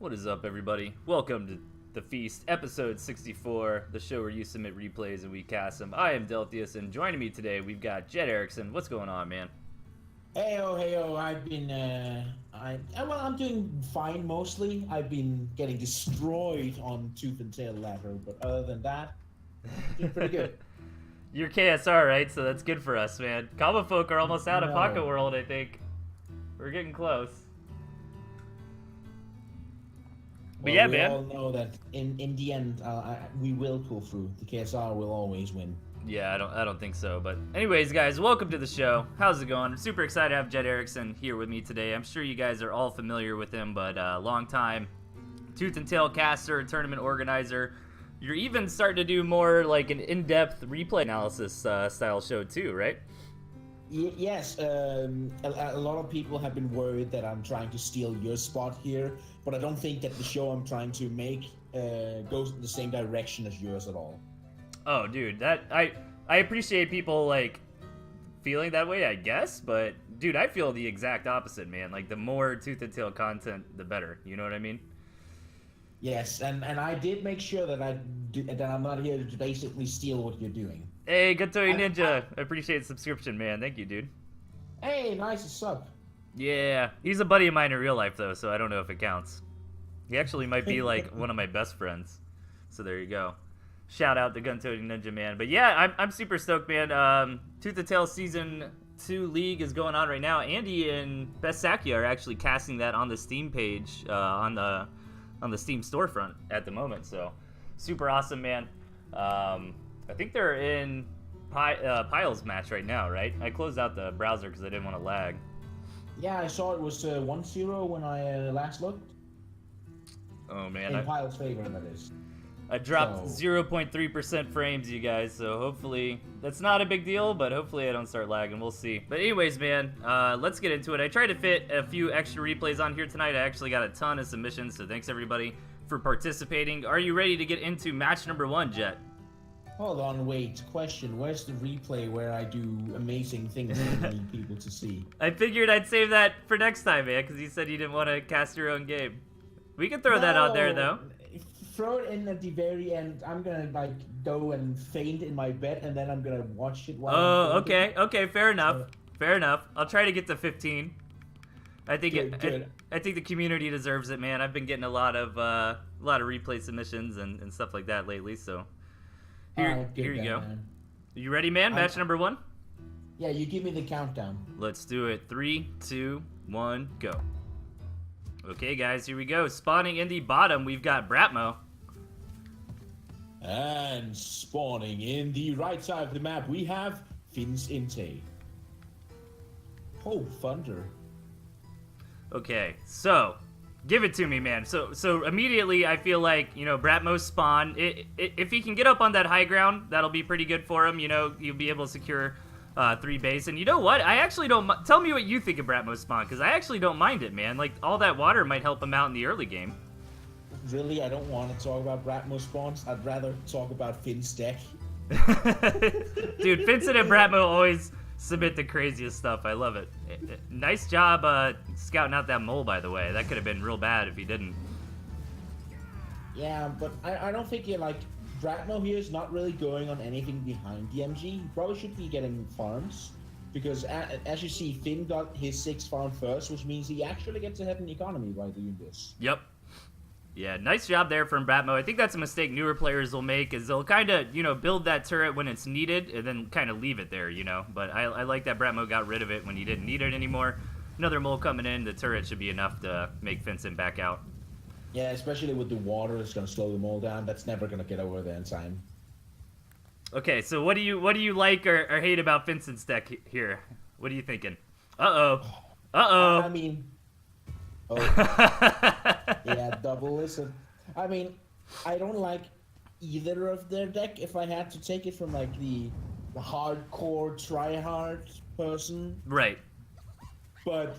What is up, everybody? Welcome to The Feast, episode 64, the show where you submit replays and we cast them. I am Delthius, and joining me today, we've got Jed Eriksen. What's going on, man? Heyo. I've been, I'm doing fine mostly. I've been getting destroyed on Tooth and Tail ladder, but other than that, doing pretty good. You're KSR, right? So that's good for us, man. Common folk are almost out of No. Pocket World, I think. We're getting close. But Well, yeah, we man. all know that in the end, we will pull through. The KSR will always win. Yeah, I don't think so. But anyways, guys, welcome to the show. How's it going? I'm super excited to have Jed Eriksen here with me today. I'm sure you guys are all familiar with him, but long time Tooth and Tail caster, tournament organizer. You're even starting to do more like an in-depth replay analysis style show too, right? Yes, a lot of people have been worried that I'm trying to steal your spot here, but I don't think that the show I'm trying to make goes in the same direction as yours at all. Oh, dude, that I appreciate people like feeling that way, I guess, but dude, I feel the exact opposite, man. Like the more Tooth and Tail content, the better. You know what I mean? Yes, and I did make sure that that I'm not here to basically steal what you're doing. Hey, Guntoy Ninja, I appreciate the subscription, man. Thank you, dude. Hey, nice sub. Yeah, he's a buddy of mine in real life though, so I don't know if it counts. He actually might be like one of my best friends. So there you go. Shout out to Guntoy Ninja, man. But yeah, I'm super stoked, man. Tooth and Tail Season 2 League is going on right now. Andy and Best Saki are actually casting that on the Steam page, on the Steam storefront at the moment. So super awesome, man. I think they're in Pile's match right now, right? I closed out the browser because I didn't want to lag. Yeah, I saw it was 1-0 when I last looked. Oh, man. In Pile's favor, that is. I dropped 0.3% frames, you guys, so hopefully that's not a big deal, but hopefully I don't start lagging. We'll see. But anyways, man, let's get into it. I tried to fit a few extra replays on here tonight. I actually got a ton of submissions, so thanks everybody for participating. Are you ready to get into match number 1, Jet? Hold on, wait. Question, where's the replay where I do amazing things that I need people to see? I figured I'd save that for next time, man, because you said you didn't want to cast your own game. We can throw that out there, though. Throw it in at the very end. I'm gonna like go and faint in my bed, and then I'm gonna watch it while I'm fainting. Okay, fair enough. Fair enough. I'll try to get to 15. I think Good. I think the community deserves it, man. I've been getting a lot of replay submissions and stuff like that lately, so here you go. Man. You ready, man? Match number 1? Yeah, you give me the countdown. Let's do it. 3, 2, 1, go. Okay, guys, here we go. Spawning in the bottom, we've got Bratmo. And spawning in the right side of the map, we have TnTTV. Oh, thunder. Okay, so give it to me, man. So immediately I feel like, you know, Bratmo's spawn, if he can get up on that high ground, that'll be pretty good for him. You know, he'll be able to secure 3 base. And you know what? I actually don't tell me what you think of Bratmo's spawn, because I actually don't mind it, man. Like, all that water might help him out in the early game. Really, I don't want to talk about Bratmo spawns. I'd rather talk about Finn's deck. Dude, Vincent and Bratmo always submit the craziest stuff. I love it. Nice job scouting out that mole, by the way. That could have been real bad if he didn't. Yeah, but I don't think Bratmo here is not really going on anything behind the MG. He probably should be getting farms, because as you see, Finn got his 6th farm first, which means he actually gets ahead in economy by doing this. Yep. Yeah, nice job there from Bratmo. I think that's a mistake newer players will make, is they'll kind of, you know, build that turret when it's needed and then kind of leave it there, you know. But I like that Bratmo got rid of it when he didn't need it anymore. Another mole coming in, the turret should be enough to make Vincent back out. Yeah, especially with the water, it's going to slow them all down. That's never going to get over there in time. Okay, so what do you like or hate about Vincent's deck here? What are you thinking? Uh-oh. I mean... Oh, yeah, double listen. I mean, I don't like either of their deck. If I had to take it from like the hardcore try-hard person, right? But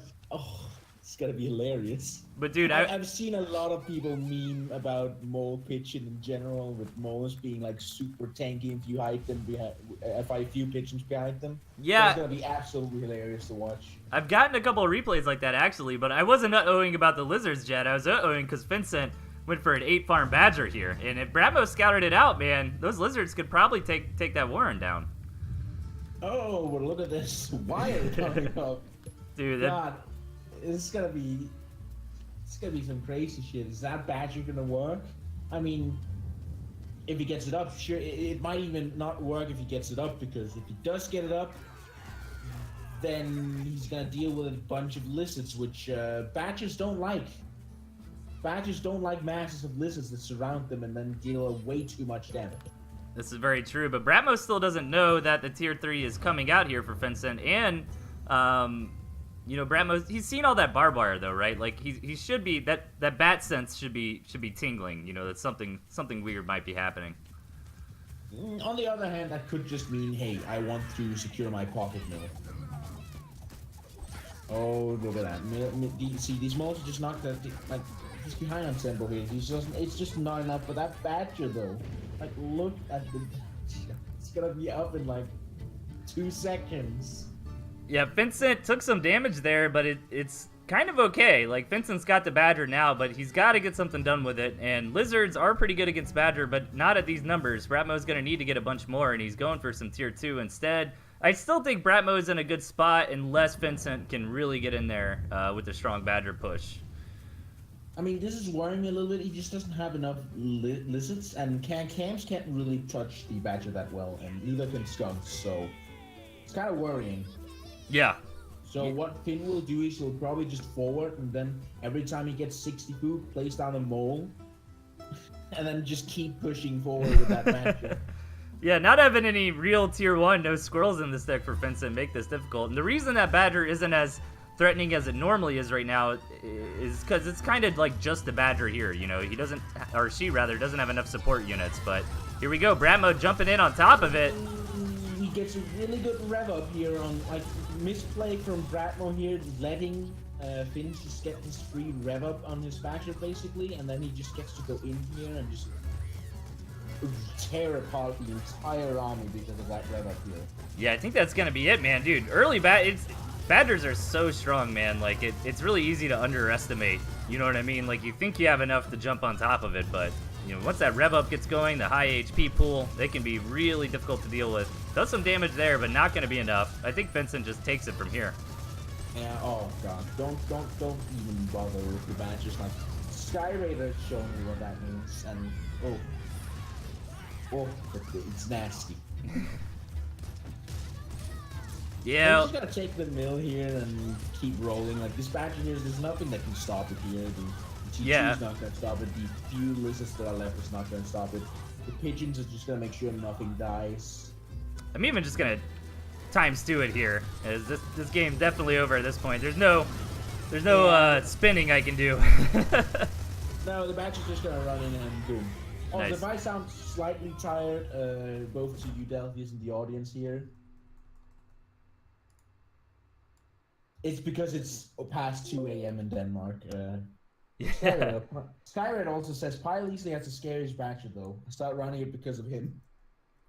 It's gonna be hilarious. But dude, I've seen a lot of people meme about mole pitching in general, with moles being like super tanky if you hide them behind, if I few pigeons behind them. Yeah, it's gonna be absolutely hilarious to watch. I've gotten a couple of replays like that actually, but I wasn't uh-ohing about the lizards, Jet. I was uh-ohing because Vincent went for an 8-farm badger here, and if Bradmo scouted it out, man, those lizards could probably take that Warren down. Oh, well, look at this wire coming up, dude. God, it's gonna be some crazy shit. Is that badger gonna work? I mean, if he gets it up, sure, it might even not work if he gets it up, because if he does get it up, then he's gonna deal with a bunch of lizards, which badgers don't like. Badgers don't like masses of lizards that surround them and then deal way too much damage. This is very true, but Bradmo still doesn't know that the tier 3 is coming out here for Vincent, and you know, Bradmo, he's seen all that barbed wire though, right? Like he should be, that bat sense should be tingling. You know, that something weird might be happening. On the other hand, that could just mean, hey, I want to secure my pocket mill. Oh, look at that! See, these moles are just not that, like, he's behind on Sembo here. It's just not enough for that badger though. Like, look at the, it's gonna be up in like 2 seconds. Yeah, Vincent took some damage there, but it's kind of okay. Like, Vincent's got the badger now, but he's got to get something done with it. And lizards are pretty good against badger, but not at these numbers. Bradmo's going to need to get a bunch more, and he's going for some tier 2 instead. I still think Bradmo's in a good spot unless Vincent can really get in there with a strong badger push. I mean, this is worrying me a little bit. He just doesn't have enough lizards, and cams can't really touch the badger that well, and neither can skunks, so it's kind of worrying. Yeah. So what Finn will do is he'll probably just forward, and then every time he gets 60 food, place down a mole, and then just keep pushing forward with that badger. Yeah, not having any real tier 1, no squirrels in this deck for Vincent make this difficult. And the reason that badger isn't as threatening as it normally is right now is because it's kind of like just the badger here. You know, he doesn't, or she rather, doesn't have enough support units. But here we go, Bradmo jumping in on top of it. He gets a really good rev up here on, like, misplay from Bradmo here, letting Finn just get this free rev up on his badger basically, and then he just gets to go in here and just tear apart the entire army because of that rev up here. Yeah, I think that's gonna be it, man, dude. Badgers are so strong, man. Like, it's really easy to underestimate. You know what I mean? Like, you think you have enough to jump on top of it, but, you know, once that rev up gets going, the high HP pool, they can be really difficult to deal with. Does some damage there, but not going to be enough. I think Vincent just takes it from here. Yeah, oh god. Don't even bother with the badgers. Like, Sky Raider's showing me what that means, and it's nasty. Yeah. We're just gonna take the mill here and keep rolling. Like, this badger here, there's nothing that can stop it here. The T2 is not gonna stop it. The few lizards that are left is not gonna stop it. The pigeons are just gonna make sure nothing dies. I'm even just gonna ×2 it here, as this game's definitely over at this point. There's no spinning I can do. No, the badger's just gonna run in and boom. Also, Nice. if I sound slightly tired, both to you, Delthius, and the audience here, it's because it's past 2 a.m. in Denmark. Yeah. Skyred also says Pyle easily has the scariest badger though. I start running it because of him.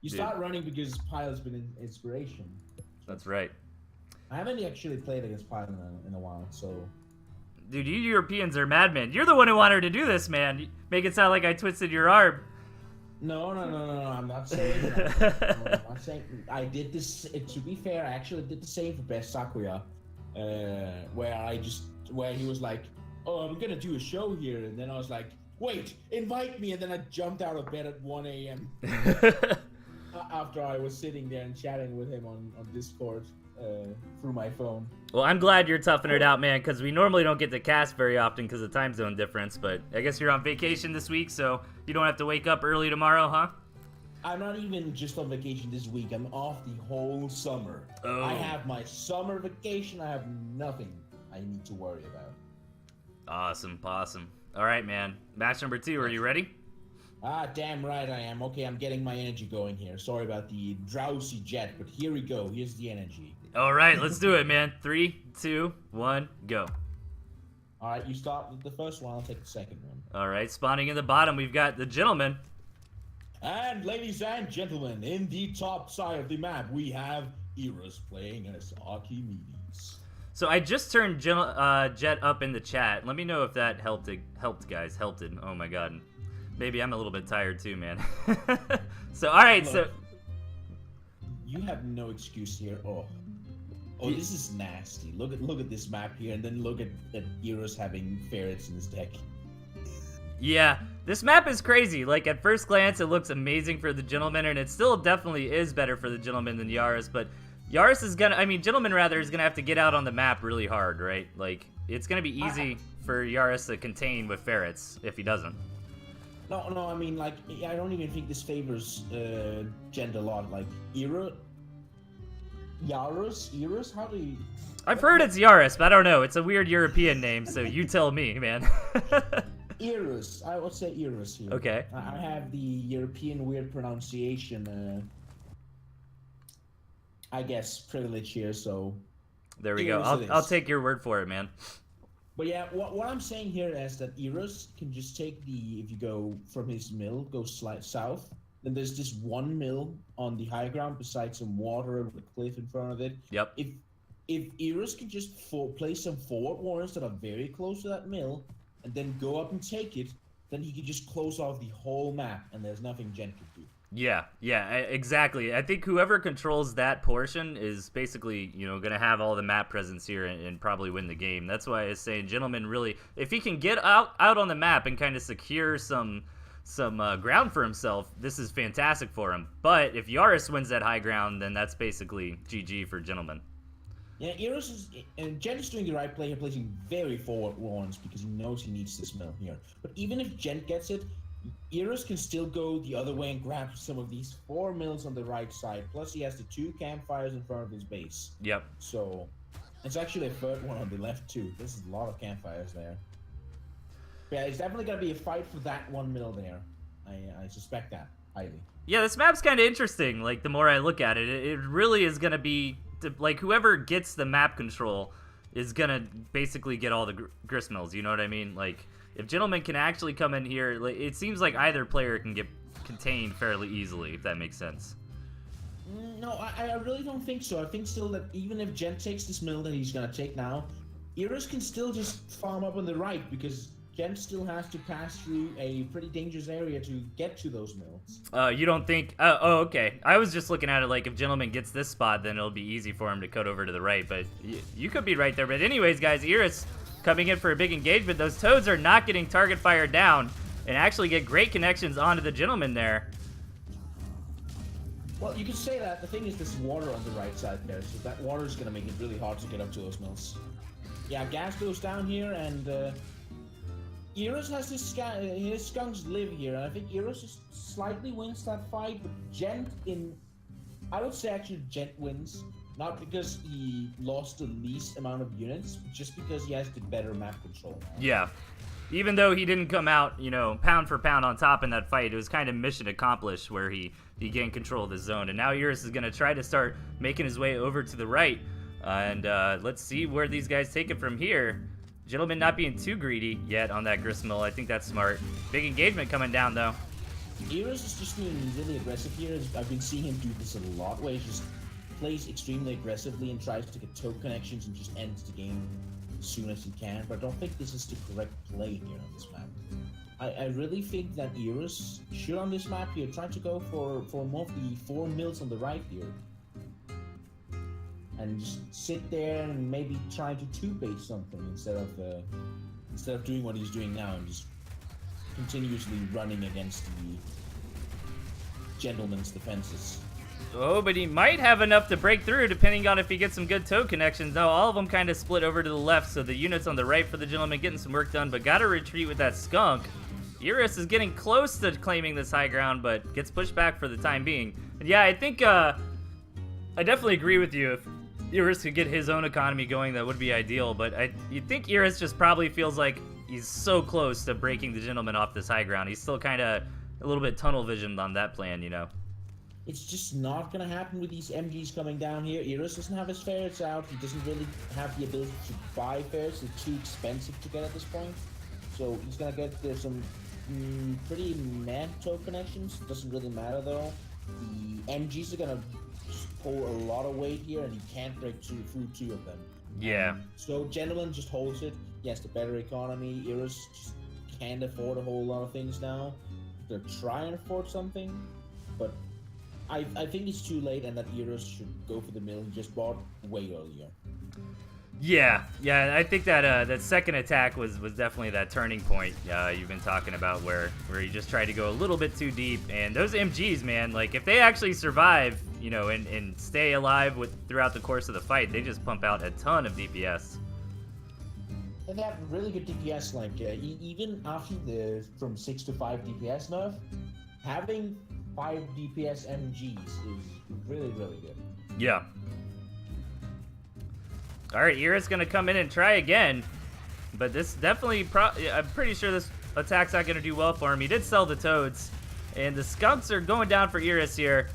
You start running because Pyle's been an inspiration. That's right. I haven't actually played against Pyle in a while, so. Dude, you Europeans are madmen. You're the one who wanted her to do this, man. You make it sound like I twisted your arm. No, I'm not saying that. No, I'm not saying. I did this. To be fair, I actually did the same for Best Sakuya, where he was like, "Oh, I'm gonna do a show here," and then I was like, "Wait, invite me," and then I jumped out of bed at 1 a.m. after I was sitting there and chatting with him on Discord through my phone. Well, I'm glad you're toughing it out, man, because we normally don't get to cast very often because of time zone difference, but I guess you're on vacation this week, so you don't have to wake up early tomorrow, huh? I'm not even just on vacation this week. I'm off the whole summer. Oh. I have my summer vacation. I have nothing I need to worry about. Awesome. All right, man. Match number 2. Are you ready? Ah, damn right I am. Okay, I'm getting my energy going here. Sorry about the drowsy jet, but here we go. Here's the energy. All right, let's do it, man. 3, 2, 1, go. All right, you start with the first one. I'll take the second one. All right, spawning in the bottom, we've got the gentleman. And ladies and gentlemen, in the top side of the map, we have Eros playing as Archimedes. So I just turned Jet up in the chat. Let me know if that helped, guys. Helped it. Oh my god. Maybe I'm a little bit tired too, man. So, all right, so... You have no excuse here. Oh, this is nasty. Look at this map here, and then look at Eros having ferrets in his deck. Yeah, this map is crazy. Like, at first glance, it looks amazing for the gentleman, and it still definitely is better for the gentleman than Yaris, but Yaris is gonna, gentleman rather, is gonna have to get out on the map really hard, right? Like, it's gonna be easy for Yaris to contain with ferrets if he doesn't. No, I mean, like, I don't even think this favors Gent a lot. Like, Yaris? How do you... I've heard it's Yaris, but I don't know. It's a weird European name, so you tell me, man. Eros. I would say Eros here. Okay. I have the European weird pronunciation, I guess, privilege here, so... There we go. I'll take your word for it, man. But yeah, what I'm saying here is that Eros can just take if you go from his mill, go south, then there's this one mill on the high ground beside some water with a cliff in front of it. Yep. If Eros can just place some forward warners that are very close to that mill, and then go up and take it, then he can just close off the whole map, and there's nothing Gent can do. Yeah, exactly. I think whoever controls that portion is basically, going to have all the map presence here and probably win the game. That's why I was saying, gentlemen, really, if he can get out on the map and kind of secure some ground for himself, this is fantastic for him. But if Yaris wins that high ground, then that's basically GG for gentlemen. Yeah, Gent is doing the right play here, placing very forward warns because he knows he needs this mill here. But even if Gent gets it, Eros can still go the other way and grab some of these 4 mills on the right side. Plus, he has the 2 campfires in front of his base. Yep. So, it's actually a third one on the left too. This is a lot of campfires there. But yeah, it's definitely gonna be a fight for that 1 mill there. I suspect that highly. Yeah, this map's kind of interesting. Like, the more I look at it, it really is gonna be like whoever gets the map control is gonna basically get all the grist mills. You know what I mean? Like, if gentlemen can actually come in here, it seems like either player can get contained fairly easily, if that makes sense. No, I really don't think so. I think still that even if Gent takes this mill that he's gonna take now, Eros can still just farm up on the right because Gent still has to pass through a pretty dangerous area to get to those mills. You don't think... oh, okay. I was just looking at it like if gentleman gets this spot, then it'll be easy for him to cut over to the right, but you could be right there. But anyways, guys, Eros coming in for a big engagement. Those toads are not getting target fire down and actually get great connections onto the gentleman there. Well, you could say that. The thing is, there's water on the right side there, so that water is going to make it really hard to get up to those mills. Yeah, gas goes down here, and Eros has his skunks live here, and I think Eros just slightly wins that fight, but Gent I would say actually Gent wins. Not because he lost the least amount of units, but just because he has the better map control now. Yeah. Even though he didn't come out, pound for pound on top in that fight, it was kind of mission accomplished where he gained control of the zone. And now Eurus is going to try to start making his way over to the right. And let's see where these guys take it from here. Gentleman not being too greedy yet on that gristmill. I think that's smart. Big engagement coming down, though. Eurus is just being really aggressive here. I've been seeing him do this a lot, where he just plays extremely aggressively and tries to get toe connections and just ends the game as soon as he can, but I don't think this is the correct play here on this map. I really think that Eurus should on this map here try to go for more of the 4 mills on the right here. And just sit there and maybe try to 2-bait something instead of doing what he's doing now and just continuously running against the gentleman's defenses. Oh, but he might have enough to break through depending on if he gets some good toe connections. No, all of them kind of split over to the left, so the units on the right for the gentleman getting some work done, but gotta retreat with that skunk. Eurus is getting close to claiming this high ground, but gets pushed back for the time being. And yeah, I think, I definitely agree with you. If Eurus could get his own economy going, that would be ideal, but you'd think Eurus just probably feels like he's so close to breaking the gentleman off this high ground. He's still kind of a little bit tunnel visioned on that plan, it's just not gonna happen with these MGs coming down here. Eros doesn't have his ferrets out. He doesn't really have the ability to buy ferrets. They're too expensive to get at this point. So he's gonna get some pretty mad-toe connections. Doesn't really matter though. The MGs are gonna pull a lot of weight here, and he can't break through two of them. Yeah. So Gentleman just holds it. He has the better economy. Eros just can't afford a whole lot of things now. They're trying to afford something, but I think it's too late, and that Eros should go for the mill he just bought way earlier. Yeah, I think that that second attack was definitely that turning point you've been talking about, where he just tried to go a little bit too deep. And those MGs, man, like if they actually survive, you know, and stay alive throughout the course of the fight, they just pump out a ton of DPS. And they have really good DPS. Like even after the from 6 to 5 DPS nerf, having 5 DPS MGs is really good. Yeah. All right, Era's gonna come in and try again, but this definitely, I'm pretty sure this attack's not gonna do well for him. He did sell the toads, and the skunks are going down for Eris here.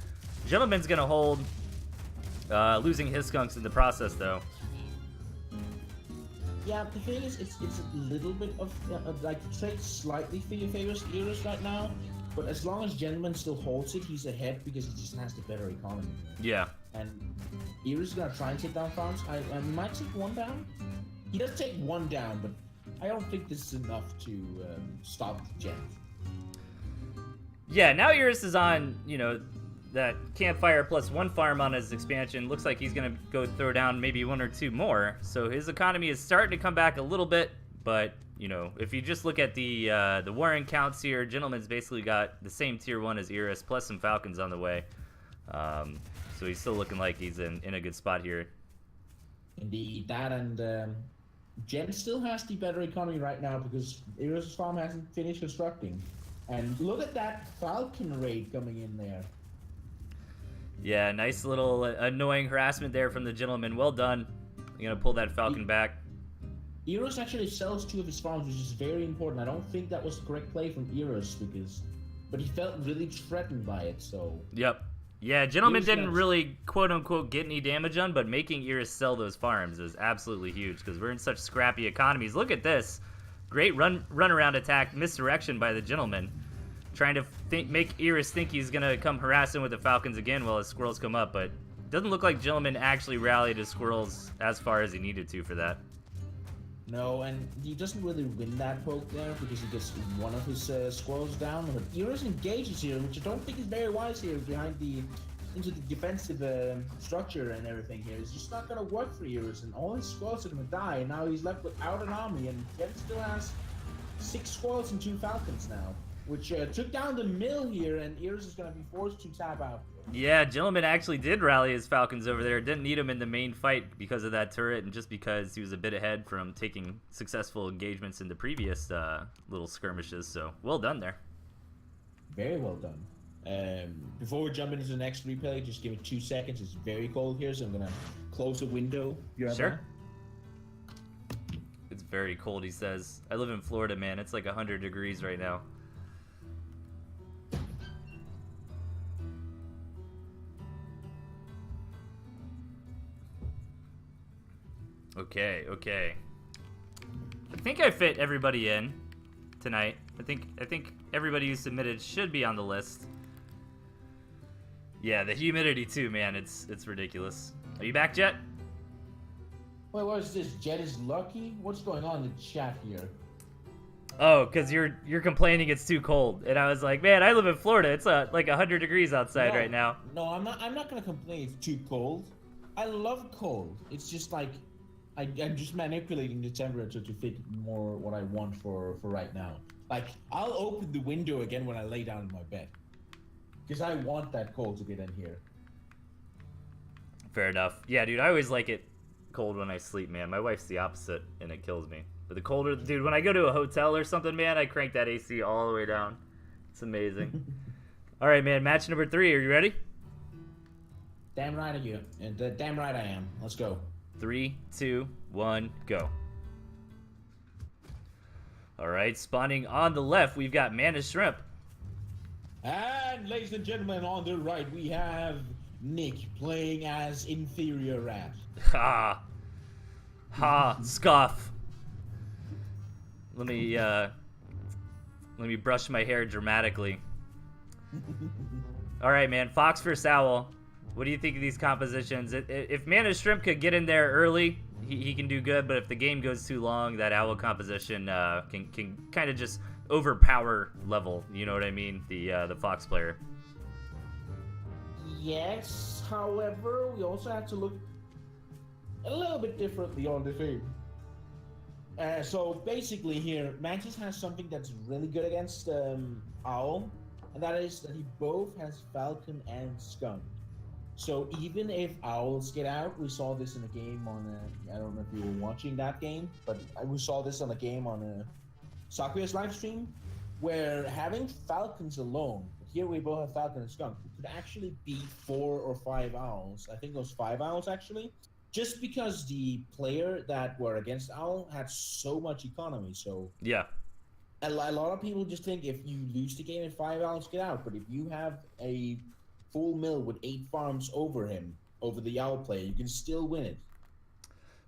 Gentleman's gonna hold, losing his skunks in the process though. Yeah, the thing is, it's a little bit of like trade slightly favors Eris right now, but as long as Gentleman still holds it, he's ahead because he just has the better economy. Yeah. And Eris is gonna try and take down farms. I might take one down. He does take one down, but I don't think this is enough to stop Gent. Yeah, now Eris is on, you know, that campfire plus 1 farm on his expansion. Looks like he's gonna go throw down maybe 1 or 2 more. So his economy is starting to come back a little bit, but you know, if you just look at the warring counts here, Gentleman's basically got the same tier 1 as Eris plus some Falcons on the way. So he's still looking like he's in a good spot here. Indeed, that and Jen still has the better economy right now because Eris' farm hasn't finished constructing. And look at that Falcon raid coming in there. Yeah, nice little annoying harassment there from the Gentleman. Well done. You're gonna pull that Falcon back. Eros actually sells 2 of his farms, which is very important. I don't think that was the correct play from Eros but he felt really threatened by it, so... Yep. Yeah, Gentleman didn't really, quote-unquote, get any damage on, but making Eris sell those farms is absolutely huge, because we're in such scrappy economies. Look at this. Great run-around attack, misdirection by the Gentleman. Trying to make Eris think he's going to come harass him with the Falcons again while his squirrels come up, but doesn't look like Gentleman actually rallied his squirrels as far as he needed to for that. No, and he doesn't really win that poke there because he gets one of his squirrels down. But Eris engages here, which I don't think is very wise here into the defensive structure and everything here. It's just not going to work for Eris, and all his squirrels are going to die. And now he's left without an army, and Jen still has 6 squirrels and 2 Falcons now, which took down the mill here, and Eris is going to be forced to tap out. Yeah, Gentleman actually did rally his Falcons over there. Didn't need him in the main fight because of that turret, and just because he was a bit ahead from taking successful engagements in the previous little skirmishes. So, well done there. Very well done. Before we jump into the next replay, just give it 2 seconds. It's very cold here, so I'm going to close the window. Sure. It's very cold, he says. I live in Florida, man. It's like 100 degrees right now. Okay. I think I fit everybody in tonight. I think everybody who submitted should be on the list. Yeah, the humidity too, man. It's ridiculous. Are you back, Jet? Wait, what is this? Jet is lucky? What's going on in the chat here? Oh, because you're complaining it's too cold, and I was like, man, I live in Florida. It's like 100 degrees outside right now. No, I'm not gonna complain it's too cold. I love cold. It's just like I'm just manipulating the temperature to fit more what I want for right now. Like, I'll open the window again when I lay down in my bed. Because I want that cold to get in here. Fair enough. Yeah, dude, I always like it cold when I sleep, man. My wife's the opposite, and it kills me. But the colder, dude, when I go to a hotel or something, man, I crank that AC all the way down. It's amazing. All right, man, match number 3. Are you ready? Damn right I you. Damn right I am. Let's go. 3, 2, 1, go. All right, spawning on the left, we've got Mana Shrimp. And ladies and gentlemen, on the right we have Nick playing as Inferior Rat. Ha! Ha! Scoff. Let me brush my hair dramatically. All right, man. Fox versus Owl. What do you think of these compositions? If Mana Shrimp could get in there early, he can do good. But if the game goes too long, that Owl composition can kind of just overpower level. You know what I mean? The Fox player. Yes, however, we also have to look a little bit differently on the thing. So basically here, Mantis has something that's really good against Owl, and that is that he both has Falcon and Skunk. So even if Owls get out, we saw this in a game on I don't know if you were watching that game, but we saw this on a game on Sakuya's live stream, where having Falcons alone, here we both have Falcon and Skunk, could actually beat 4 or 5 Owls. I think it was 5 Owls actually. Just because the player that were against Owl had so much economy, so Yeah. a lot of people just think if you lose the game and 5 Owls get out, but if you have a full mill with 8 farms over him, over the Owl player, you can still win it.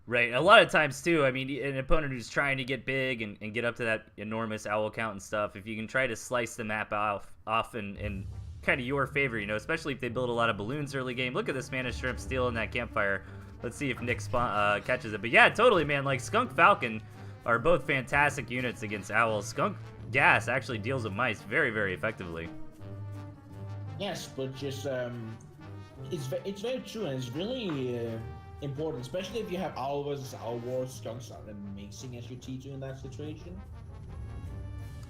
Right. A lot of times, too, I mean, an opponent who's trying to get big and get up to that enormous Owl count and stuff, if you can try to slice the map off in kind of your favor, you know, especially if they build a lot of balloons early game. Look at this Mana Shrimp stealing that campfire. Let's see if Nick catches it. But yeah, totally, man. Like, Skunk Falcon are both fantastic units against Owls. Skunk Gas actually deals with mice very, very effectively. Yes, but just it's very true, and it's really important, especially if you have Owl versus Owl Wars. Skunks are amazing as your T2 in that situation.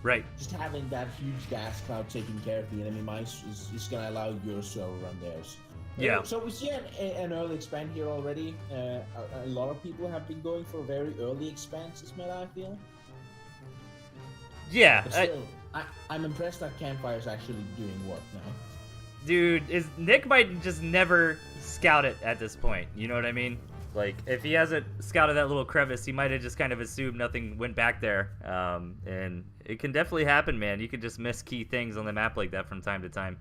Right. Just having that huge gas cloud taking care of the enemy mice is going to allow yours to overrun theirs. Yeah. So we see an early expand here already. A lot of people have been going for very early expands this meta, I feel. Yeah. But still, I'm impressed that Campfire's actually doing work now. Dude, Nick might just never scout it at this point. You know what I mean? Like, if he hasn't scouted that little crevice, he might have just kind of assumed nothing went back there. And it can definitely happen, man. You can just miss key things on the map like that from time to time.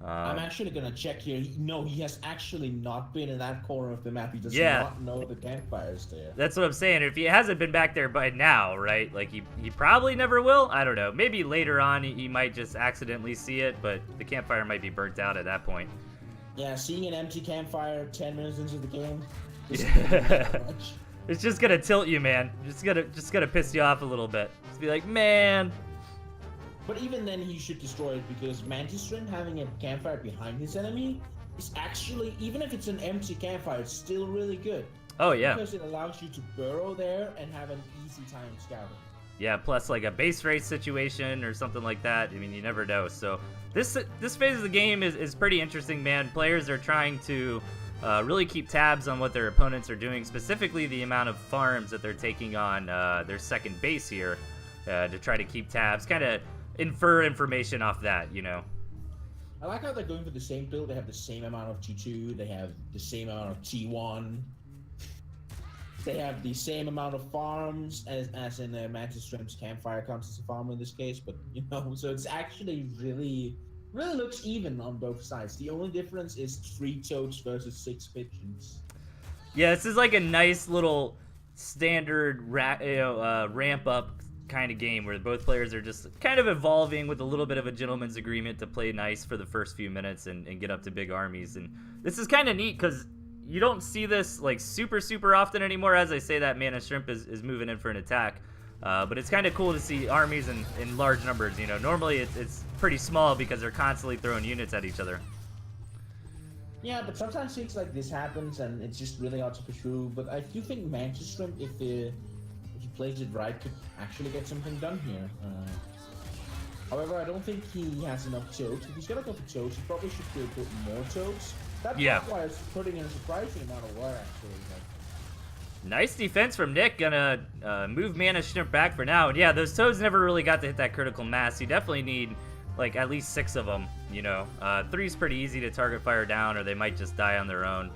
I'm actually going to check here. No, he has actually not been in that corner of the map. He does not know the campfire's there. That's what I'm saying. If he hasn't been back there by now, right? Like, he probably never will. I don't know. Maybe later on he might just accidentally see it, but the campfire might be burnt out at that point. Yeah, seeing an empty campfire 10 minutes into the game. It's just going to tilt you, man. Just gonna piss you off a little bit. Just be like, man... But even then, he should destroy it, because Mantis Shrimp having a campfire behind his enemy is actually, even if it's an empty campfire, it's still really good. Oh, yeah. Because it allows you to burrow there and have an easy time scouting. Yeah, plus like a base race situation or something like that. I mean, you never know. So this phase of the game is pretty interesting, man. Players are trying to really keep tabs on what their opponents are doing, specifically the amount of farms that they're taking on their second base here to try to keep tabs, kind of infer information off that, you know. I like how they're going for the same build. They have the same amount of T2. They have the same amount of T1. They have the same amount of farms as in Mantis Shrimp's campfire counts as a farm in this case. But, you know, so it's actually really looks even on both sides. The only difference is 3 toads versus 6 pigeons. Yeah, this is like a nice little standard ramp up kind of game where both players are just kind of evolving with a little bit of a gentleman's agreement to play nice for the first few minutes and get up to big armies. And this is kind of neat because you don't see this like super often anymore. As I say that, Mana Shrimp is moving in for an attack. But it's kind of cool to see armies in large numbers. You know, normally it's pretty small because they're constantly throwing units at each other. Yeah, but sometimes things like this happens and it's just really hard to pursue. But I do think Mantis Shrimp, if he plays it right, could actually get something done here. However, I don't think he has enough toads. If he's gonna go for toads, he probably should go put more toads. That requires putting in a surprising amount of work, actually. Nice defense from Nick. Gonna move Mana Shrimp back for now. And yeah, those toads never really got to hit that critical mass. You definitely need like at least 6 of them, you know. 3's pretty easy to target fire down, or they might just die on their own.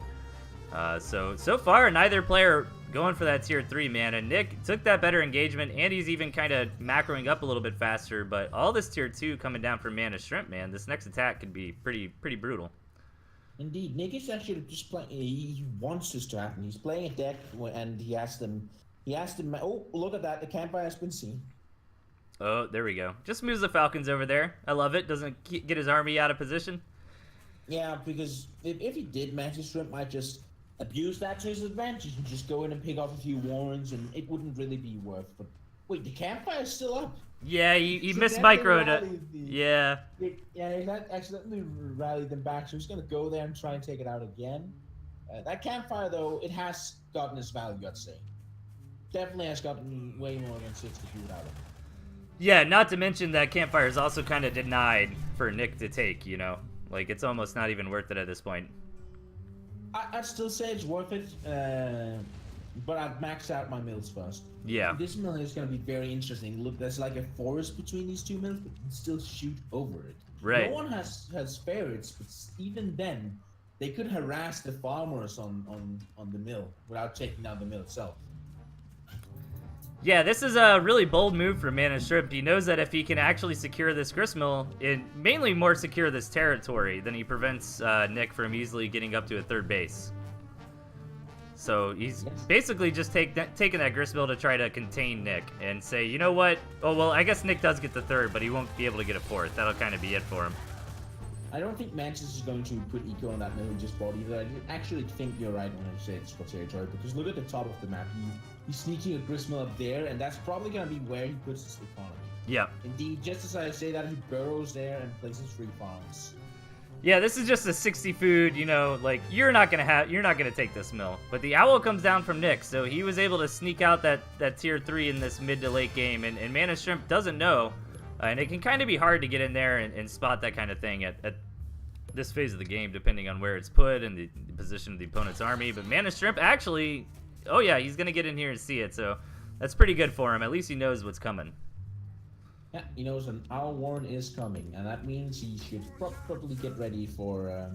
So far, neither player going for that tier 3, man. And Nick took that better engagement, and he's even kind of macroing up a little bit faster. But all this tier 2 coming down from Mana Shrimp, man. This next attack could be pretty brutal. Indeed, Nick is actually just playing. He wants this to happen. He's playing a deck, and he asked them. Oh, look at that! The campfire has been seen. Oh, there we go. Just moves the Falcons over there. I love it. Doesn't get his army out of position. Yeah, because if he did, Mantis Shrimp might just abuse that to his advantage and just go in and pick off a few warrens, and it wouldn't really be worth. But wait, the campfire is still up. Yeah, he So missed that micro. Yeah, he accidentally rallied them back, so he's gonna go there and try and take it out again. That campfire, though, it has gotten its value, I'd say. Definitely has gotten way more than 60 food out of it. Yeah, not to mention that campfire is also kind of denied for Nick to take, you know? Like, it's almost not even worth it at this point. I'd still say it's worth it, but I'd max out my mills first. Yeah. This mill is going to be very interesting. Look, there's like a forest between these two mills, but you can still shoot over it. Right. No one has ferrets, but even then, they could harass the farmers on the mill without taking down the mill itself. Yeah, this is a really bold move for Mana Shrimp. He knows that if he can actually secure this gristmill, and mainly more secure this territory, then he prevents Nick from easily getting up to a third base. So he's basically just taking that gristmill to try to contain Nick and say, you know what? Oh, well, I guess Nick does get the third, but he won't be able to get a fourth. That'll kind of be it for him. I don't think Mantis is going to put eco on that mill he just bought either. I actually think you're right when you say it's for territory, because look at the top of the map. He's sneaking a gristmill up there, and that's probably going to be where he puts his economy. Yeah. Indeed, just as I say that, he burrows there and places 3 farms. Yeah, this is just a 60 food, you know, like, you're not gonna take this mill. But the owl comes down from Nick, so he was able to sneak out that tier 3 in this mid to late game, and Mana Shrimp doesn't know. And it can kind of be hard to get in there and spot that kind of thing at this phase of the game, depending on where it's put and the position of the opponent's army. But Mana Shrimp actually, oh yeah, he's gonna get in here and see it, so that's pretty good for him. At least he knows what's coming. Yeah, he knows an owl warren is coming, and that means he should probably get ready for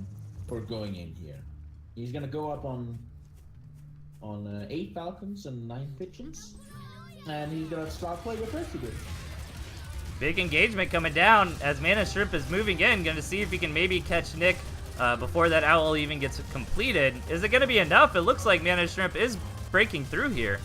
going in here. He's gonna go up on 8 falcons and 9 pigeons, and he's gonna start playing with Eriksen. Big engagement coming down as Mana Shrimp is moving in, gonna see if he can maybe catch Nick before that owl even gets completed. Is it gonna be enough? It looks like Mana Shrimp is breaking through here.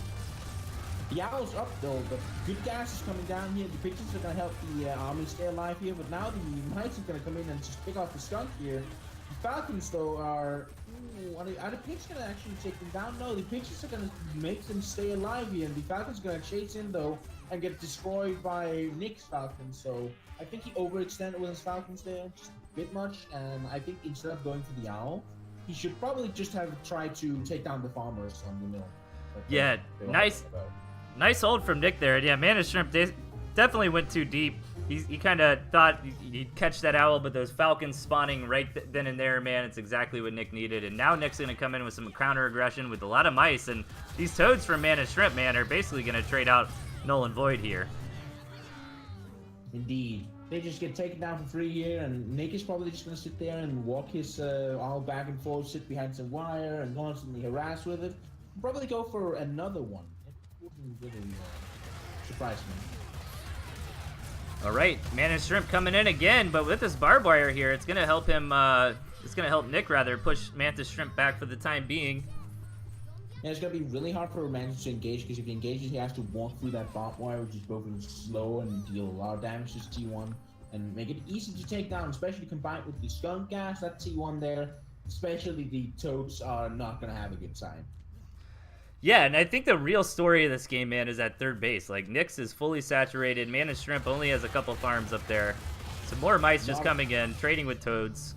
The owl's up though, but good gas is coming down here. The pigeons are gonna help the army stay alive here, but now the mice are gonna come in and just pick off the skunk here. The falcons though are the pigs gonna actually take them down? No, the pigeons are gonna make them stay alive here, and the falcons are gonna chase in though and get destroyed by Nick's falcons. So I think he overextended with his falcons there just a bit much, and I think instead of going for the owl, he should probably just have tried to take down the farmers on the mill. Yeah, nice hold from Nick there. Yeah, Mana Shrimp, they definitely went too deep. He kind of thought he'd catch that owl, but those falcons spawning right then and there, man, it's exactly what Nick needed. And now Nick's going to come in with some counter aggression with a lot of mice, and these toads from Mana Shrimp, man, are basically going to trade out Null and Void here. Indeed. They just get taken down for free here, and Nick is probably just going to sit there and walk his owl back and forth, sit behind some wire, and constantly harass with it. Probably go for another one. Wouldn't really surprise me. All right, Mana Shrimp coming in again, but with this barbed wire here, it's gonna help him. It's gonna help Nick rather push Mantis Shrimp back for the time being. Yeah, it's gonna be really hard for Mantis to engage, because if he engages, he has to walk through that barbed wire, which is both slow and deal a lot of damage to T1, and make it easy to take down, especially combined with the skunk gas. That T1 there, especially the toads, are not gonna have a good time. Yeah, and I think the real story of this game, man, is at third base. Like, Nyx is fully saturated. Mana Shrimp only has a couple farms up there. Some more mice just coming in, trading with toads.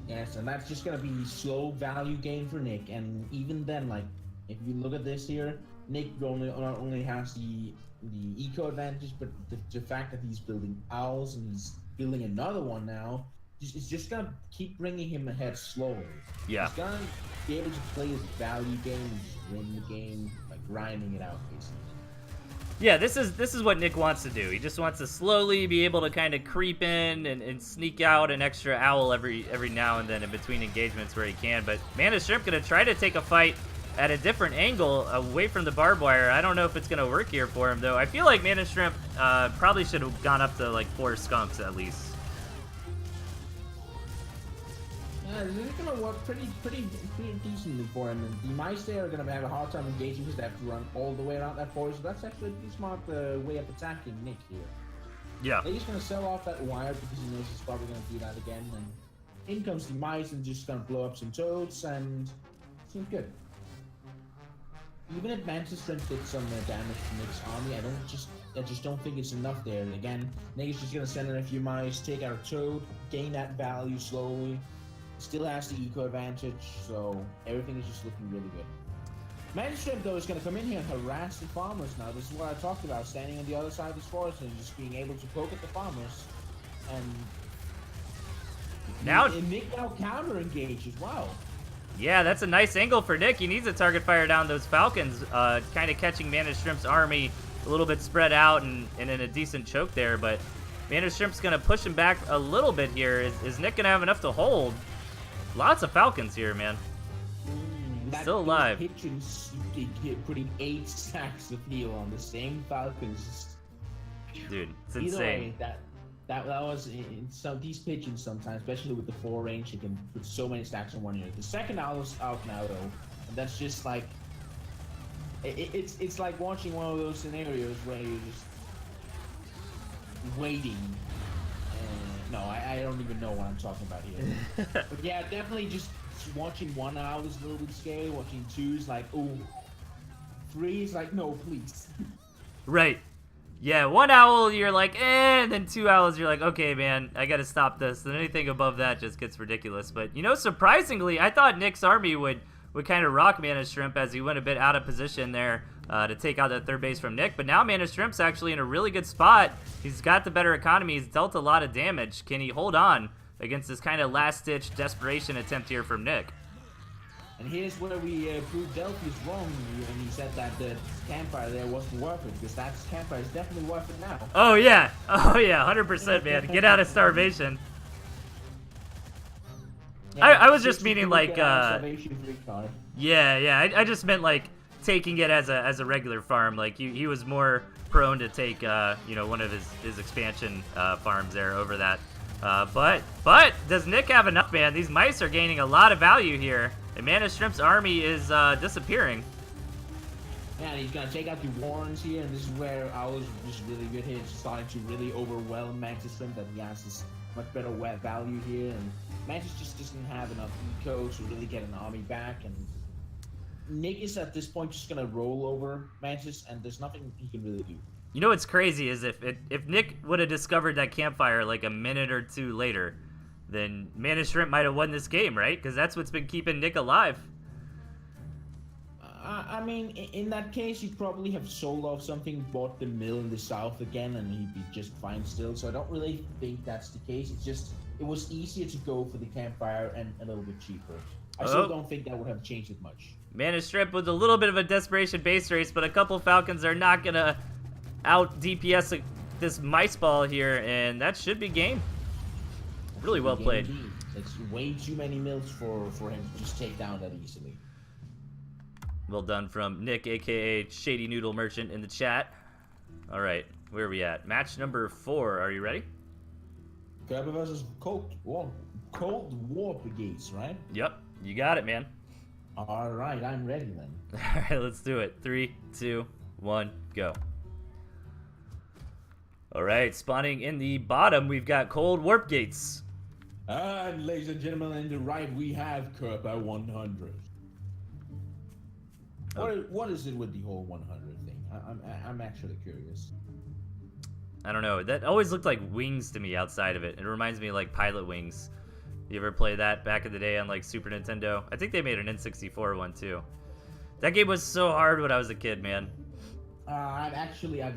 Yes, and that's just going to be slow value gain for Nick. And even then, like, if you look at this here, Nick not only has the eco advantage, but the fact that he's building owls and he's building another one now, it's just going to keep bringing him ahead slowly. Yeah. He's going to be able to play his value game and just win the game by grinding it out, basically. Yeah, this is what Nick wants to do. He just wants to slowly be able to kind of creep in and sneak out an extra owl every now and then in between engagements where he can. But Mana Shrimp going to try to take a fight at a different angle away from the barbed wire. I don't know if it's going to work here for him, though. I feel like Mana Shrimp probably should have gone up to, like, 4 skunks at least. Yeah, this is gonna work pretty decently for him. And the mice there are gonna have a hard time engaging because they have to run all the way around that forest. So that's actually a pretty smart way of attacking Nick here. Yeah. They're just gonna sell off that wire because he knows he's probably gonna do that again. And in comes the mice and just gonna blow up some toads, and seems good. Even if Mantis Shrimp did some damage to Nick's army, I just don't think it's enough there. And again, Nick is just gonna send in a few mice, take out a toad, gain that value slowly. Still has the eco advantage, so everything is just looking really good. Mantis Shrimp, though, is going to come in here and harass the farmers now. This is what I talked about, standing on the other side of this forest and just being able to poke at the farmers. And now Nick now counter engages. Wow. Yeah, that's a nice angle for Nick. He needs to target fire down those falcons, kind of catching Mana Shrimp's army a little bit spread out and in a decent choke there. But Mana Shrimp's going to push him back a little bit here. Is Nick going to have enough to hold? Lots of falcons here, man. Still alive. Pigeons putting 8 stacks of heal on the same falcons. Dude, it's Either insane. way, that was in some these pigeons sometimes, especially with the 4 range, you can put so many stacks in one unit. The second owl's out now though, and that's just like it's like watching one of those scenarios where you're just waiting. No, I don't even know what I'm talking about here. But yeah, definitely just watching 1 owl is a little bit scary. Watching 2 is like, ooh. 3 is like, no, please. Right. Yeah, 1 owl, you're like, eh, and then 2 owls, you're like, okay, man, I gotta stop this. And anything above that just gets ridiculous. But, you know, surprisingly, I thought Nick's army would kind of rock Mana Shrimp as he went a bit out of position there to take out that third base from Nick. But now Mana Shrimp's actually in a really good spot. He's got the better economy. He's dealt a lot of damage. Can he hold on against this kind of last-ditch desperation attempt here from Nick? And here's where we proved Delthius wrong when he said that the campfire there wasn't worth it, because that campfire is definitely worth it now. Oh, yeah. Oh, yeah. 100%, man. Get out of starvation. Yeah, I was just meaning like, yeah, I just meant like taking it as a regular farm. Like he was more prone to take you know, one of his expansion farms there over that. But does Nick have enough, man? These mice are gaining a lot of value here, and Mana Shrimp's army is disappearing. Yeah, and he's gonna take out the Warrens here, and this is where Owl's just really good here. It's starting to really overwhelm Mantis Shrimp, that he has this much better web value here, and Mantis just doesn't have enough eco to really get an army back, and Nick is at this point just gonna roll over Mantis, and there's nothing he can really do. You know what's crazy is if Nick would have discovered that campfire like a minute or 2 later, then Mana Shrimp might have won this game, right? Because that's what's been keeping Nick alive. I mean, in that case, he'd probably have sold off something, bought the mill in the south again, and he'd be just fine still. So I don't really think that's the case. It's just, it was easier to go for the campfire and a little bit cheaper. I still don't think that would have changed it much. Mana Shrimp with a little bit of a desperation base race, but a couple Falcons are not going to out DPS this mice ball here, and that should be game. Really well played. It's way too many mills for him to just take down that easily. Well done from Nick, aka Shady Noodle Merchant, in the chat. All right, where are we at? Match number 4. Are you ready? Kerber versus Cold War Brigades, right? Yep, you got it, man. All right, I'm ready then. All right, let's do it. 3, 2, 1, go. All right, spawning in the bottom, we've got Cold Warp Gates. And ladies and gentlemen, on the right we have Kerber 100. What is it with the whole 100 thing? I'm actually curious. I don't know. That always looked like wings to me outside of it. It reminds me of like Pilot Wings. You ever play that back in the day on like Super Nintendo? I think they made an N64 one too. That game was so hard when I was a kid, man. I've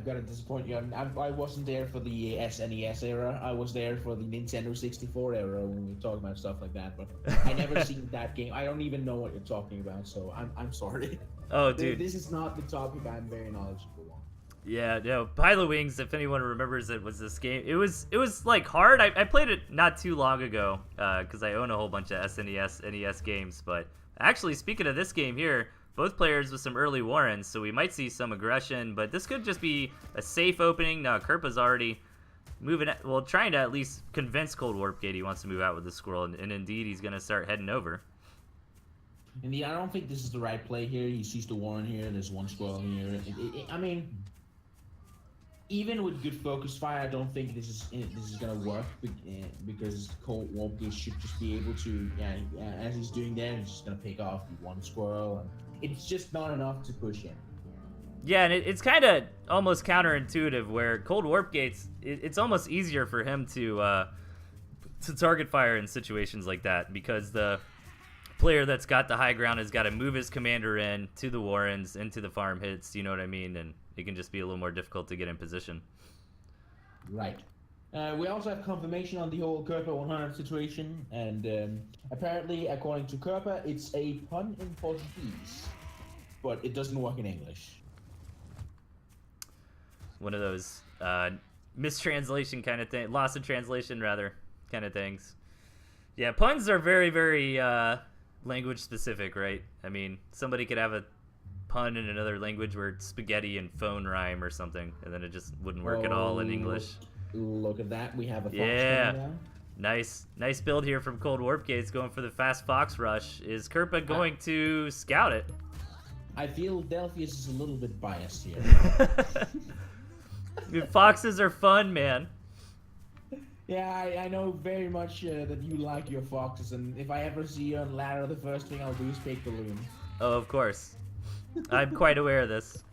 got to disappoint you. I wasn't there for the SNES era. I was there for the Nintendo 64 era when we were talking about stuff like that. But I never seen that game. I don't even know what you're talking about, so I'm sorry. Oh, dude. This is not the topic I'm very knowledgeable on. Yeah, no, Pilot Wings, if anyone remembers it, was this game. It was like hard. I played it not too long ago because I own a whole bunch of SNES, NES games. But actually, speaking of this game here, both players with some early warrens, so we might see some aggression, but this could just be a safe opening. Now, Kerpa's already moving, well, trying to at least convince Cold Warpgate he wants to move out with the squirrel, and indeed he's going to start heading over. Indeed, I don't think this is the right play here. He sees the warren here, there's one squirrel here. I mean, even with good focus fire, I don't think this is gonna work because Cold Warpgate should just be able to, as he's doing there, he's just gonna pick off the one squirrel, and it's just not enough to push him. Yeah, and it's kind of almost counterintuitive where Cold Warpgate's, it's almost easier for him to target fire in situations like that because the player that's got the high ground has got to move his commander in to the warrens, into the farm hits, you know what I mean? And it can just be a little more difficult to get in position. Right. We also have confirmation on the whole Kerpa 100 situation, and apparently, according to Kerpa, it's a pun in Portuguese, but it doesn't work in English. One of those mistranslation kind of thing, loss of translation rather, kind of things. Yeah, puns are very, very language specific, right? I mean, somebody could have a pun in another language where it's spaghetti and phone rhyme or something, and then it just wouldn't work at all in English. Look at that. We have a fox coming down. Nice build here from Cold Warpgate's going for the fast fox rush. Is Kerpa going to scout it? I feel Delthius is a little bit biased here. Dude, foxes are fun, man. Yeah, I know very much that you like your foxes, and if I ever see you on ladder, the first thing I'll do is pick balloon. Oh, of course. I'm quite aware of this.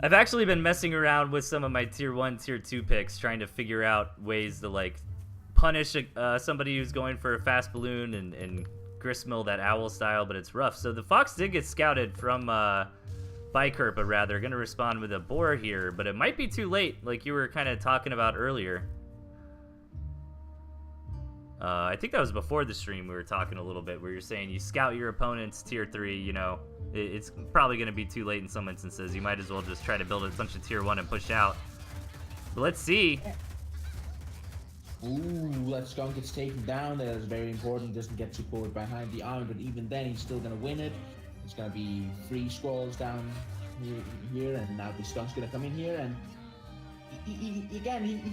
I've actually been messing around with some of my tier 1, tier 2 picks, trying to figure out ways to, like, punish somebody who's going for a fast balloon and gristmill that owl style, but it's rough. So the fox did get scouted from by Kerpa, rather. Going to respond with a boar here, but it might be too late, like you were kind of talking about earlier. I think that was before the stream we were talking a little bit, where you're saying you scout your opponent's tier 3, you know, it's probably going to be too late in some instances. You might as well just try to build a bunch of tier 1 and push out. But let's see. Ooh, that skunk gets taken down. That is very important. He doesn't get too forward behind the arm, but even then he's still going to win it. It's going to be 3 squalls down here, and now the skunk's going to come in here, and he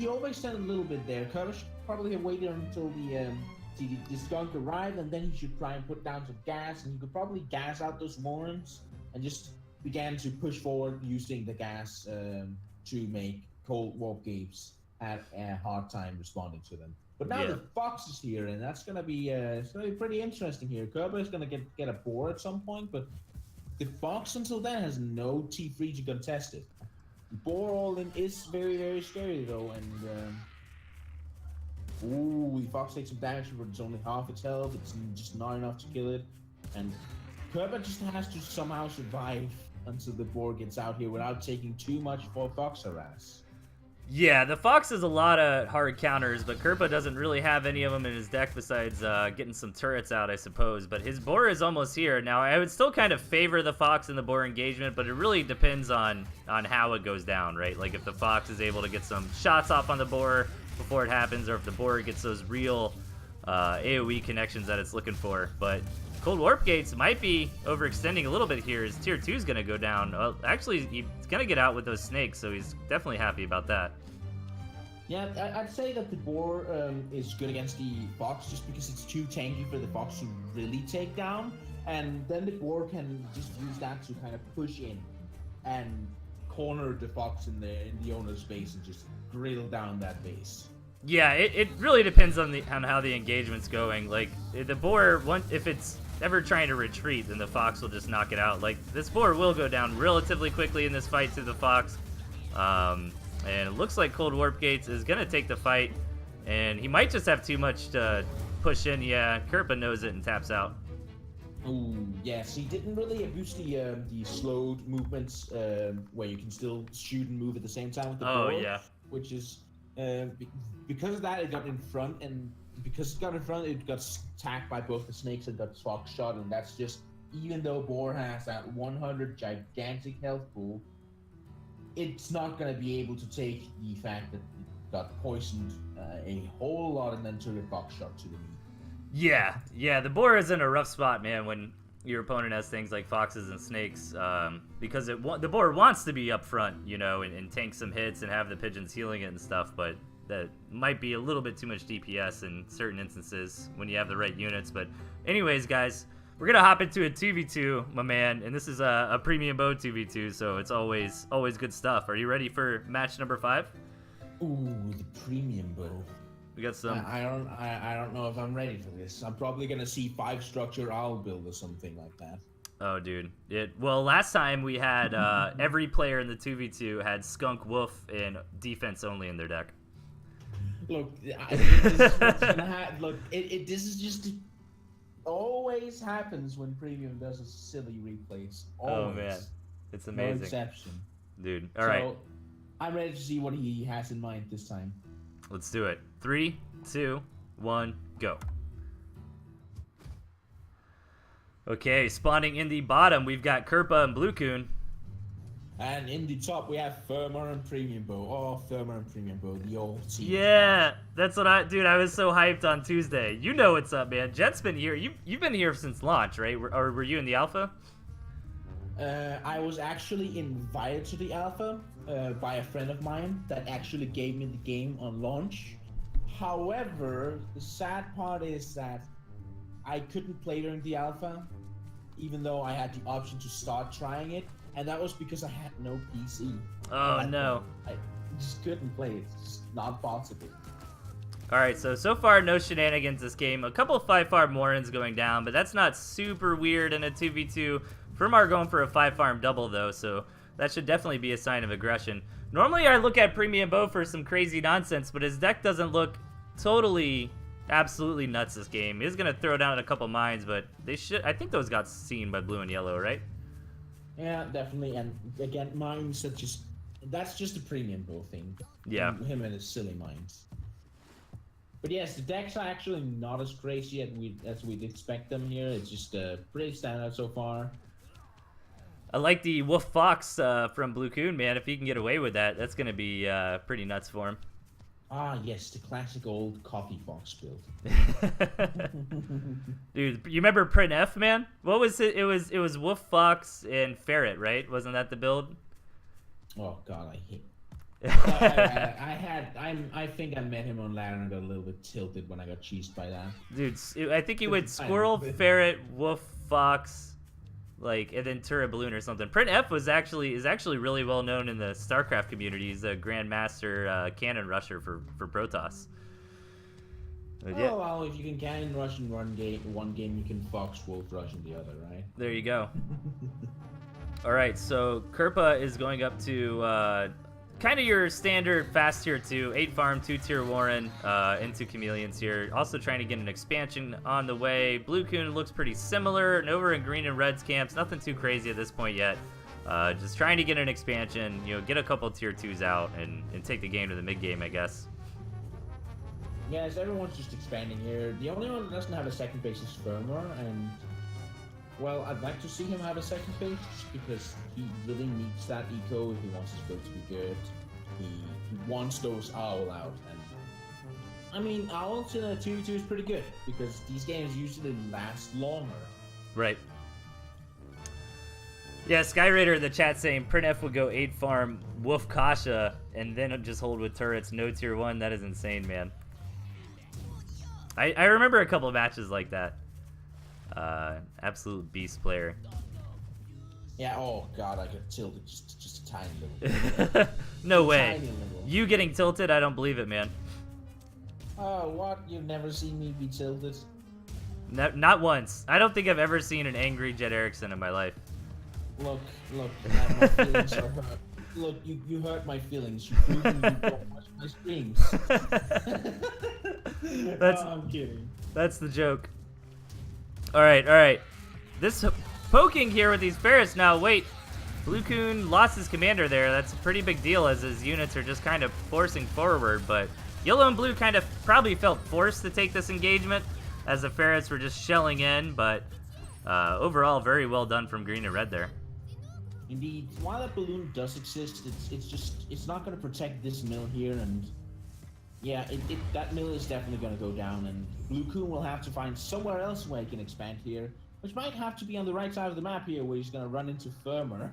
overextended a little bit there. Kerpa should probably have waited until the skunk arrived, and then he should try and put down some gas, and he could probably gas out those warrens and just began to push forward using the gas to make Cold Warpgates have a hard time responding to them. But now the fox is here, and that's gonna be it's gonna be pretty interesting here. Kerpa is gonna get a boar at some point, but the fox until then has no T3 to contest it. Boar all in is very, very scary though, and ooh, the fox takes some damage, but it's only half its health. It's just not enough to kill it, and Kerpa just has to somehow survive until the boar gets out here without taking too much for fox harass. Yeah, the fox has a lot of hard counters, but Kerpa doesn't really have any of them in his deck besides getting some turrets out, I suppose. But his boar is almost here. Now, I would still kind of favor the fox in the boar engagement, but it really depends on how it goes down, right? Like if the fox is able to get some shots off on the boar before it happens, or if the boar gets those real AoE connections that it's looking for. But Cold Warpgates might be overextending a little bit here. His tier 2 is going to go down. Well, actually, he's going to get out with those snakes, so he's definitely happy about that. Yeah, I'd say that the boar is good against the fox just because it's too tanky for the fox to really take down, and then the boar can just use that to kind of push in and corner the fox in the owner's base and just grill down that base. Yeah, it really depends on how the engagement's going. Like the boar, if it's ever trying to retreat, then the fox will just knock it out. Like this boar will go down relatively quickly in this fight to the fox. And it looks like Cold Warpgates is going to take the fight, and he might just have too much to push in. Yeah, Kerpa knows it and taps out. Ooh, yes, he didn't really abuse the slowed movements where you can still shoot and move at the same time with the boar. Oh, yeah. Which is, because of that, it got in front, and because it got in front, it got attacked by both the snakes and got fox shot, and that's just, even though boar has that 100 gigantic health pool, it's not going to be able to take the fact that it got poisoned a whole lot and then took a fox shot to the knee. Yeah, the boar is in a rough spot, man. When your opponent has things like foxes and snakes, because the board wants to be up front, you know, and tank some hits and have the pigeons healing it and stuff, but that might be a little bit too much DPS in certain instances when you have the right units. But anyways, guys, we're gonna hop into a 2v2, my man, and this is a premium bow 2v2, so it's always good stuff. Are you ready for match number 5? Ooh, the premium bow. We got some. I don't know if I'm ready for this. I'm probably gonna see 5 structure owl build or something like that. Oh, dude. Well, last time we had every player in the 2v2 had skunk, wolf, and defense only in their deck. Look, this is what's gonna happen. Look, this is just always happens when premium does a silly replays. Always. Oh man, it's amazing. No exception, dude. All right, I'm ready to see what he has in mind this time. Let's do it. 3, 2, 1, go. Okay, spawning in the bottom, we've got Kerpa and Blue Coon. And in the top, we have Firmer and Premium Bow. Oh, Firmer and Premium Bow, the old team. Yeah, that's what I was so hyped on Tuesday. You know what's up, man. Jet's been here. You've been here since launch, right? Or were you in the alpha? I was actually invited to the alpha by a friend of mine that actually gave me the game on launch. However, the sad part is that I couldn't play during the alpha, even though I had the option to start trying it. And that was because I had no PC. Oh, no. I just couldn't play it. It's just not possible. Alright, so far no shenanigans this game. A couple of 5-farm Morons going down, but that's not super weird in a 2v2. Firmar going for a 5-farm double, though, so that should definitely be a sign of aggression. Normally I look at Premium Bow for some crazy nonsense, but his deck doesn't look totally, absolutely nuts this game. He's going to throw down a couple mines, but they should. I think those got seen by blue and yellow, right? Yeah, definitely. And again, mines are just, that's just a Premium Bow thing. Yeah. Him and his silly mines. But yes, the decks are actually not as crazy as we'd expect them here. It's just pretty standard so far. I like the Wolf Fox from Blue Coon, man. If he can get away with that, that's going to be pretty nuts for him. Ah, yes, the classic old coffee fox build. Dude, you remember Print F, man? What was it? It was Wolf Fox and Ferret, right? Wasn't that the build? Oh God, I hate. I think I met him on ladder and got a little bit tilted when I got cheesed by that. Dude, I think he went Squirrel, Ferret, Wolf, Fox, like, and then Turret Balloon or something. Print F is actually really well known in the StarCraft community. He's a Grandmaster cannon rusher for Protoss. But yeah. Oh well, if you can cannon rush in one game, you can Fox Wolf rush in the other, right? There you go. All right, so Kerpa is going up to kind of your standard fast tier 2, 8-farm, 2-tier Warren into Chameleons here. Also trying to get an expansion on the way. Blue Coon looks pretty similar. And over in Green and Red's camps, nothing too crazy at this point yet. Just trying to get an expansion, you know, get a couple tier 2s out and take the game to the mid game, I guess. Yes, everyone's just expanding here. The only one that doesn't have a second base is Firmer, and well, I'd like to see him have a second base because he really needs that eco if he wants his build to be good. He wants those owl out, and I mean, owls in a 2v2 is pretty good because these games usually last longer. Right. Yeah, Skyraider in the chat saying Print F would go 8-farm Wolf Kasha and then just hold with turrets, no tier 1. That is insane, man. I remember a couple of matches like that. Absolute beast player. Yeah, oh God, I got tilted just a tiny little. No way. You getting tilted? I don't believe it, man. Oh, what? You've never seen me be tilted? Not once. I don't think I've ever seen an angry Jet Eriksen in my life. Look, my feelings are hurt. Look, you hurt my feelings. You proved you don't watch my streams. I'm kidding. That's the joke. All right. This poking here with these ferrets now. Wait, Blue Coon lost his commander there. That's a pretty big deal as his units are just kind of forcing forward. But Yellow and Blue kind of probably felt forced to take this engagement as the ferrets were just shelling in. But overall, very well done from Green and Red there. Indeed, while that balloon does exist, it's not going to protect this mill here, and yeah, that mill is definitely going to go down, and Blue Coon will have to find somewhere else where he can expand here. Which might have to be on the right side of the map here, where he's gonna run into Firmer.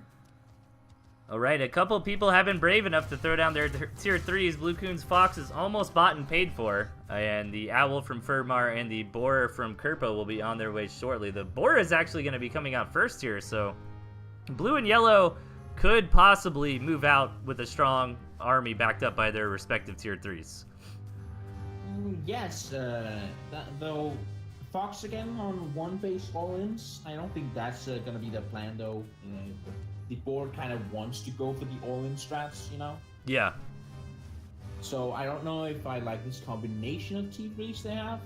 All right, a couple people have been brave enough to throw down their tier 3s. Blue Coon's Fox is almost bought and paid for. And the Owl from Fermar and the Boar from Kerpa will be on their way shortly. The Boar is actually going to be coming out first here, so Blue and Yellow could possibly move out with a strong army backed up by their respective tier 3s. Yes, though Fox again on one base all-ins, I don't think that's going to be the plan, though. The board kind of wants to go for the all-in strats, you know? Yeah. So I don't know if I like this combination of T3s they have,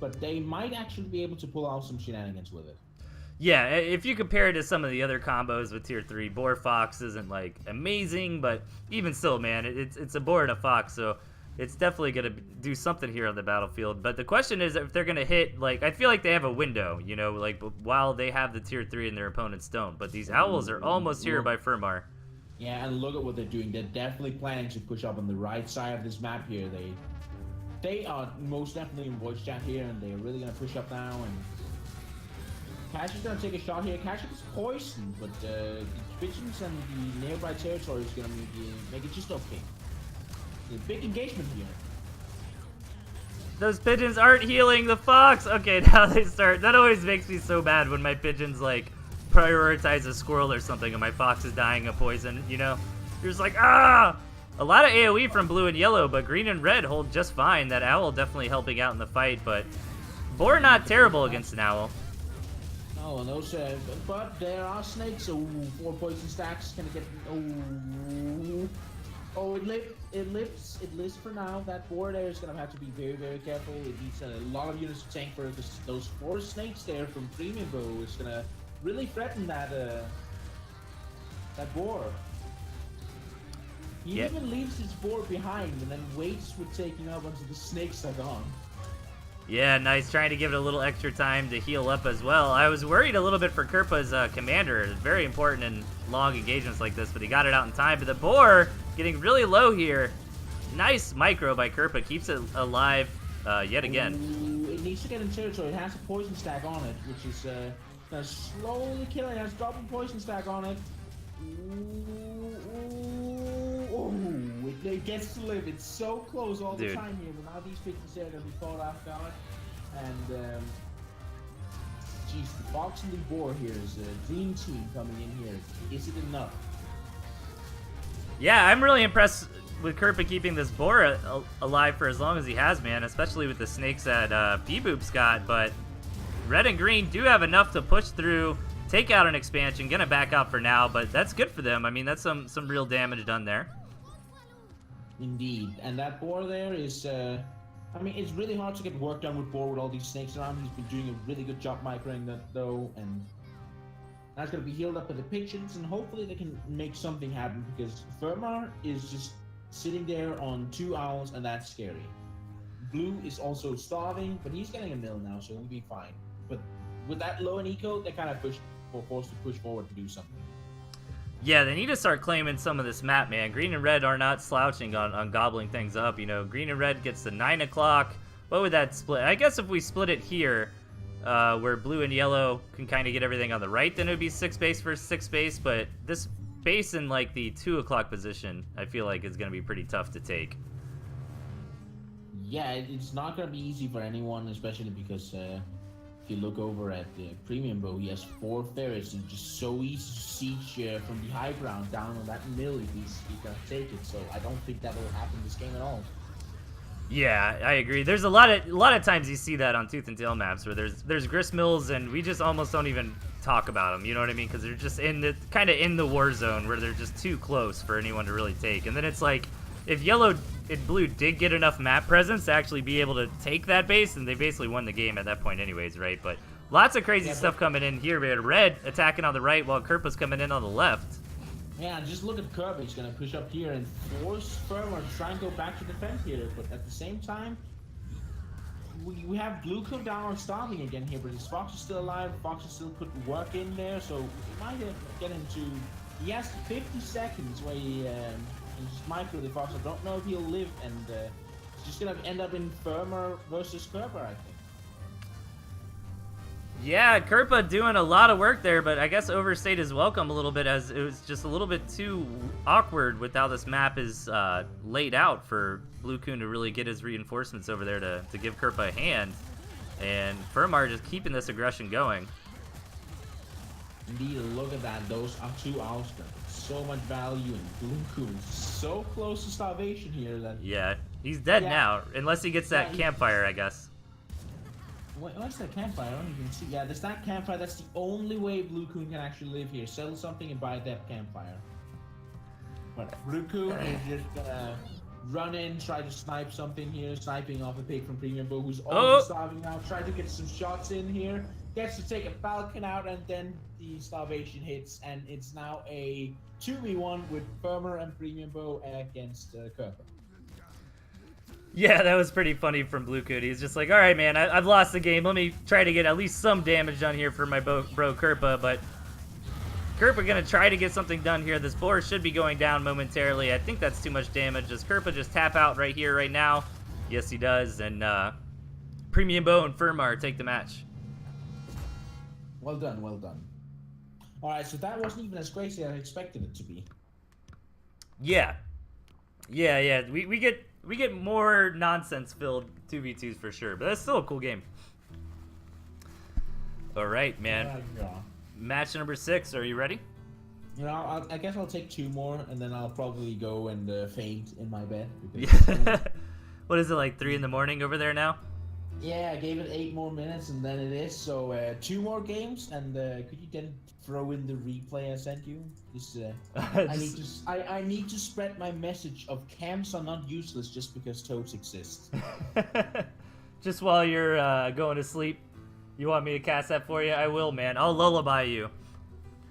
but they might actually be able to pull out some shenanigans with it. Yeah, if you compare it to some of the other combos with tier 3, Boar Fox isn't like amazing, but even still, man, it's a Boar and a Fox, so it's definitely going to do something here on the battlefield. But the question is if they're going to hit, like, I feel like they have a window, you know, like, while they have the tier 3 and their opponents don't. But these Owls are almost here by Fermar. Yeah, and look at what they're doing. They're definitely planning to push up on the right side of this map here. They are most definitely in voice chat here, and they're really going to push up now. And Cash is going to take a shot here. Cash is poisoned, but the pigeons and the nearby territory is going to make it just okay. The big engagement here. Those pigeons aren't healing the Fox. Okay, now they start. That always makes me so bad when my pigeons, like, prioritize a squirrel or something and my Fox is dying of poison, you know? You're just like, ah! A lot of AoE from blue and yellow, but green and red hold just fine. That owl definitely helping out in the fight, but Boar not terrible against an owl. Oh, and those, but there are snakes. Oh, 4 poison stacks. Gonna get, oh, it lives for now. That board there is gonna have to be very, very careful. It needs a lot of units to tank for this. Those 4 snakes there from Premium Bow is gonna really threaten that boar. He even leaves his board behind and then waits for taking up once the snakes are gone. Yeah, nice. Trying to give it a little extra time to heal up as well. I was worried a little bit for Kerpa's commander. It's very important in long engagements like this, but he got it out in time. But the boar getting really low here. Nice micro by Kerpa. Keeps it alive yet again. Ooh, it needs to get in territory. It has a poison stack on it, which is gonna slowly kill it. It has double poison stack on it. It gets to live. It's so close all the time here, but now these pigeons there are gonna be caught off guard. And geez, the Fox and the Boar here is a dream team coming in here. Is it enough? Yeah, I'm really impressed with Kerpa keeping this boar alive for as long as he has, man, especially with the snakes that B-Boop's got. But red and green do have enough to push through, take out an expansion, gonna back out for now, but that's good for them. I mean, that's some real damage done there. Indeed, and that boar there is, I mean, it's really hard to get work done with boar with all these snakes around. He's been doing a really good job microing that though, and that's going to be healed up by the pigeons, and hopefully they can make something happen, because Fermar is just sitting there on 2 owls, and that's scary. Blue is also starving, but he's getting a mill now, so he'll be fine. But with that low in eco, they're kind of forced to push forward to do something. Yeah, they need to start claiming some of this map, man. Green and red are not slouching on gobbling things up. You know, green and red gets to 9 o'clock. What would that split? I guess if we split it here, where blue and yellow can kind of get everything on the right, then it would be 6 base versus 6 base. But this base in, like, the 2 o'clock position, I feel like is going to be pretty tough to take. Yeah, it's not going to be easy for anyone, especially because if you look over at the Premium Bow, he has 4 ferrets, and just so easy to siege from the high ground down on that mill if he's gonna take it. So I don't think that will happen this game at all. Yeah, I agree. There's a lot of times you see that on Tooth and Tail maps where there's grist mills and we just almost don't even talk about them. You know what I mean? Because they're just kind of in the war zone where they're just too close for anyone to really take. And then it's like, if yellow and blue did get enough map presence to actually be able to take that base, and they basically won the game at that point anyways, right? But lots of crazy stuff coming in here. We had red attacking on the right while Kerpa's coming in on the left. Yeah, just look at Kerpa. He's going to push up here and force Fermar to try and go back to defend here. But at the same time, we have blue come down on starving again here, but his Fox is still alive. Fox is still putting work in there, so he might get into... He has 50 seconds where he... just micro the Fox. I don't know if he'll live, and it's just gonna end up in Fermar versus Kerpa, I think. Yeah, Kerpa doing a lot of work there, but I guess overstayed his welcome a little bit as it was just a little bit too awkward with how this map is laid out for Blue Coon to really get his reinforcements over there to give Kerpa a hand. And Firmar just keeping this aggression going. Indeed, look at that. Those are 2 owls. So much value, and Blue Coon so close to starvation here that... Yeah, he's dead now, unless he gets that campfire, I guess. What's that campfire? I don't even see. Yeah, there's that campfire. That's the only way Blue Coon can actually live here. Sell something and buy that campfire. But Blue Coon is just gonna run in, try to snipe something here, sniping off a pig from Premium Bow, who's also starving now. Try to get some shots in here. Gets to take a Falcon out, and then the starvation hits, and it's now a 2v1 with Firmer and Premium Bow against Kerpa. Yeah, that was pretty funny from Blue Coon. He's just like, all right, man, I've lost the game. Let me try to get at least some damage done here for my bro Kerpa, but Kerpa gonna try to get something done here. This boar should be going down momentarily. I think that's too much damage. Does Kerpa just tap out right here, right now? Yes, he does, and Premium Bow and Firmar take the match. Well done, well done. All right, so that wasn't even as crazy as I expected it to be. Yeah. We get more nonsense-filled 2v2s for sure, but that's still a cool game. All right, man. Match number 6. Are you ready? You know, I guess I'll take 2 more, and then I'll probably go and faint in my bed. What is it, like 3 in the morning over there now? Yeah, I gave it 8 more minutes, and then it is. So 2 more games, and could you then throw in the replay I sent you? I need to spread my message of camps are not useless just because toads exist. Just while you're going to sleep, you want me to cast that for you? I will, man. I'll lullaby you.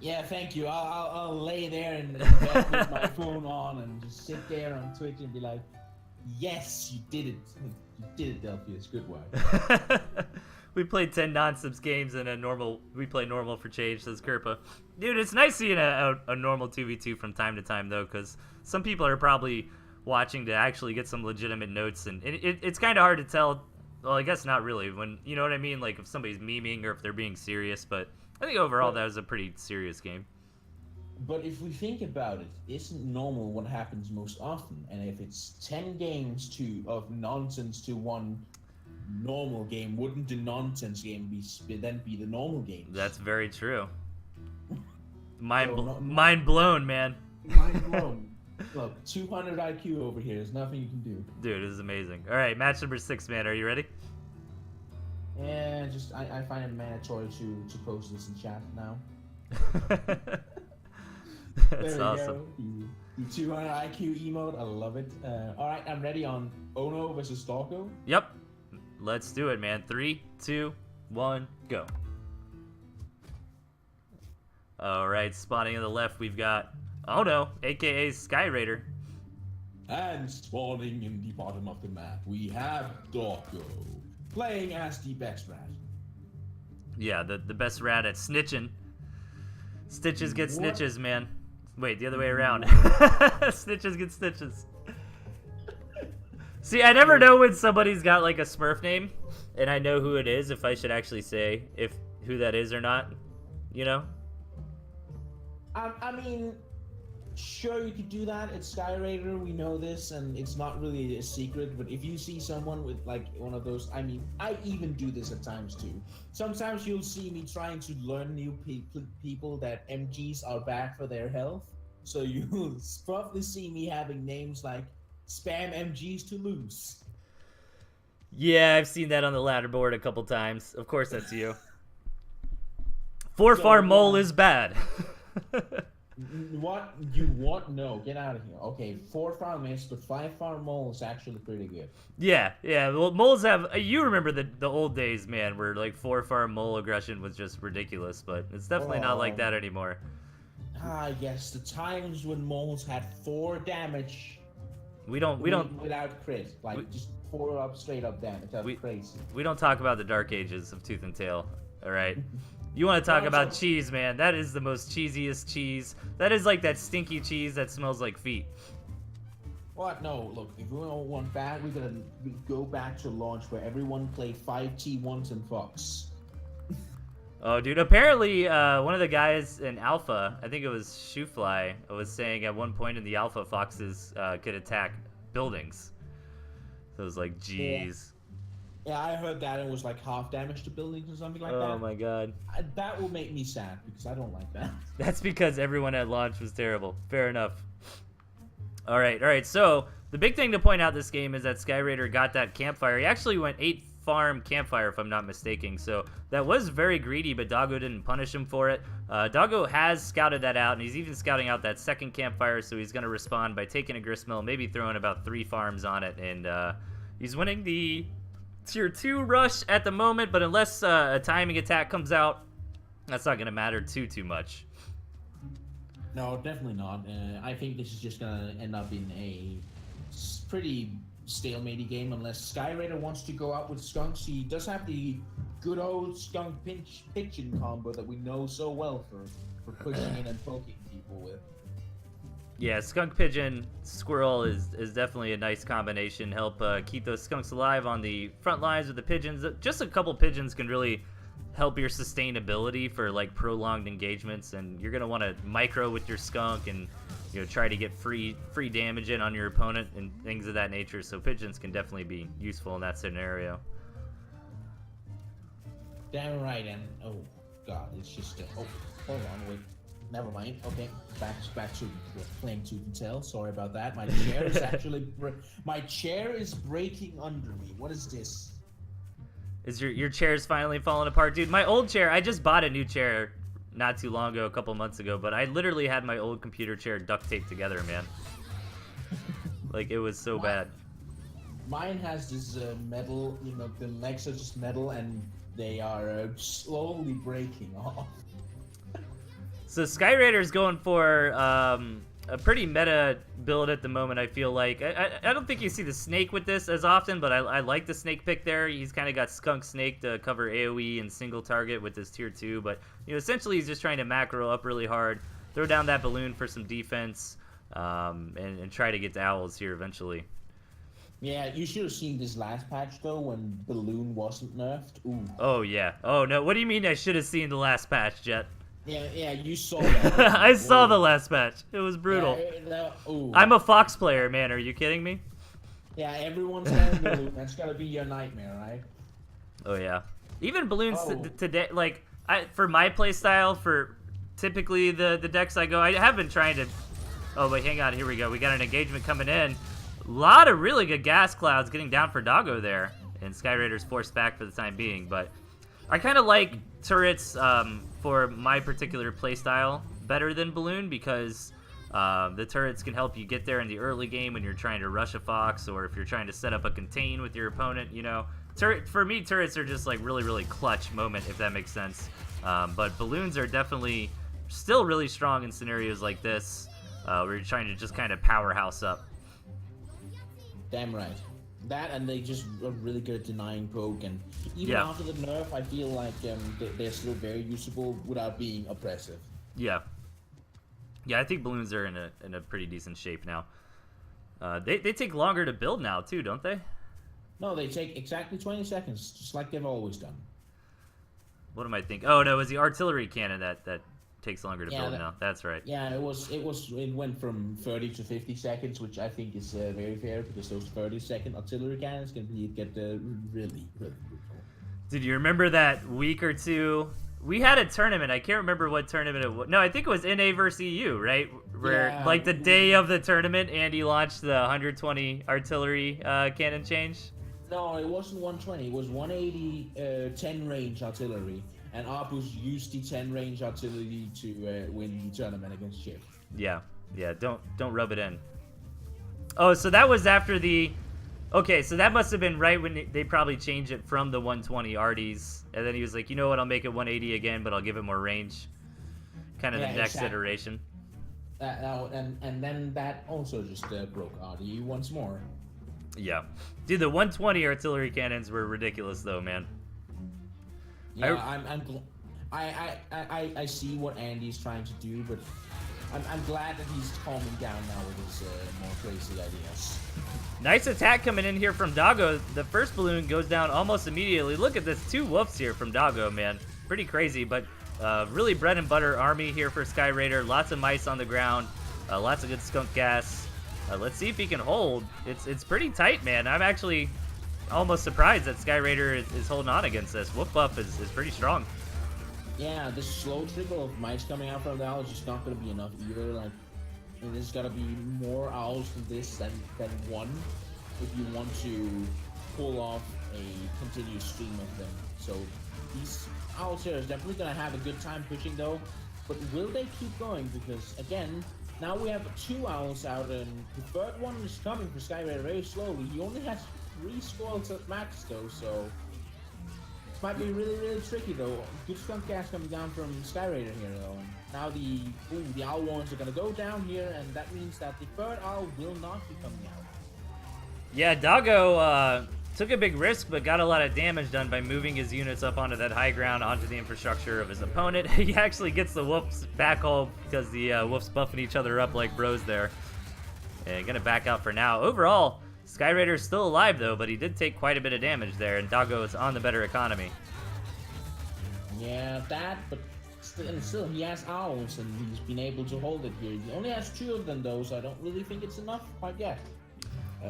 Yeah, thank you. I'll lay there and with my phone on and just sit there on Twitch and be like, yes, you did it. You did it, Delthius. Good work. We played 10 non-subs games and we play normal for change, says Kerpa. Dude, it's nice seeing a normal 2v2 from time to time, though, because some people are probably watching to actually get some legitimate notes, and it's kind of hard to tell. Well, I guess not really, when, you know what I mean? Like, if somebody's memeing or if they're being serious, but I think overall that was a pretty serious game. But if we think about it, isn't normal what happens most often? And if it's 10 games of nonsense to 1 normal game, wouldn't the nonsense game then be the normal game? That's very true. Mind blown, man. Mind blown. Look, 200 IQ over here. There's nothing you can do. Dude, this is amazing. All right, match number 6, man. Are you ready? Yeah, just I find it mandatory to post this in chat now. That's awesome. Go. The 200 IQ emote, I love it. All right, I'm ready on Ono versus Stalko. Yep. Let's do it, man. 3, 2, 1, go. All right, spawning on the left, we've got Ono, aka Sky Raider. And spawning in the bottom of the map, we have Stalko, playing as the best rat. Yeah, the best rat at snitching. Stitches get snitches, man. Wait, the other way around. Snitches get stitches. See, I never know when somebody's got like a Smurf name, and I know who it is if I should actually say who that is or not. You know? I mean, sure, you could do that. It's Sky Raider, we know this, and it's not really a secret, but if you see someone with like one of those, I mean, I even do this at times too. Sometimes you'll see me trying to learn new people that MGs are bad for their health, so you'll probably see me having names like spam MGs to lose. Yeah, I've seen that on the ladder board a couple times. Of course that's you. 4-far mole is bad. What you want? No, get out of here. Okay, 4-far miss, but 5-far mole is actually pretty good. Yeah. Well, moles have. You remember the old days, man, where like 4-far mole aggression was just ridiculous, but it's definitely not like that anymore. Yes, the times when moles had 4 damage. We don't without crit, like just 4 straight up damage. That's crazy. We don't talk about the dark ages of Tooth and Tail. All right. You want to talk about cheese, man. That is the most cheesiest cheese. That is like that stinky cheese that smells like feet. What? No, look, if we don't want that, we're going to go back to launch where everyone played 5T1s and Fox. Oh, dude, apparently one of the guys in Alpha, I think it was Shoefly, was saying at one point in the Alpha, foxes could attack buildings. So it was like, jeez. Yeah, I heard that it was like half damage to buildings or something like that. Oh my god. That will make me sad because I don't like that. That's because everyone at launch was terrible. Fair enough. All right. So the big thing to point out this game is that Skyraider got that campfire. He actually went 8 farm campfire, if I'm not mistaken. So that was very greedy, but Doggo didn't punish him for it. Doggo has scouted that out, and he's even scouting out that second campfire, so he's going to respond by taking a gristmill, maybe throwing about 3 farms on it, and he's winning the tier 2 rush at the moment, but unless a timing attack comes out, that's not going to matter too much. No, definitely not. I think this is just going to end up in a pretty stalemate game unless Skyraider wants to go out with Skunks. He does have the good old Skunk Pigeon combo that we know so well for pushing in and poking people with. Yeah, Skunk Pigeon Squirrel is definitely a nice combination. Help keep those skunks alive on the front lines with the pigeons. Just a couple pigeons can really help your sustainability for like prolonged engagements, and you're gonna want to micro with your skunk and try to get free damage in on your opponent and things of that nature. So pigeons can definitely be useful in that scenario. Damn right, and oh god, it's just oh, hold on, wait. Never mind. Okay, back to playing Tooth and Tail. Sorry about that. My chair is actually my chair is breaking under me. What is this? Is your chair's finally falling apart, dude? My old chair. I just bought a new chair not too long ago, a couple months ago, but I literally had my old computer chair duct taped together, man. Like it was so bad. Mine has this metal. The legs are just metal, and they are slowly breaking off. So Skyraider's going for a pretty meta build at the moment, I feel like. I don't think you see the snake with this as often, but I like the snake pick there. He's kind of got Skunk Snake to cover AoE and single target with his tier 2, but essentially he's just trying to macro up really hard, throw down that balloon for some defense, and try to get to owls here eventually. Yeah, you should have seen this last patch, though, when Balloon wasn't nerfed. Ooh. Oh, yeah. Oh, no. What do you mean I should have seen the last patch, Jet? Yeah, you saw that. I saw the last match. It was brutal. Yeah, I'm a Fox player, man. Are you kidding me? Yeah, everyone's got Balloon. That's gotta be your nightmare, right? Oh yeah. Even balloons today, like for my playstyle, for typically the decks I go, I have been trying to. Oh wait, hang on. Here we go. We got an engagement coming in. A lot of really good gas clouds getting down for Doggo there, and Skyraider's forced back for the time being, but. I kind of like turrets for my particular playstyle better than Balloon because the turrets can help you get there in the early game when you're trying to rush a fox or if you're trying to set up a contain with your opponent, For me, turrets are just like really clutch moment, if that makes sense. But balloons are definitely still really strong in scenarios like this where you're trying to just kind of powerhouse up. Damn right. That and they just are really good at denying poke, and even after the nerf, I feel like they're still very usable without being oppressive. Yeah, I think balloons are in a pretty decent shape now. They take longer to build now too, don't they? No, they take exactly 20 seconds, just like they've always done. What am I thinking? Oh no, it was the artillery cannon that takes longer to build now. That's right. Yeah, it went from 30 to 50 seconds, which I think is very fair because those 30-second artillery cannons can get really brutal. Did you remember that week or two? We had a tournament. I can't remember what tournament it was. No, I think it was NA versus EU, right? Where like the day of the tournament, Andy launched the 120 artillery cannon change. No, it wasn't 120. It was 180 10 range artillery. And Arbus used the 10 range artillery to win the tournament against Chip. Yeah, don't rub it in. Oh, so that was after the... Okay, so that must have been right when they probably changed it from the 120 Arties. And then he was like, you know what, I'll make it 180 again, but I'll give it more range. Kind of the next iteration. And then that also just broke Artie once more. Yeah. Dude, the 120 artillery cannons were ridiculous, though, man. Yeah, I see what Andy's trying to do, but I'm glad that he's calming down now with his more crazy ideas. Nice attack coming in here from Doggo. The first balloon goes down almost immediately. Look at this, 2 woofs here from Doggo, man. pretty crazy, but really bread and butter army here for Sky Raider. Lots of mice on the ground, lots of good skunk gas. Let's see if he can hold. It's pretty tight, man. I'm actually almost surprised that Sky Raider is holding on against this. Whoop buff is pretty strong. Yeah, this slow trickle of mice coming out from the owl is just not going to be enough either. Like, there's got to be more owls than this than one if you want to pull off a continuous stream of them. So these owls here is definitely going to have a good time pushing though. But will they keep going? Because again, now we have 2 owls out, and the third one is coming for Sky Raider very slowly. He only has 3 squirrels at max though, so this might be really tricky though. Good skunk gas coming down from Sky Raider here though. And now the owl warrens are gonna go down here, and that means that the third owl will not be coming out. Yeah, Doggo took a big risk, but got a lot of damage done by moving his units up onto that high ground, onto the infrastructure of his opponent. He actually gets the wolves back home because the wolves buffing each other up like bros there. And gonna back out for now. Overall, Sky Raider is still alive though, but he did take quite a bit of damage there, and Doggo is on the better economy. Yeah, that, but still he has owls, and he's been able to hold it here. He only has 2 of them though, so I don't really think it's enough quite yet.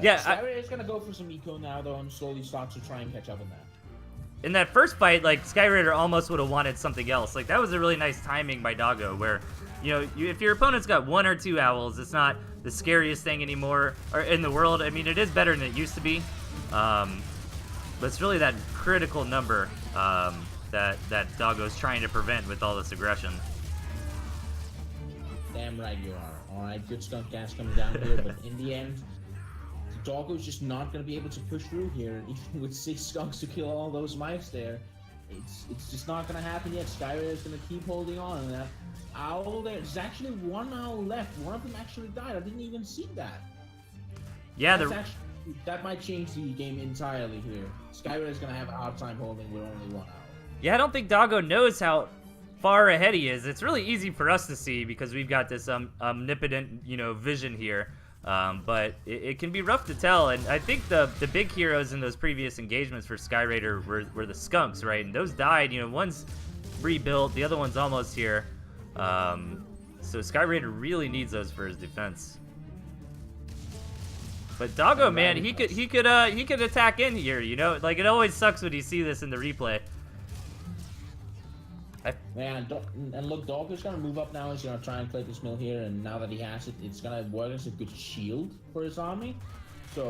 Yeah, Sky Raider is gonna go for some eco now though, and slowly start to try and catch up on that. In that first fight, like, Sky Raider almost would have wanted something else. Like, that was a really nice timing by Doggo, where, you know, if your opponent's got 1 or 2 owls, it's not the scariest thing anymore or in the world. I mean, it is better than it used to be, but it's really that critical number that Doggo's trying to prevent with all this aggression. Damn right you are. Alright, good skunk gas coming down here, but in the end, Doggo's just not going to be able to push through here, even with 6 skunks to kill all those mice there. It's just not going to happen yet. Sky Raider is going to keep holding on, and that owl there's actually 1 owl left. One of them actually died. I didn't even see that. Yeah, that might change the game entirely here. Sky Raider is going to have a hard time holding with only 1 owl. Yeah, I don't think Doggo knows how far ahead he is. It's really easy for us to see because we've got this omnipotent, you know, vision here. But it can be rough to tell, and I think the big heroes in those previous engagements for Sky Raider were the skunks, right? And those died, you know, one's rebuilt, the other one's almost here. So Sky Raider really needs those for his defense. But Doggo, man, he could attack in here, you know? Like, it always sucks when you see this in the replay. Man, and look, Doggo's gonna move up now. He's gonna try and click this mill here, and now that he has it, it's gonna work as a good shield for his army. So,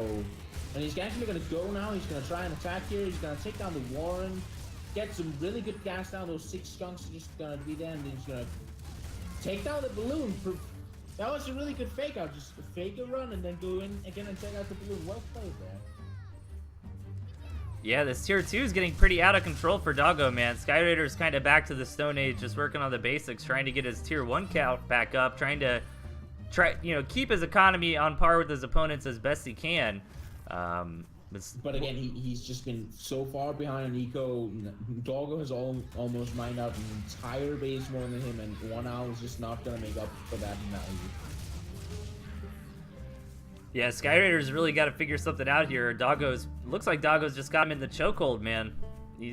and he's actually gonna go now. He's gonna try and attack here. He's gonna take down the Warren, get some really good gas down. Those 6 skunks are just gonna be there, and then he's gonna take down the balloon. That was a really good fake out. Just fake a run and then go in again and take out the balloon. Well played there. Yeah, this tier 2 is getting pretty out of control for Doggo, man. Sky Raider's kind of back to the Stone Age, just working on the basics, trying to get his tier 1 count back up, trying to keep his economy on par with his opponents as best he can. But again, he's just been so far behind Nico. Doggo has almost mined out an entire base more than him, and 1 owl is just not gonna make up for that value. Yeah, Sky Raider's really got to figure something out here. Looks like Doggo's just got him in the chokehold, man.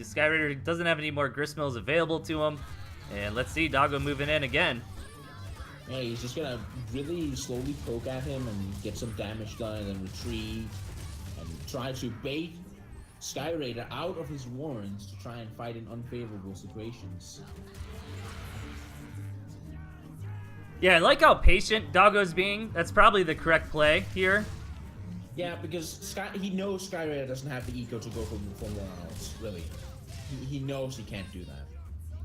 Sky Raider doesn't have any more gristmills available to him. And let's see Doggo moving in again. Yeah, he's just gonna really slowly poke at him and get some damage done, and then retreat and try to bait Sky Raider out of his warrens to try and fight in unfavorable situations. Yeah, I like how patient Doggo's being. That's probably the correct play here. Yeah, because he knows Sky Raider doesn't have the eco to go for 1 owls, really. He knows he can't do that.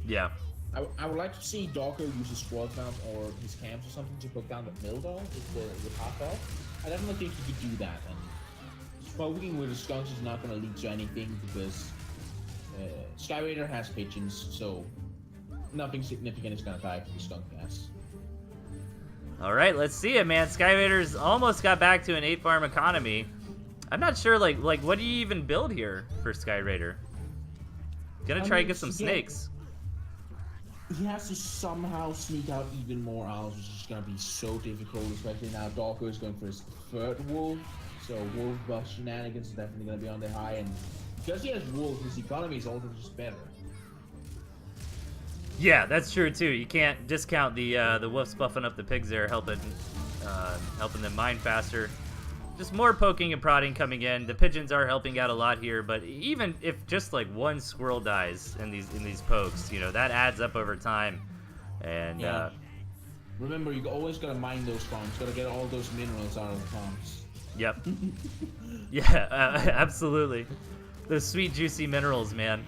Yeah. I would like to see Doggo use his squad mount or his camps or something to put down the mill though, if the half off. I definitely think he could do that, and smoking with the skunks is not going to lead to anything because Sky Raider has pigeons, so nothing significant is going to die from the skunk gas. All right, let's see it, man. Sky Raiders almost got back to an 8-farm economy. I'm not sure, like what do you even build here for Sky Raider? Gonna try to get some snakes. He has to somehow sneak out even more owls, which is gonna be so difficult, especially now Doggo is going for his 3rd wolf. So wolf buff shenanigans is definitely gonna be on the high, and because he has wolves, his economy is also just better. Yeah, that's true too. You can't discount the wolves buffing up the pigs there, helping them mine faster. Just more poking and prodding coming in. The pigeons are helping out a lot here, but even if just like one squirrel dies in these pokes, you know, that adds up over time. And yeah. Remember, you always gotta mine those farms. Gotta get all those minerals out of the farms. Yep. Yeah, absolutely. Those sweet, juicy minerals, man.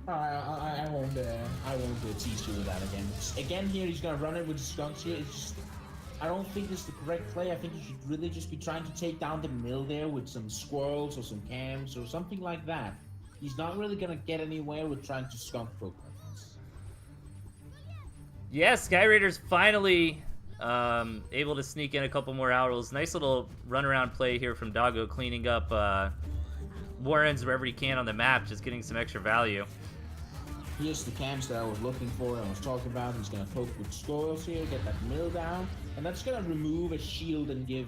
I won't tease you with that again. Again, here he's gonna run it with the skunks here. It's just, I don't think this is the correct play. I think you should really just be trying to take down the mill there with some squirrels or some cams or something like that. He's not really gonna get anywhere with trying to skunk poke like this. Yeah, Sky Raider's finally able to sneak in a couple more owls. Nice little runaround play here from Doggo, cleaning up warrens wherever he can on the map, just getting some extra value. Here's the camps that I was looking for and I was talking about. He's going to poke with squirrels here, get that mill down, and that's going to remove a shield and give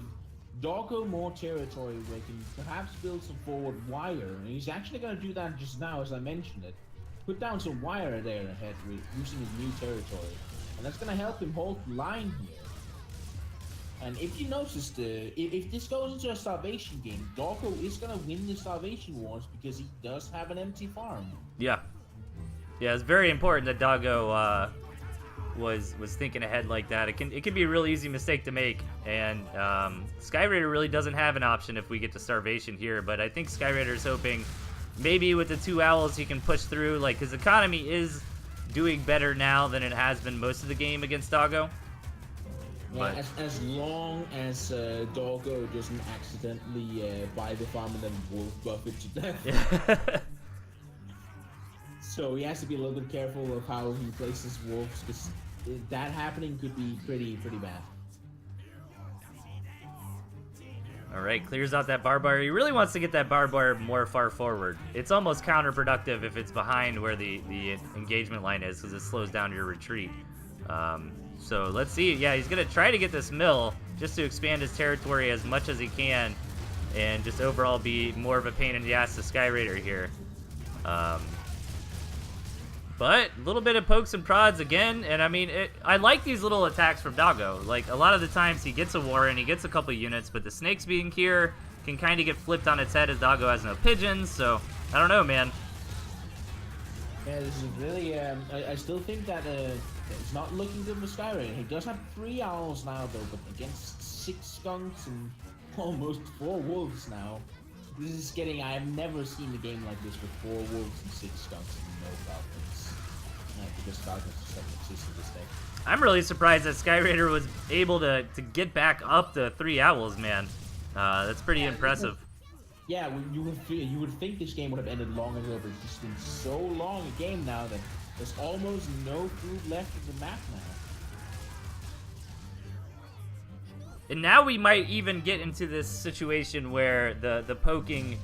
Doggo more territory where he can perhaps build some forward wire. And he's actually going to do that just now, as I mentioned it. Put down some wire there ahead using his new territory. And that's going to help him hold the line here. And if you notice, if this goes into a starvation game, Doggo is going to win the starvation wars because he does have an empty farm. Yeah. Yeah, it's very important that Doggo was thinking ahead like that. It can be a really easy mistake to make, and Sky Raider really doesn't have an option if we get to starvation here. But I think Sky Raider's hoping maybe with the 2 owls he can push through. Like, his economy is doing better now than it has been most of the game against Doggo. Yeah, as long as Doggo doesn't accidentally buy the farm and then wolf buff it to death. So he has to be a little bit careful of how he places wolves, because that happening could be pretty bad. Alright, clears out that barbed wire. He really wants to get that barbed wire more far forward. It's almost counterproductive if it's behind where the engagement line is, because it slows down your retreat. So let's see. Yeah, he's going to try to get this mill just to expand his territory as much as he can and just overall be more of a pain in the ass to Sky Raider here. But a little bit of pokes and prods again, and I mean, I like these little attacks from Doggo. Like, a lot of the times he gets a warren, he gets a couple units, but the snakes being here can kind of get flipped on its head as Doggo has no pigeons, so I don't know, man. Yeah, this is really, I still think that it's not looking good for Sky Raider. He does have 3 owls now, though, but against 6 skunks and almost 4 wolves now. This is getting, I have never seen a game like this with 4 wolves and 6 skunks and no falcons. Because falcons just don't exist in this deck. I'm really surprised that Sky Raider was able to get back up to 3 owls, man. That's pretty impressive. Yeah, you would think this game would have ended long ago, but it's just been so long a game now that there's almost no food left of the map now. And now we might even get into this situation where the poking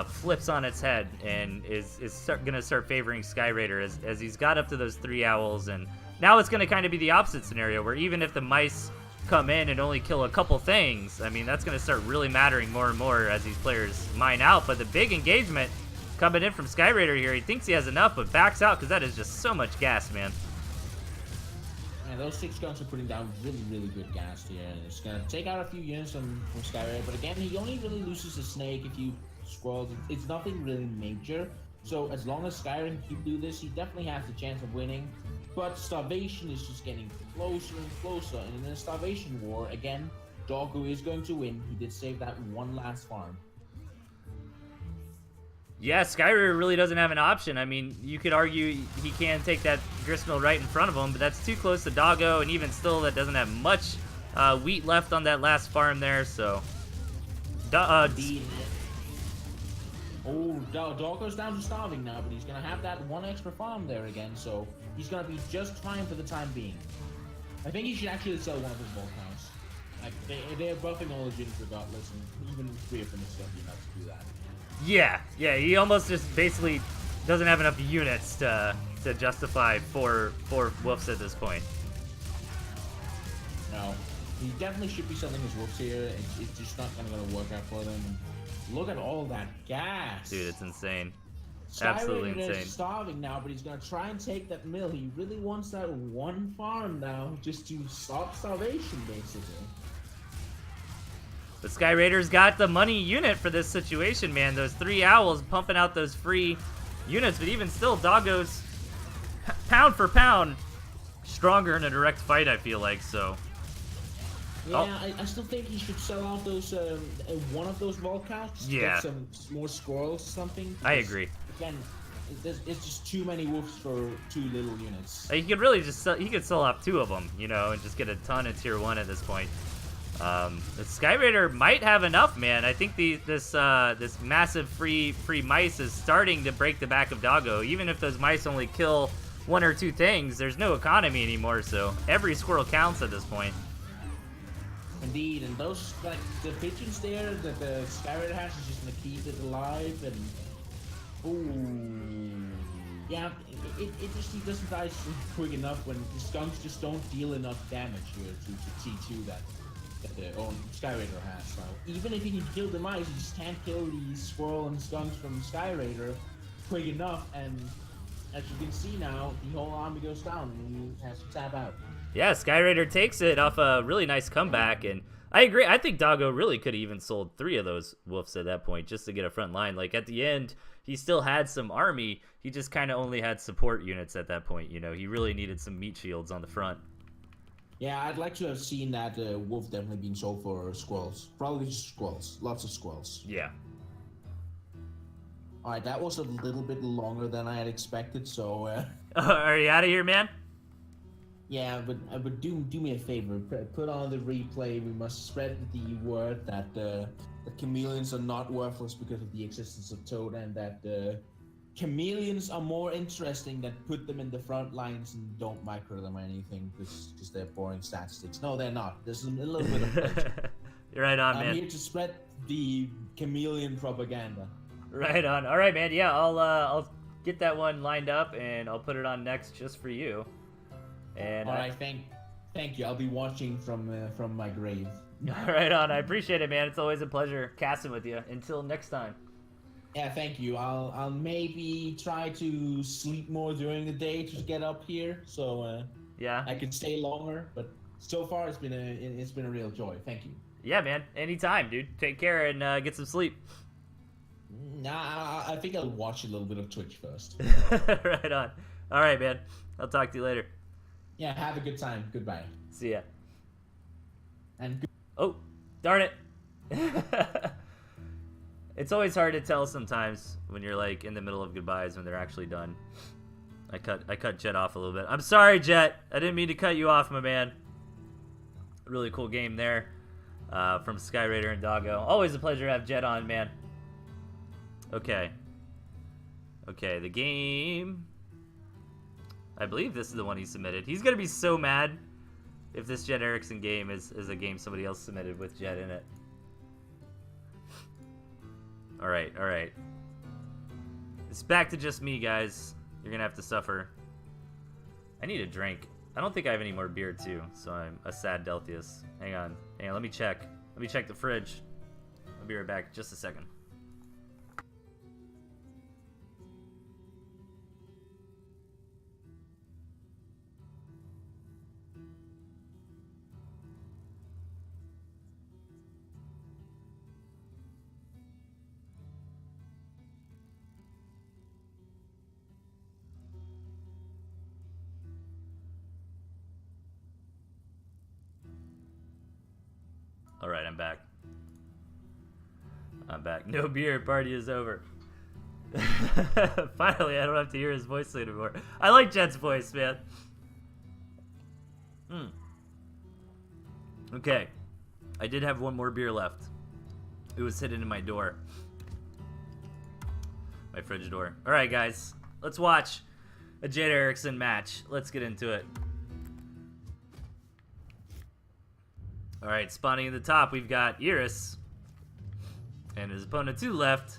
flips on its head and is going to start favoring Sky Raider as he's got up to those 3 owls. And now it's going to kind of be the opposite scenario where even if the mice come in and only kill a couple things, I mean, that's going to start really mattering more and more as these players mine out. But the big engagement coming in from Sky Raider here, he thinks he has enough, but backs out because that is just so much gas, man. And those 6 guns are putting down really good gas here. And it's going to take out a few units from Sky Raider, but again, he only really loses a snake, a few squirrels. It's nothing really major. So as long as Sky Raider can do this, he definitely has the chance of winning. But starvation is just getting closer and closer. And in a starvation war, again, Doggo is going to win. He did save that one last farm. Yeah, Sky Raider really doesn't have an option. I mean, you could argue he can take that gristmill right in front of him, but that's too close to Doggo, and even still, that doesn't have much wheat left on that last farm there, so... Doggo's down to starving now, but he's going to have that one extra farm there again, so he's going to be just fine for the time being. I think he should actually sell one of his volcanoes. Like, they're buffing all his units regardless, and even 3 of them is going to be enough to do that. Yeah, he almost just basically doesn't have enough units to justify four wolves at this point. No, he definitely should be selling his wolves here. It's just not going to work out for them. And look at all that gas. Dude, it's insane. Absolutely Skyraider insane. is starving now, but he's gonna try and take that mill. He really wants that one farm now, just to stop starvation, basically. The Sky Raiders got the money unit for this situation, man. Those 3 owls pumping out those free units, but even still, Doggo's pound for pound stronger in a direct fight, I feel like, so. Yeah, I still think he should sell off those one of those volcasts. Yeah. Get some more squirrels or something. I agree. Again, it's just too many wolves for 2 little units. He could really just he could sell off 2 of them, you know, and just get a ton of tier 1 at this point. The Sky Raider might have enough, man. I think this massive free mice is starting to break the back of Doggo. Even if those mice only kill 1 or 2 things, there's no economy anymore, so every squirrel counts at this point. Indeed, and those, like, the pigeons there that the Sky Raider has is just gonna keep it alive, and... Ooh... Yeah, it just he doesn't die quick enough when the skunks just don't deal enough damage here to T2 that the own Sky Raider has. So even if he can kill the mice, he just can't kill these squirrel and skunks from Sky Raider quick enough, and as you can see now, the whole army goes down and he has to tap out. Yeah, Sky Raider takes it off a really nice comeback, and I agree. I think Doggo really could have even sold 3 of those wolves at that point just to get a front line. Like, at the end, he still had some army. He just kind of only had support units at that point, you know. He really needed some meat shields on the front. Yeah, I'd like to have seen that wolf definitely being sold for squirrels. Probably just squirrels. Lots of squirrels. Yeah. Alright, that was a little bit longer than I had expected, so... Are you out of here, man? Yeah, but do me a favor. Put on the replay. We must spread the word that the chameleons are not worthless because of the existence of Toad, and that chameleons are more interesting than put them in the front lines and don't micro them or anything because they're boring statistics. No, they're not. There's a little bit of pleasure. You're right on, man. I'm here to spread the chameleon propaganda. Right on. All right, man. Yeah, I'll get that one lined up and I'll put it on next just for you. And all right, thank you. I'll be watching from my grave. Right on. I appreciate it, man. It's always a pleasure casting with you. Until next time. Yeah, thank you. I'll maybe try to sleep more during the day to get up here, so yeah, I can stay longer. But so far, it's been a real joy. Thank you. Yeah, man. Anytime, dude. Take care and get some sleep. Nah, I think I'll watch a little bit of Twitch first. Right on. All right, man. I'll talk to you later. Yeah, have a good time. Goodbye. See ya. And oh, darn it. It's always hard to tell sometimes when you're like in the middle of goodbyes when they're actually done. I cut Jet off a little bit. I'm sorry, Jet. I didn't mean to cut you off, my man. Really cool game there from Sky Raider and Doggo. Always a pleasure to have Jet on, man. Okay. Okay, the game. I believe this is the one he submitted. He's gonna be so mad if this Jet Eriksen game is a game somebody else submitted with Jet in it. Alright, alright. It's back to just me, guys. You're gonna have to suffer. I need a drink. I don't think I have any more beer, too, so I'm a sad Delthius. Hang on. Hang on, let me check. Let me check the fridge. I'll be right back. Just a second. Alright, I'm back. I'm back. No beer, party is over. Finally, I don't have to hear his voice anymore. I like Jet's voice, man. Okay. I did have one more beer left. It was hidden in my door. My fridge door. Alright, guys. Let's watch a Jet Eriksen match. Let's get into it. Alright, spawning at the top, we've got Iris. And his opponent to the left,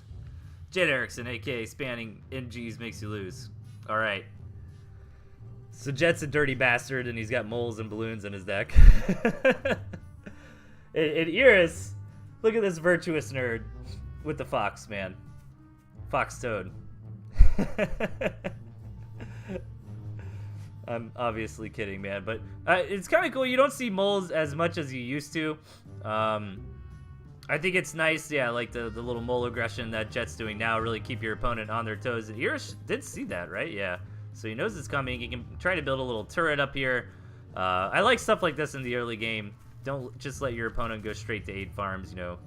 Jet Eriksen, aka spanning NGs makes you lose. Alright. So Jet's a dirty bastard, and he's got moles and balloons in his deck. and Iris, look at this virtuous nerd with the fox, man. Fox Toad. I'm obviously kidding, man, but it's kind of cool. You don't see moles as much as you used to. I think it's nice, yeah, like the little mole aggression that Jet's doing now, really keep your opponent on their toes. And Irish did see that, right? Yeah. So he knows it's coming. He can try to build a little turret up here. I like stuff like this in the early game. Don't just let your opponent go straight to 8 farms, you know.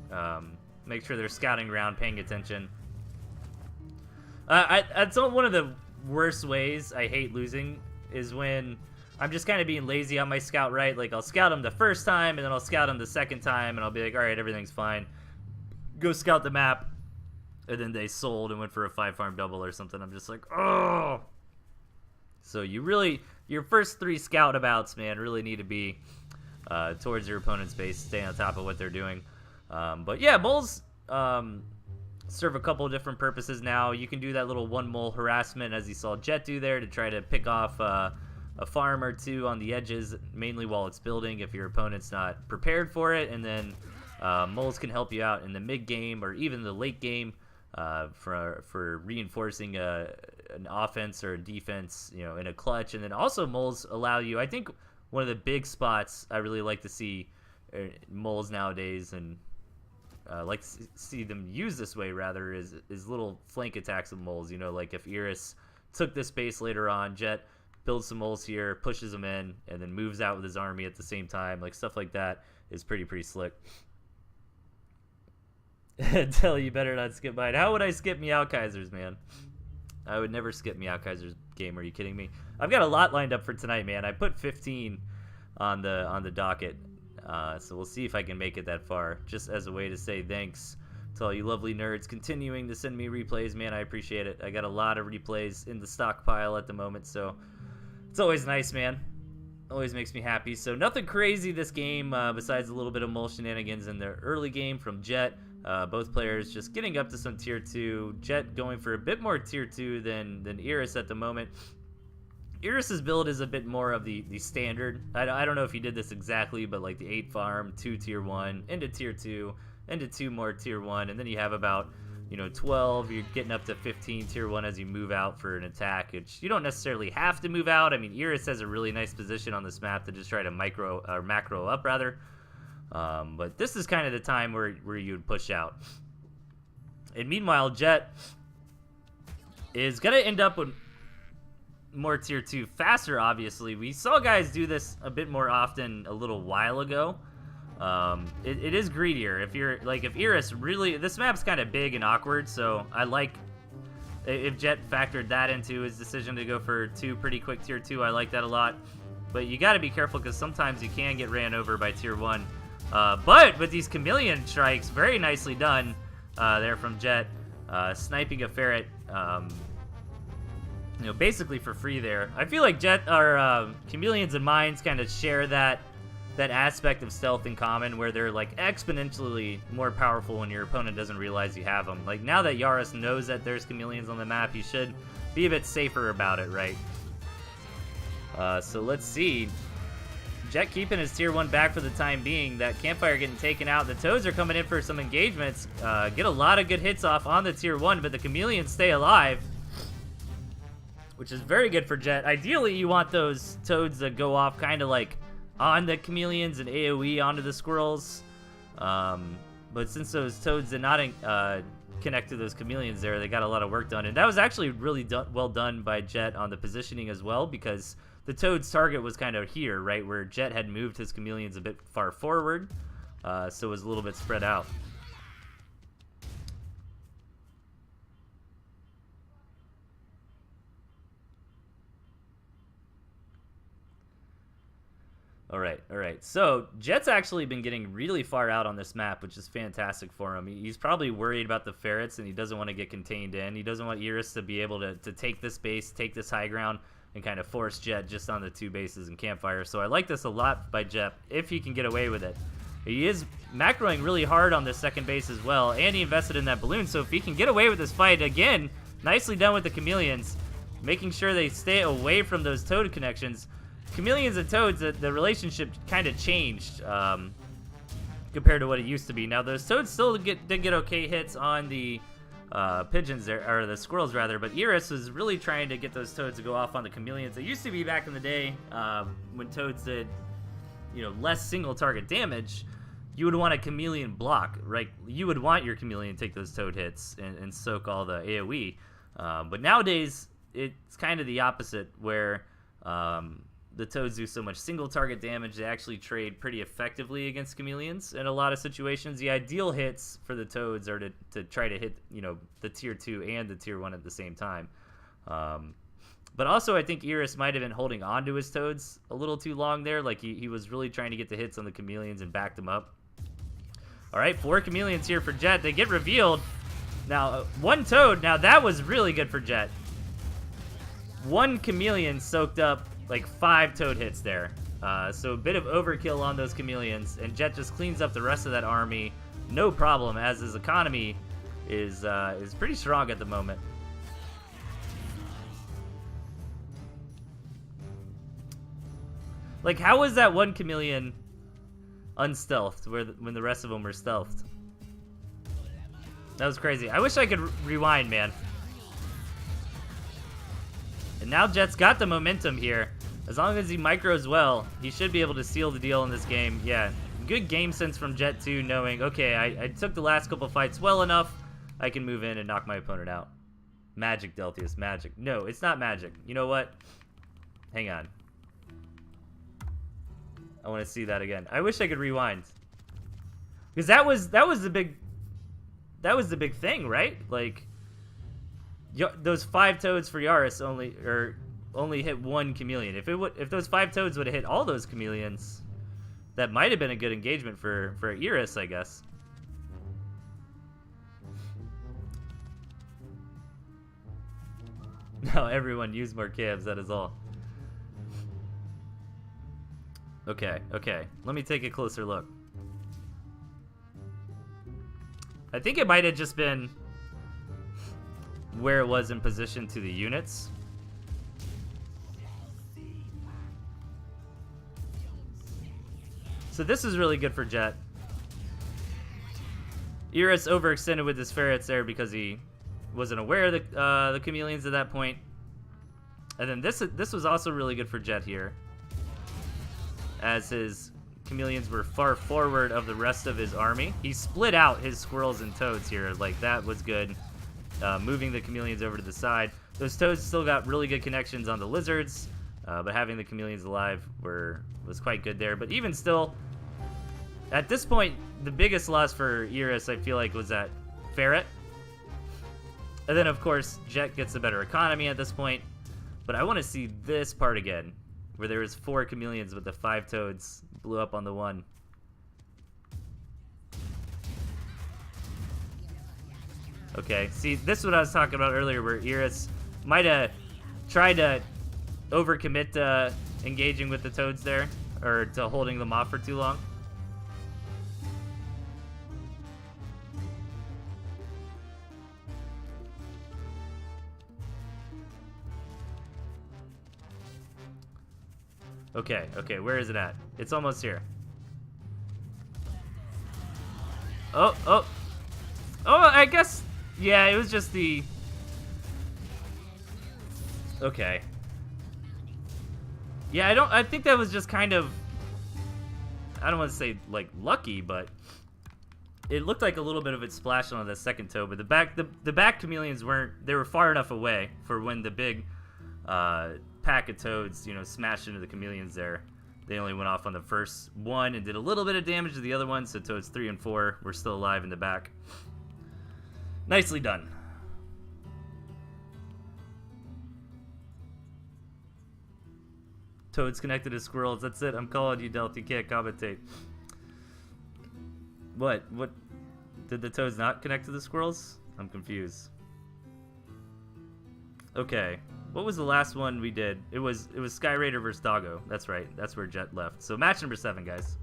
Make sure they're scouting around, paying attention. That's one of the worst ways I hate losing is when I'm just kind of being lazy on my scout, right? Like, I'll scout them the first time, and then I'll scout them the second time, and I'll be like, all right, everything's fine. Go scout the map, and then they sold and went for a 5-farm double or something. I'm just like, oh! So you really, your first 3 scout abouts, man, really need to be towards your opponent's base, stay on top of what they're doing. But yeah, moles serve a couple of different purposes now. You can do that little 1 mole harassment, as you saw Jet do there, to try to pick off a farm or 2 on the edges, mainly while it's building if your opponent's not prepared for it. And then moles can help you out in the mid game or even the late game for reinforcing an offense or a defense, you know, in a clutch. And then also moles allow you, I think one of the big spots I really like to see moles nowadays, and like to see them use this way rather, is little flank attacks of moles. You know, like if Iris took this base later on, Jet builds some moles here, pushes them in, and then moves out with his army at the same time. Like, stuff like that is pretty slick. Tell you better not skip mine. How would I skip Meow Kaisers, man? I would never skip Meow Kaisers game. Are you kidding me? I've got a lot lined up for tonight, man. I put 15 on the docket, so we'll see if I can make it that far. Just as a way to say thanks to all you lovely nerds continuing to send me replays, man. I appreciate it. I got a lot of replays in the stockpile at the moment, so it's always nice, man. Always makes me happy. So nothing crazy this game, besides a little bit of mole shenanigans in the early game from Jet. Both players just getting up to some tier 2. Jet going for a bit more tier 2 than Iris at the moment. Iris's build is a bit more of the standard. I don't know if he did this exactly, but like the 8 farm, 2 tier 1, into tier 2, into 2 more tier 1, and then you have about, you know, 12. You're getting up to 15 tier 1 as you move out for an attack, which you don't necessarily have to move out. I mean, Iris has a really nice position on this map to just try to macro up, rather. But this is kind of the time where you would push out. And meanwhile, Jet is going to end up with more tier 2 faster, obviously. We saw guys do this a bit more often a little while ago. It is greedier. If Iris really, this map's kind of big and awkward, so I like, if Jet factored that into his decision to go for 2 pretty quick tier 2, I like that a lot. But you got to be careful, because sometimes you can get ran over by tier 1. But with these chameleon strikes, very nicely done there from Jet, sniping a ferret, you know, basically for free there. I feel like Jet, or chameleons and mines kind of share that aspect of stealth in common, where they're like exponentially more powerful when your opponent doesn't realize you have them. Like, now that Yaris knows that there's chameleons on the map, you should be a bit safer about it, right? So let's see. Jet keeping his tier 1 back for the time being. That campfire getting taken out. The toads are coming in for some engagements. Get a lot of good hits off on the tier 1, but the chameleons stay alive, which is very good for Jet. Ideally, you want those toads that go off kind of like on the chameleons and AoE onto the squirrels. But since those toads did not connect to those chameleons there, they got a lot of work done. And that was actually really well done by Jet on the positioning as well, because the toad's target was kind of here, right, where Jet had moved his chameleons a bit far forward, so it was a little bit spread out. All right. So Jet's actually been getting really far out on this map, which is fantastic for him. He's probably worried about the ferrets, and he doesn't want to get contained in. He doesn't want Iris to be able to take this base, take this high ground, and kind of force Jet just on the 2 bases and campfire. So I like this a lot by Jet, if he can get away with it. He is macroing really hard on this second base as well, and he invested in that balloon. So if he can get away with this fight, again, nicely done with the chameleons, making sure they stay away from those toad connections. Chameleons and toads, the relationship kind of changed compared to what it used to be. Now, those toads still did get okay hits on the pigeons there, or the squirrels rather, but Iris was really trying to get those toads to go off on the chameleons. It used to be back in the day when toads did, you know, less single target damage. You would want a chameleon block, right? You would want your chameleon to take those toad hits and soak all the AoE. But nowadays, it's kind of the opposite, where the toads do so much single target damage, they actually trade pretty effectively against chameleons in a lot of situations. The ideal hits for the toads are to try to hit, you know, the tier 2 and the tier 1 at the same time. But also, I think Iris might have been holding on to his toads a little too long there. Like, he was really trying to get the hits on the chameleons and backed them up. All right, 4 chameleons here for Jet. They get revealed. Now, 1 toad. Now, that was really good for Jet. 1 chameleon soaked up like 5 toad hits there. So a bit of overkill on those chameleons, and Jet just cleans up the rest of that army, no problem, as his economy is pretty strong at the moment. Like, how was that 1 chameleon unstealthed when the rest of them were stealthed? That was crazy. I wish I could rewind, man. And now Jet's got the momentum here. As long as he micros well, he should be able to seal the deal in this game. Yeah, good game sense from Jet too, knowing, okay, I took the last couple fights well enough, I can move in and knock my opponent out. Magic, Delthius, magic. No, it's not magic. You know what? Hang on. I want to see that again. I wish I could rewind. Because that was the big thing, right? Like, those 5 toads for Yaris only hit 1 chameleon. If those 5 toads would have hit all those chameleons, that might have been a good engagement for Iris, I guess. No, everyone use more cabs, that is all. Okay. Let me take a closer look. I think it might have just been where it was in position to the units. So this is really good for Jet. Iris overextended with his ferrets there because he wasn't aware of the chameleons at that point. And then this was also really good for Jet here, as his chameleons were far forward of the rest of his army. He split out his squirrels and toads here. Like, that was good. Moving the chameleons over to the side. Those toads still got really good connections on the lizards, but having the chameleons alive was quite good there. But even still, at this point, the biggest loss for Iris, I feel like, was that ferret. And then, of course, Jet gets a better economy at this point. But I want to see this part again, where there was 4 chameleons, but the 5 toads blew up on the 1. Okay, see, this is what I was talking about earlier, where Iris might have tried to overcommit to engaging with the toads there, or to holding them off for too long. Okay, where is it at? It's almost here. Oh, I guess, yeah, it was just the... Okay. Yeah, I think that was just kind of, I don't want to say, like, lucky, but it looked like a little bit of it splashed on the second toe, but the back chameleons they were far enough away for when the big pack of toads, you know, smashed into the chameleons there. They only went off on the first one and did a little bit of damage to the other one, so toads 3 and 4 were still alive in the back. Nicely done. Toads connected to squirrels. That's it. I'm calling you, Delth. You can't commentate. What? Did the toads not connect to the squirrels? I'm confused. Okay. What was the last one we did? It was Sky Raider versus Doggo. That's right. That's where Jet left. So match number 7, guys.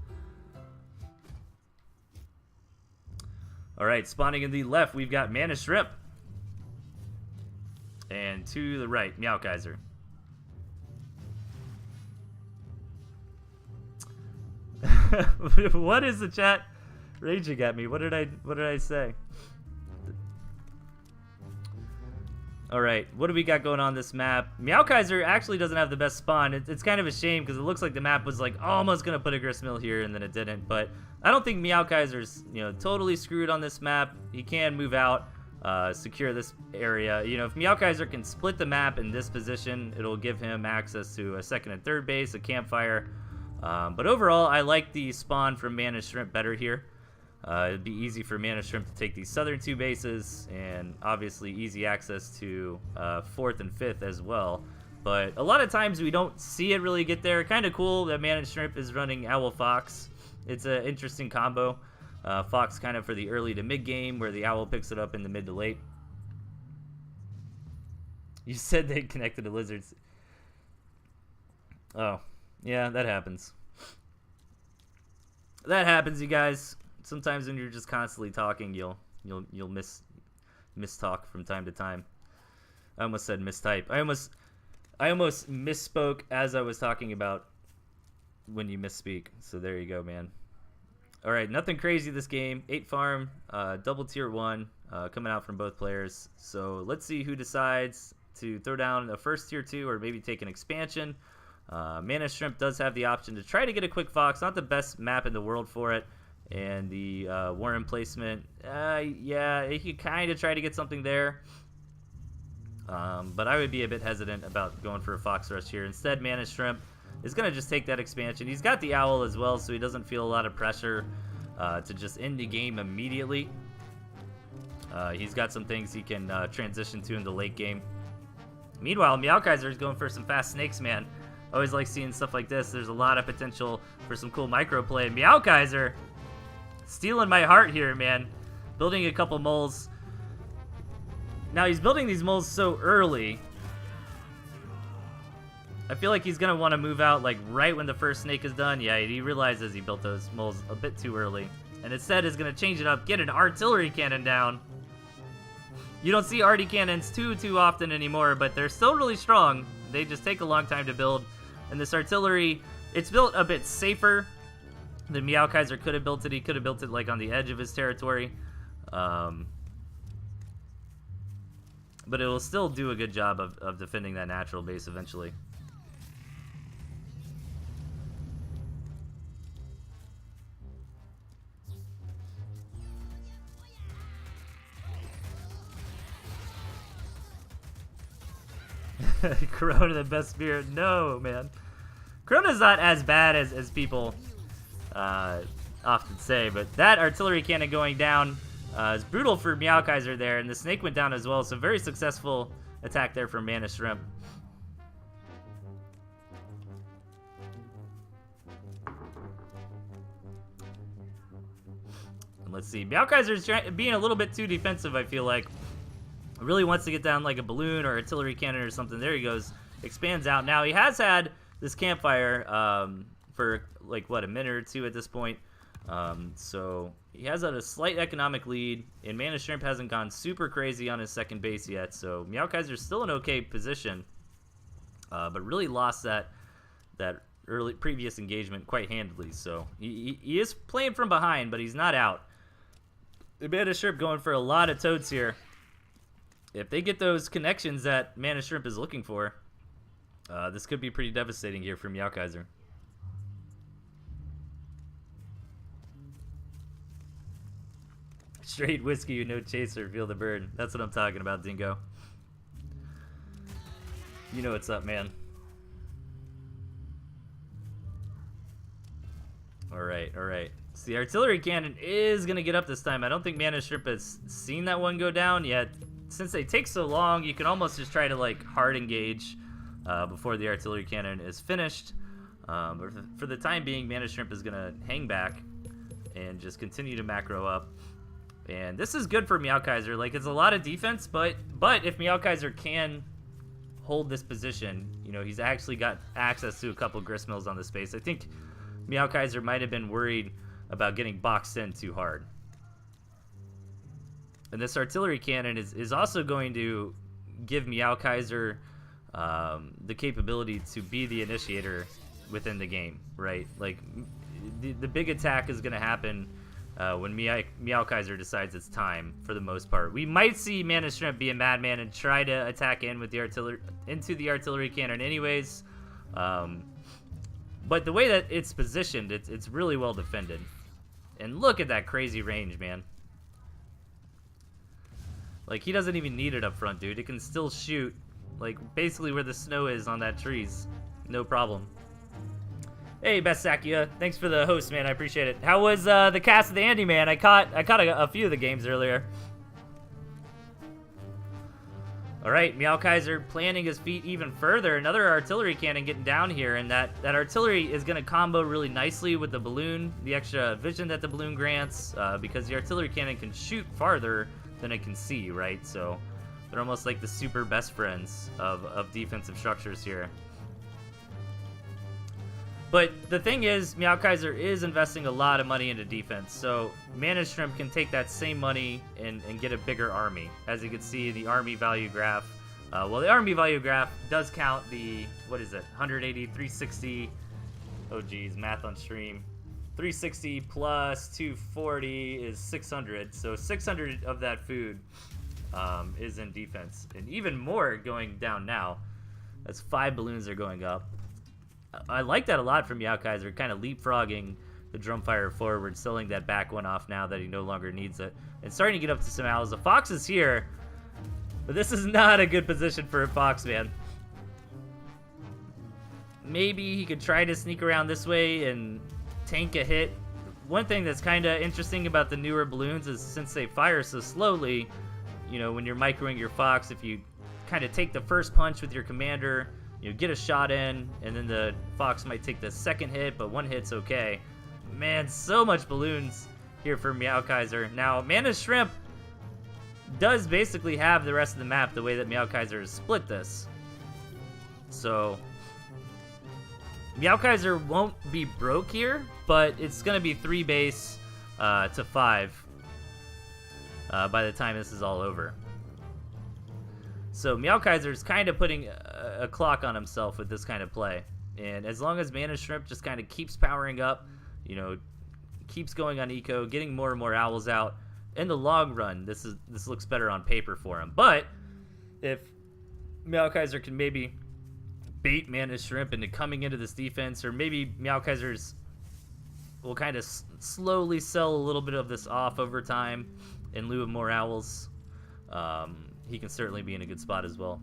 All right, spawning in the left, we've got Mana Shrimp. And to the right, Meowkaiser. What is the chat raging at me? What did I say? All right, what do we got going on this map? Meowkaiser actually doesn't have the best spawn. It's kind of a shame because it looks like the map was like almost gonna put a gristmill here and then it didn't. But I don't think Meowkaiser's totally screwed on this map. He can move out, secure this area. If Meowkaiser can split the map in this position, it'll give him access to a second and third base, a campfire. But overall, I like the spawn from Managed Shrimp better here. It'd be easy for Mana Shrimp to take these southern 2 bases, and obviously easy access to 4th and 5th as well. But a lot of times we don't see it really get there. Kind of cool that Mana Shrimp is running Owl Fox. It's an interesting combo. Fox kind of for the early to mid game, where the Owl picks it up in the mid to late. You said they connected to lizards. Oh, yeah, that happens. That happens, you guys. Sometimes when you're just constantly talking, you'll mistalk from time to time. I almost said mistype. I almost misspoke as I was talking about when you misspeak. So there you go, man. All right, nothing crazy this game. 8 farm, double tier 1 coming out from both players. So let's see who decides to throw down a first tier 2 or maybe take an expansion. Mana Shrimp does have the option to try to get a quick Fox. Not the best map in the world for it. And the Warren placement, yeah, he could kind of try to get something there. But I would be a bit hesitant about going for a Fox Rush here. Instead, Mana Shrimp is going to just take that expansion. He's got the Owl as well, so he doesn't feel a lot of pressure to just end the game immediately. He's got some things he can transition to in the late game. Meanwhile, Meowkaiser is going for some fast snakes, man. I always like seeing stuff like this. There's a lot of potential for some cool micro play. Meowkaiser stealing my heart here, man. Building a couple moles. Now, he's building these moles so early. I feel like he's going to want to move out like right when the first snake is done. Yeah, he realizes he built those moles a bit too early. And instead is going to change it up, get an artillery cannon down. You don't see arty cannons too often anymore, but they're still really strong. They just take a long time to build. And this artillery, it's built a bit safer than Meowkaiser could have built it. He could have built it like on the edge of his territory. But it will still do a good job of defending that natural base eventually. Corona the best beer? No, man. Corona's not as bad as people often say, but that artillery cannon going down is brutal for Meowkaiser there, and the snake went down as well, so very successful attack there from Mana Shrimp. And let's see, Meowkaiser's being a little bit too defensive, I feel like. Really wants to get down like a balloon or artillery cannon or something. There he goes. Expands out. Now, he has had this campfire for, like, what, a minute or two at this point. So he has had a slight economic lead, and Mana Shrimp hasn't gone super crazy on his second base yet. So Meowkaiser's still in okay position, but really lost that early previous engagement quite handily. So he is playing from behind, but he's not out. The Mana Shrimp going for a lot of toads here. If they get those connections that Mana Shrimp is looking for, this could be pretty devastating here for Meowkaiser. Straight whiskey, no chaser, feel the burn. That's what I'm talking about, Dingo. You know what's up, man. Alright, alright. So the artillery cannon is going to get up this time. I don't think Mana Shrimp has seen that one go down yet. Since they take so long, you can almost just try to like hard engage before the artillery cannon is finished. But for the time being, Mana Shrimp is going to hang back and just continue to macro up. And this is good for Meowkaiser. Like, it's a lot of defense, but if Meowkaiser can hold this position, you know, he's actually got access to a couple gristmills on the space. I think Meowkaiser might have been worried about getting boxed in too hard. And this artillery cannon is also going to give Meowkaiser the capability to be the initiator within the game, right? Like, the big attack is going to happen when Meow Kaiser decides it's time, for the most part. We might see Mana Shrimp be a madman and try to attack in with the artillery cannon anyways. But the way that it's positioned, it's really well defended. And look at that crazy range, man. Like, he doesn't even need it up front, dude. It can still shoot, like, basically where the snow is on that trees. No problem. Hey, Best Sakia. Thanks for the host, man. I appreciate it. How was the cast of the Andy, man? I caught a few of the games earlier. All right, Meow Kaiser planting his feet even further. Another artillery cannon getting down here, and that artillery is going to combo really nicely with the balloon, the extra vision that the balloon grants, because the artillery cannon can shoot farther than it can see, right? So they're almost like the super best friends of defensive structures here. But the thing is, Meow Kaiser is investing a lot of money into defense, so Mana Shrimp can take that same money and get a bigger army. As you can see, the army value graph, well, the army value graph does count the, what is it, 180, 360, oh geez, math on stream. 360 plus 240 is 600, so 600 of that food is in defense. And even more going down now, as 5 balloons are going up. I like that a lot from Meow Kaiser, kind of leapfrogging the Drumfire forward, selling that back one off now that he no longer needs it, and starting to get up to some owls. The Fox is here, but this is not a good position for a Fox, man. Maybe he could try to sneak around this way and tank a hit. One thing that's kind of interesting about the newer balloons is since they fire so slowly, you know, when you're microing your Fox, if you kind of take the first punch with your commander, you get a shot in, and then the Fox might take the second hit, but one hit's okay. Man, so much balloons here for Meow Kaiser. Now, Mana Shrimp does basically have the rest of the map the way that Meow Kaiser has split this. So Meow Kaiser won't be broke here, but it's going to be 3 base to 5 by the time this is all over. So Meow Kaiser's kind of putting a clock on himself with this kind of play. And as long as Mana Shrimp just kind of keeps powering up, you know, keeps going on eco, getting more and more owls out, in the long run, this looks better on paper for him. But if Meow Kaiser can maybe bait Mana Shrimp into coming into this defense, or maybe Meow Kaiser's will kind of slowly sell a little bit of this off over time in lieu of more owls, he can certainly be in a good spot as well.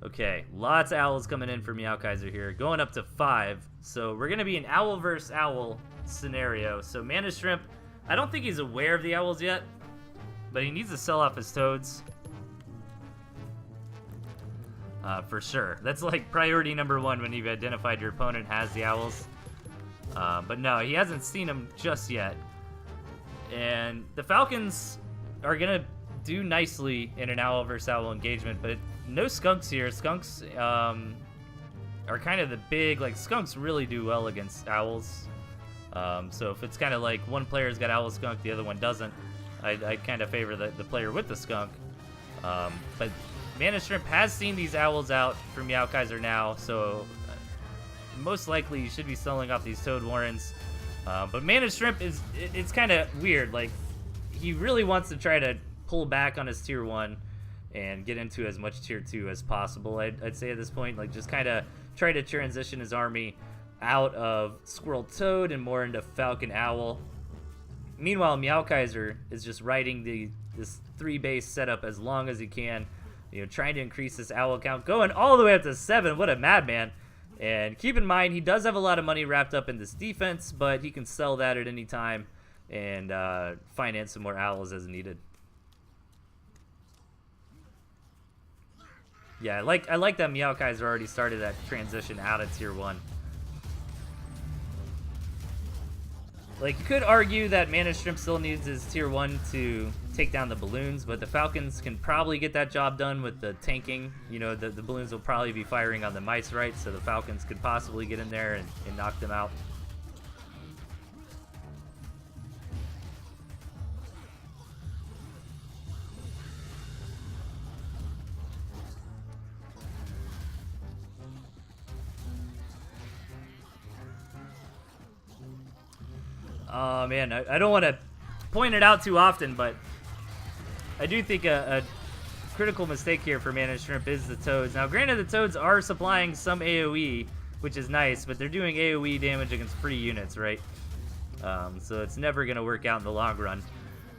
Okay, lots of owls coming in for Meow Kaiser here, going up to 5. So we're going to be an owl versus owl scenario. So Mana Shrimp, I don't think he's aware of the owls yet, but he needs to sell off his toads. For sure. That's like priority number 1 when you've identified your opponent has the owls. But no, he hasn't seen them just yet. And the Falcons are going to do nicely in an owl versus owl engagement, but no skunks here. Skunks are kind of the big, like, skunks really do well against owls. So if it's kind of like one player's got owl skunk, the other one doesn't, I kind of favor the player with the skunk. But Mana Shrimp has seen these owls out from Meow Kaiser now, so most likely you should be selling off these Toad Warrens. But Mana Shrimp it's kind of weird. Like, he really wants to try to pull back on his tier 1 and get into as much tier 2 as possible. I'd say at this point, like, just kind of try to transition his army out of Squirrel Toad and more into Falcon Owl. Meanwhile, Meow Kaiser is just riding this 3 base setup as long as he can, you know, trying to increase this owl count, going all the way up to 7. What a madman. And keep in mind, he does have a lot of money wrapped up in this defense, but he can sell that at any time and finance some more owls as needed. Yeah, I like that Meow Kaiser already started that transition out of tier 1. Like, you could argue that Mana Shrimp still needs his tier 1 to take down the balloons, but the Falcons can probably get that job done with the tanking. You know, the balloons will probably be firing on the mice, right? So the Falcons could possibly get in there and knock them out. Oh, man, I don't want to point it out too often, but I do think a critical mistake here for Mana Shrimp is the Toads. Now, granted, the Toads are supplying some AoE, which is nice, but they're doing AoE damage against free units, right? So it's never going to work out in the long run.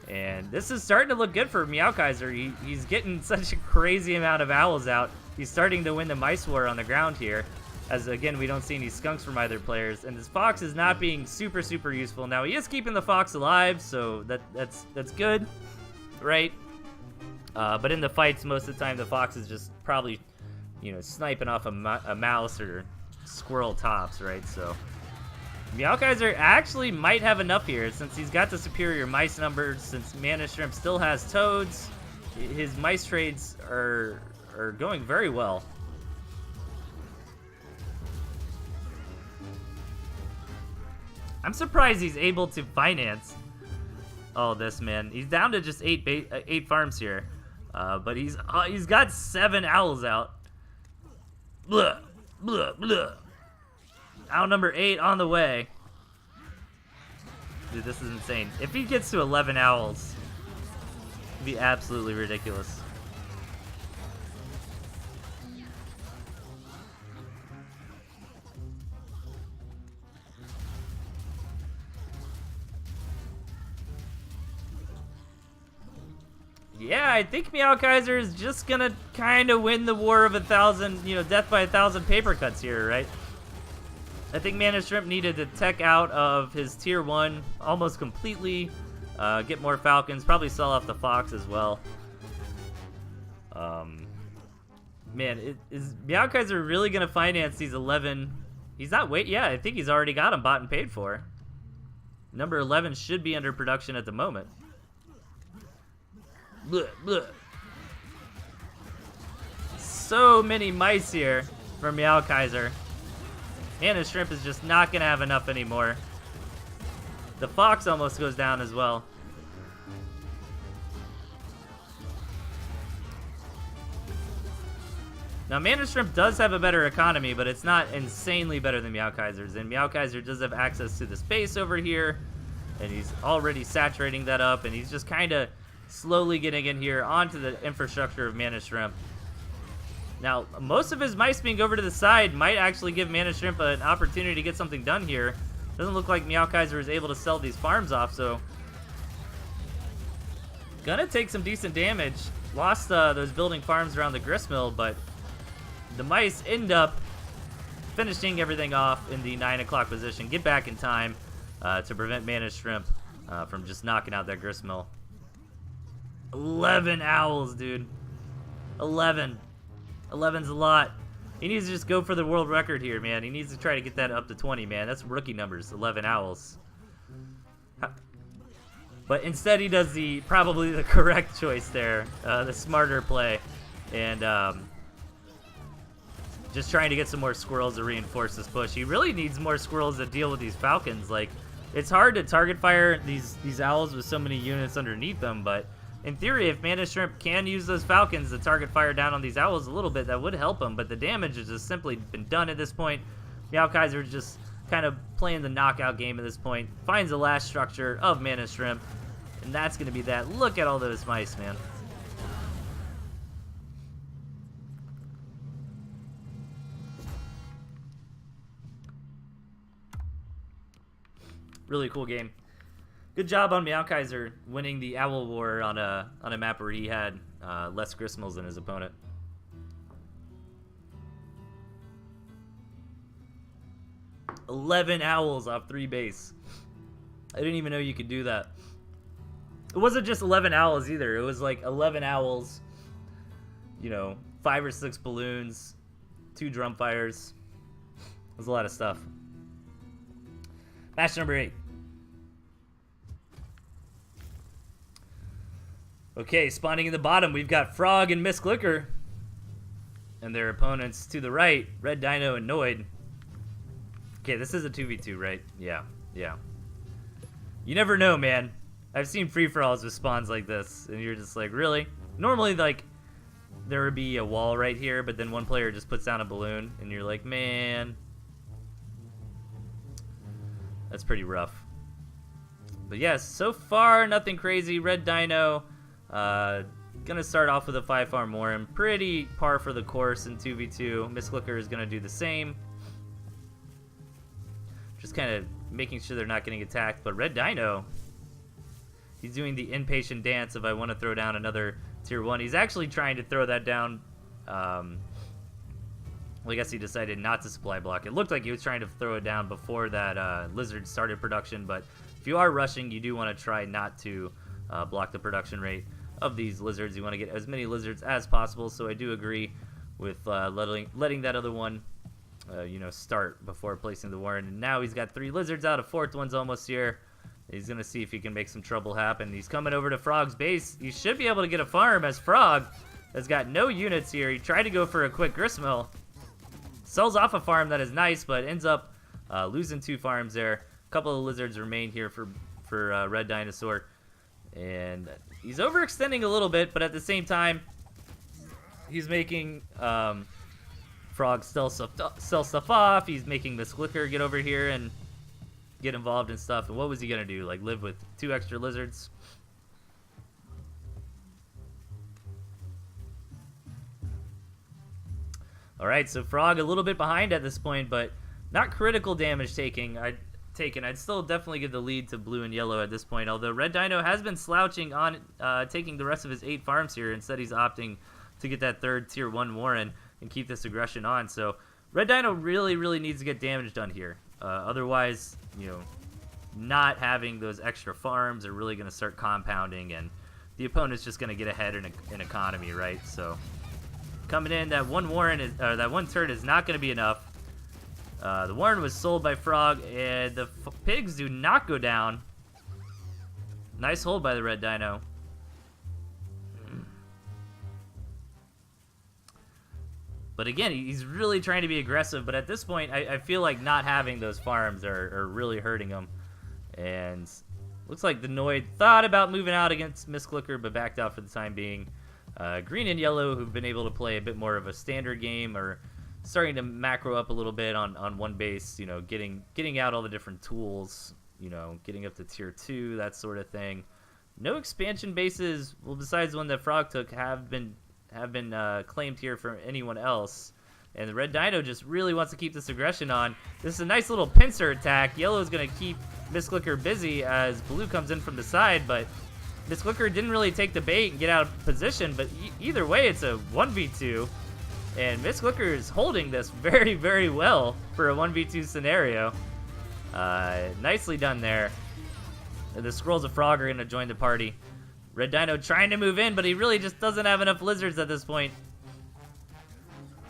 And this is starting to look good for Meowkaiser. He's getting such a crazy amount of owls out. He's starting to win the Mice War on the ground here. As, again, we don't see any skunks from either players. And this Fox is not being super, super useful. Now, he is keeping the Fox alive, so that's good, right? But in the fights, most of the time, the Fox is just probably, you know, sniping off a mouse or squirrel tops, right? So Meowkaiser actually might have enough here since he's got the superior mice numbers. Since Mana Shrimp still has Toads, his mice trades are going very well. I'm surprised he's able to finance all this, man. He's down to just 8 farms here, but he's got 7 owls out. Blah, blah, blah. Owl number 8 on the way. Dude, this is insane. If he gets to 11 owls, it'd be absolutely ridiculous. Yeah, I think Meowkaiser is just gonna kind of win the war of 1,000, you know, death by 1,000 paper cuts here, right? I think Mana Shrimp needed to tech out of his tier 1 almost completely, get more Falcons, probably sell off the Fox as well. Man, is Meowkaiser really gonna finance these 11? He's not yeah, I think he's already got them bought and paid for. Number 11 should be under production at the moment. Blech, blech. So many mice here from Meowkaiser. Mana Shrimp is just not going to have enough anymore. The Fox almost goes down as well. Now, Mana Shrimp does have a better economy, but it's not insanely better than Meowkaiser's. And Meowkaiser does have access to the space over here, and he's already saturating that up, and he's just kind of slowly getting in here onto the infrastructure of Mana Shrimp. Now, most of his mice being over to the side might actually give Mana Shrimp an opportunity to get something done here. Doesn't look like Meowkaiser is able to sell these farms off, so gonna take some decent damage. Lost those building farms around the gristmill, but the mice end up finishing everything off in the 9 o'clock position. Get back in time to prevent Mana Shrimp from just knocking out that gristmill. 11 owls, dude. 11. 11's a lot. He needs to just go for the world record here, man. He needs to try to get that up to 20, man. That's rookie numbers, 11 owls. But instead he does probably the correct choice there, the smarter play. And just trying to get some more squirrels to reinforce this push. He really needs more squirrels to deal with these falcons. Like, it's hard to target fire these owls with so many units underneath them, but in theory, if Mana Shrimp can use those falcons to target fire down on these owls a little bit, that would help him, but the damage has just simply been done at this point. Meowkaiser just kind of playing the knockout game at this point. Finds the last structure of Mana Shrimp, and that's going to be that. Look at all those mice, man. Really cool game. Good job on Meowkaiser winning the Owl War on a map where he had less gristmills than his opponent. "11 owls off 3 base. I didn't even know you could do that. It wasn't just 11 owls either. It was like 11 owls, you know, 5 or 6 balloons, 2 drum fires. It was a lot of stuff. Match number 8. Okay, spawning in the bottom, we've got Frog and Miss Clicker. And their opponents to the right, Red Dino and Noid. Okay, this is a 2v2, right? Yeah. You never know, man. I've seen free-for-alls with spawns like this, and you're just like, really? Normally, like, there would be a wall right here, but then one player just puts down a balloon, and you're like, man. That's pretty rough. But yes, so far, nothing crazy. Red Dino, gonna start off with a 5-farm Warren. Pretty par for the course in 2v2. Mistclicker is gonna do the same. Just kind of making sure they're not getting attacked. But Red Dino, he's doing the impatient dance of I want to throw down another tier 1. He's actually trying to throw that down. Well, I guess he decided not to supply block. It looked like he was trying to throw it down before that lizard started production, but if you are rushing, you do want to try not to block the production rate of these lizards. You want to get as many lizards as possible, so I do agree with letting that other one start before placing the warren. And now he's got 3 lizards out. A 4th one's almost here. He's going to see if he can make some trouble happen. He's coming over to Frog's base. He should be able to get a farm, as Frog has got no units here. He tried to go for a quick gristmill. Sells off a farm that is nice, but ends up losing 2 farms there. A couple of lizards remain here for Red Dinosaur. And he's overextending a little bit, but at the same time, he's making Frog sell stuff off. He's making Mistclicker get over here and get involved in stuff. And what was he going to do? Like, live with 2 extra lizards? Alright, so Frog a little bit behind at this point, but not critical damage taken. I'd still definitely give the lead to blue and yellow at this point, although Red Dino has been slouching on taking the rest of his 8 farms here. Instead, he's opting to get that 3rd tier 1 Warren and keep this aggression on. So Red Dino really, really needs to get damage done here. Otherwise, not having those extra farms are really going to start compounding, and the opponent's just going to get ahead in economy, right? So coming in, that 1 Warren that 1 turret is not going to be enough. The Warren was sold by Frog, and the pigs do not go down. Nice hold by the Red Dino. But again, he's really trying to be aggressive, but at this point, I feel like not having those farms are really hurting him. And looks like the Noid thought about moving out against Mistclicker, but backed out for the time being. Green and yellow, who've been able to play a bit more of a standard game, are starting to macro up a little bit on one base, getting out all the different tools, getting up to tier 2, that sort of thing. No expansion bases, well, besides one that Frog took, have been claimed here for anyone else. And the Red Dino just really wants to keep this aggression on. This is a nice little pincer attack. Yellow is going to keep Mistclicker busy as blue comes in from the side, but Mistclicker didn't really take the bait and get out of position, but either way, it's a 1v2. And Mistclicker is holding this very, very well for a 1v2 scenario. Nicely done there. The Scrolls of Frog are going to join the party. Red Dino trying to move in, but he really just doesn't have enough lizards at this point.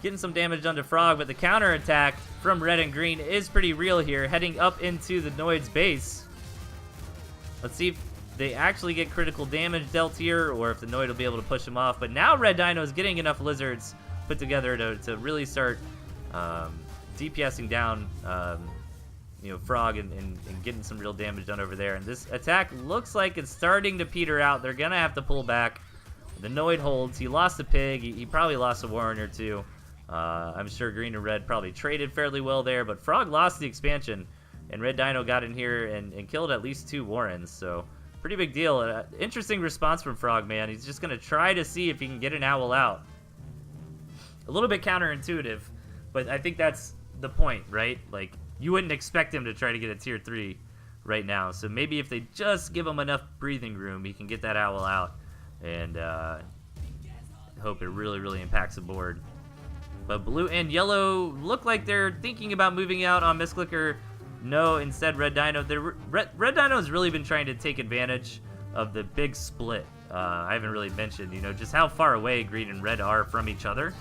Getting some damage done to Frog, but the counterattack from Red and Green is pretty real here, heading up into the Noid's base. Let's see if they actually get critical damage dealt here, or if the Noid will be able to push him off. But now Red Dino is getting enough lizards put together to really start DPSing down Frog and getting some real damage done over there. And this attack looks like it's starting to peter out. They're going to have to pull back. The Noid holds. He lost a pig. He probably lost a Warren or 2. I'm sure Green and Red probably traded fairly well there, but Frog lost the expansion, and Red Dino got in here and killed at least 2 Warrens, so pretty big deal. Interesting response from Frog, man. He's just going to try to see if he can get an owl out. A little bit counterintuitive, but I think that's the point, right? Like, you wouldn't expect him to try to get a tier 3 right now, so maybe if they just give him enough breathing room, he can get that owl out, and hope it really, really impacts the board. But blue and yellow look like they're thinking about moving out on Mistclicker. No, instead Red Dino. Red Dino has really been trying to take advantage of the big split. I haven't really mentioned, just how far away Green and Red are from each other.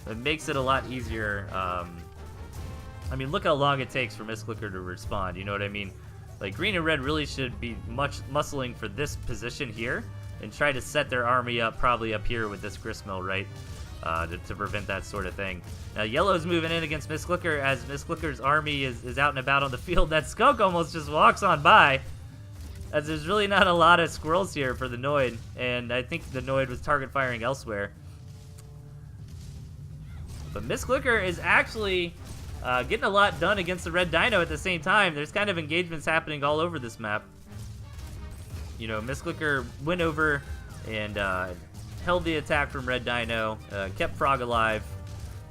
It makes it a lot easier. I mean, look how long it takes for Mistclicker to respond. You know what I mean? Like, Green and Red really should be muscling for this position here and try to set their army up, probably up here with this gristmill, right? To prevent that sort of thing. Now, Yellow's moving in against Mistclicker as Mistclicker's army is out and about on the field. That skunk almost just walks on by, as there's really not a lot of squirrels here for the Noid, and I think the Noid was target firing elsewhere. But Mistclicker is actually getting a lot done against the Red Dino at the same time. There's kind of engagements happening all over this map. you know, Mistclicker went over and held the attack from Red Dino, kept Frog alive,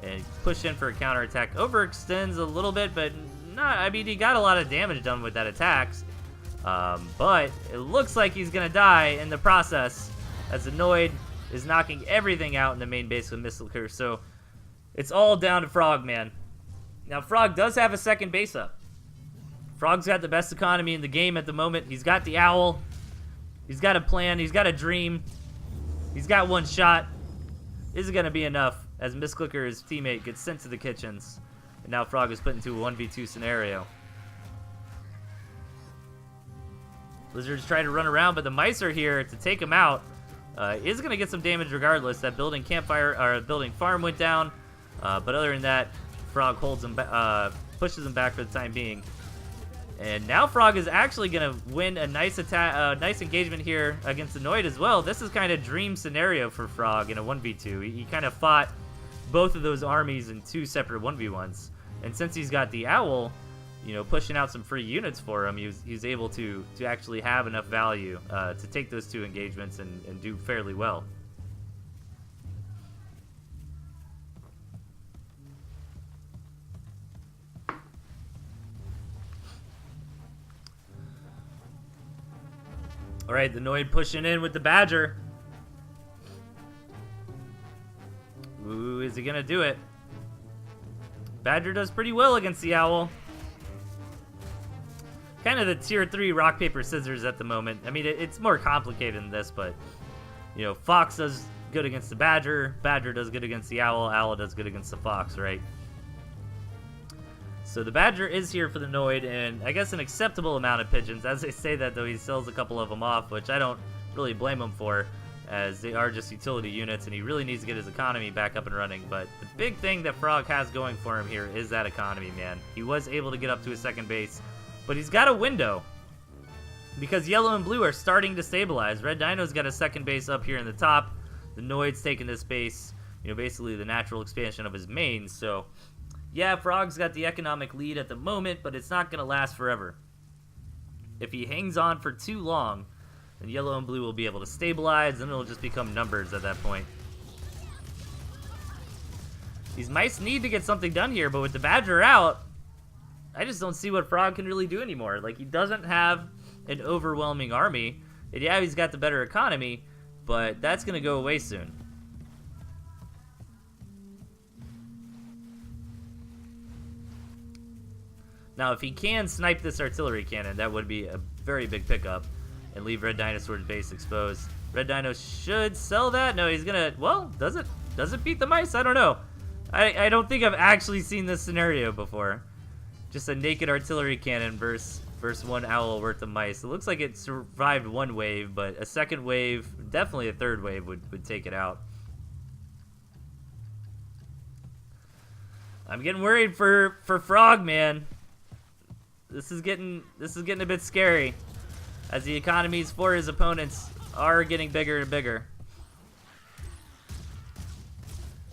and pushed in for a counterattack. Overextends a little bit, but not. I mean, he got a lot of damage done with that attack. But it looks like he's gonna die in the process, as the Noid is knocking everything out in the main base with Mistclicker. So it's all down to Frog, man. Now, Frog does have a second base up. Frog's got the best economy in the game at the moment. He's got the Owl. He's got a plan. He's got a dream. He's got one shot. Is it going to be enough as Mistclicker, his teammate, gets sent to the kitchens? And now Frog is put into a 1v2 scenario. Lizard's trying to run around, but the mice are here to take him out. Is going to get some damage regardless. That building campfire, or building farm went down. But other than that, Frog holds him, pushes him back for the time being. And now Frog is actually going to win a nice attack, nice engagement here against the Noid as well. This is kind of dream scenario for Frog in a 1v2. He kind of fought both of those armies in 2 separate 1v1s. And since he's got the Owl, you know, pushing out some free units for him, he's able to actually have enough value to take those 2 engagements and do fairly well. All right, the Noid pushing in with the Badger. Ooh, is he gonna do it? Badger does pretty well against the Owl. Kind of the tier 3 rock, paper, scissors at the moment. I mean, it's more complicated than this, but, you know, Fox does good against the Badger. Badger does good against the Owl. Owl does good against the Fox, right? So the Badger is here for the Noid, and I guess an acceptable amount of pigeons. As they say that, though, he sells a couple of them off, which I don't really blame him for, as they are just utility units, and he really needs to get his economy back up and running. But the big thing that Frog has going for him here is that economy, man. He was able to get up to his second base, but he's got a window, because yellow and blue are starting to stabilize. Red Dino's got a second base up here in the top. The Noid's taking this base, you know, basically the natural expansion of his main, so... yeah, Frog's got the economic lead at the moment, but it's not going to last forever. If he hangs on for too long, then yellow and blue will be able to stabilize, and it'll just become numbers at that point. These mice need to get something done here, but with the Badger out, I just don't see what Frog can really do anymore. Like, he doesn't have an overwhelming army. And yeah, he's got the better economy, but that's going to go away soon. Now, if he can snipe this artillery cannon, that would be a very big pickup and leave Red Dinosaur's base exposed. Red Dino should sell that. No, he's gonna, well, does it beat the mice? I don't know. I don't think I've actually seen this scenario before. Just a naked artillery cannon versus one owl worth of mice. It looks like it survived one wave, but a second wave, definitely a third wave would take it out. I'm getting worried for Frog, man. This is getting a bit scary, as the economies for his opponents are getting bigger and bigger.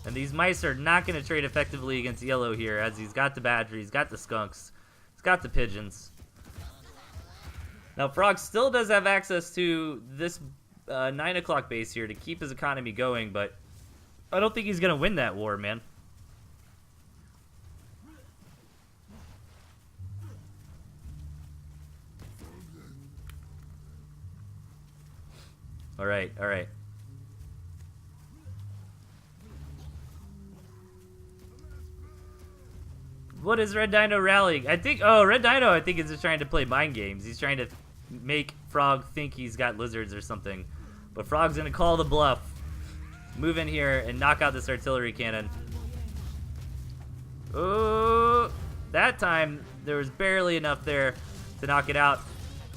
And these mice are not going to trade effectively against yellow here, as he's got the Badger, he's got the Skunks, he's got the Pigeons. Now, Frog still does have access to this 9 o'clock base here to keep his economy going, but I don't think he's going to win that war, man. All right, all right. What is Red Dino rallying? I think, oh, Red Dino, I think, is just trying to play mind games. He's trying to make Frog think he's got lizards or something. But Frog's going to call the bluff. Move in here and knock out this artillery cannon. Oh, that time there was barely enough there to knock it out.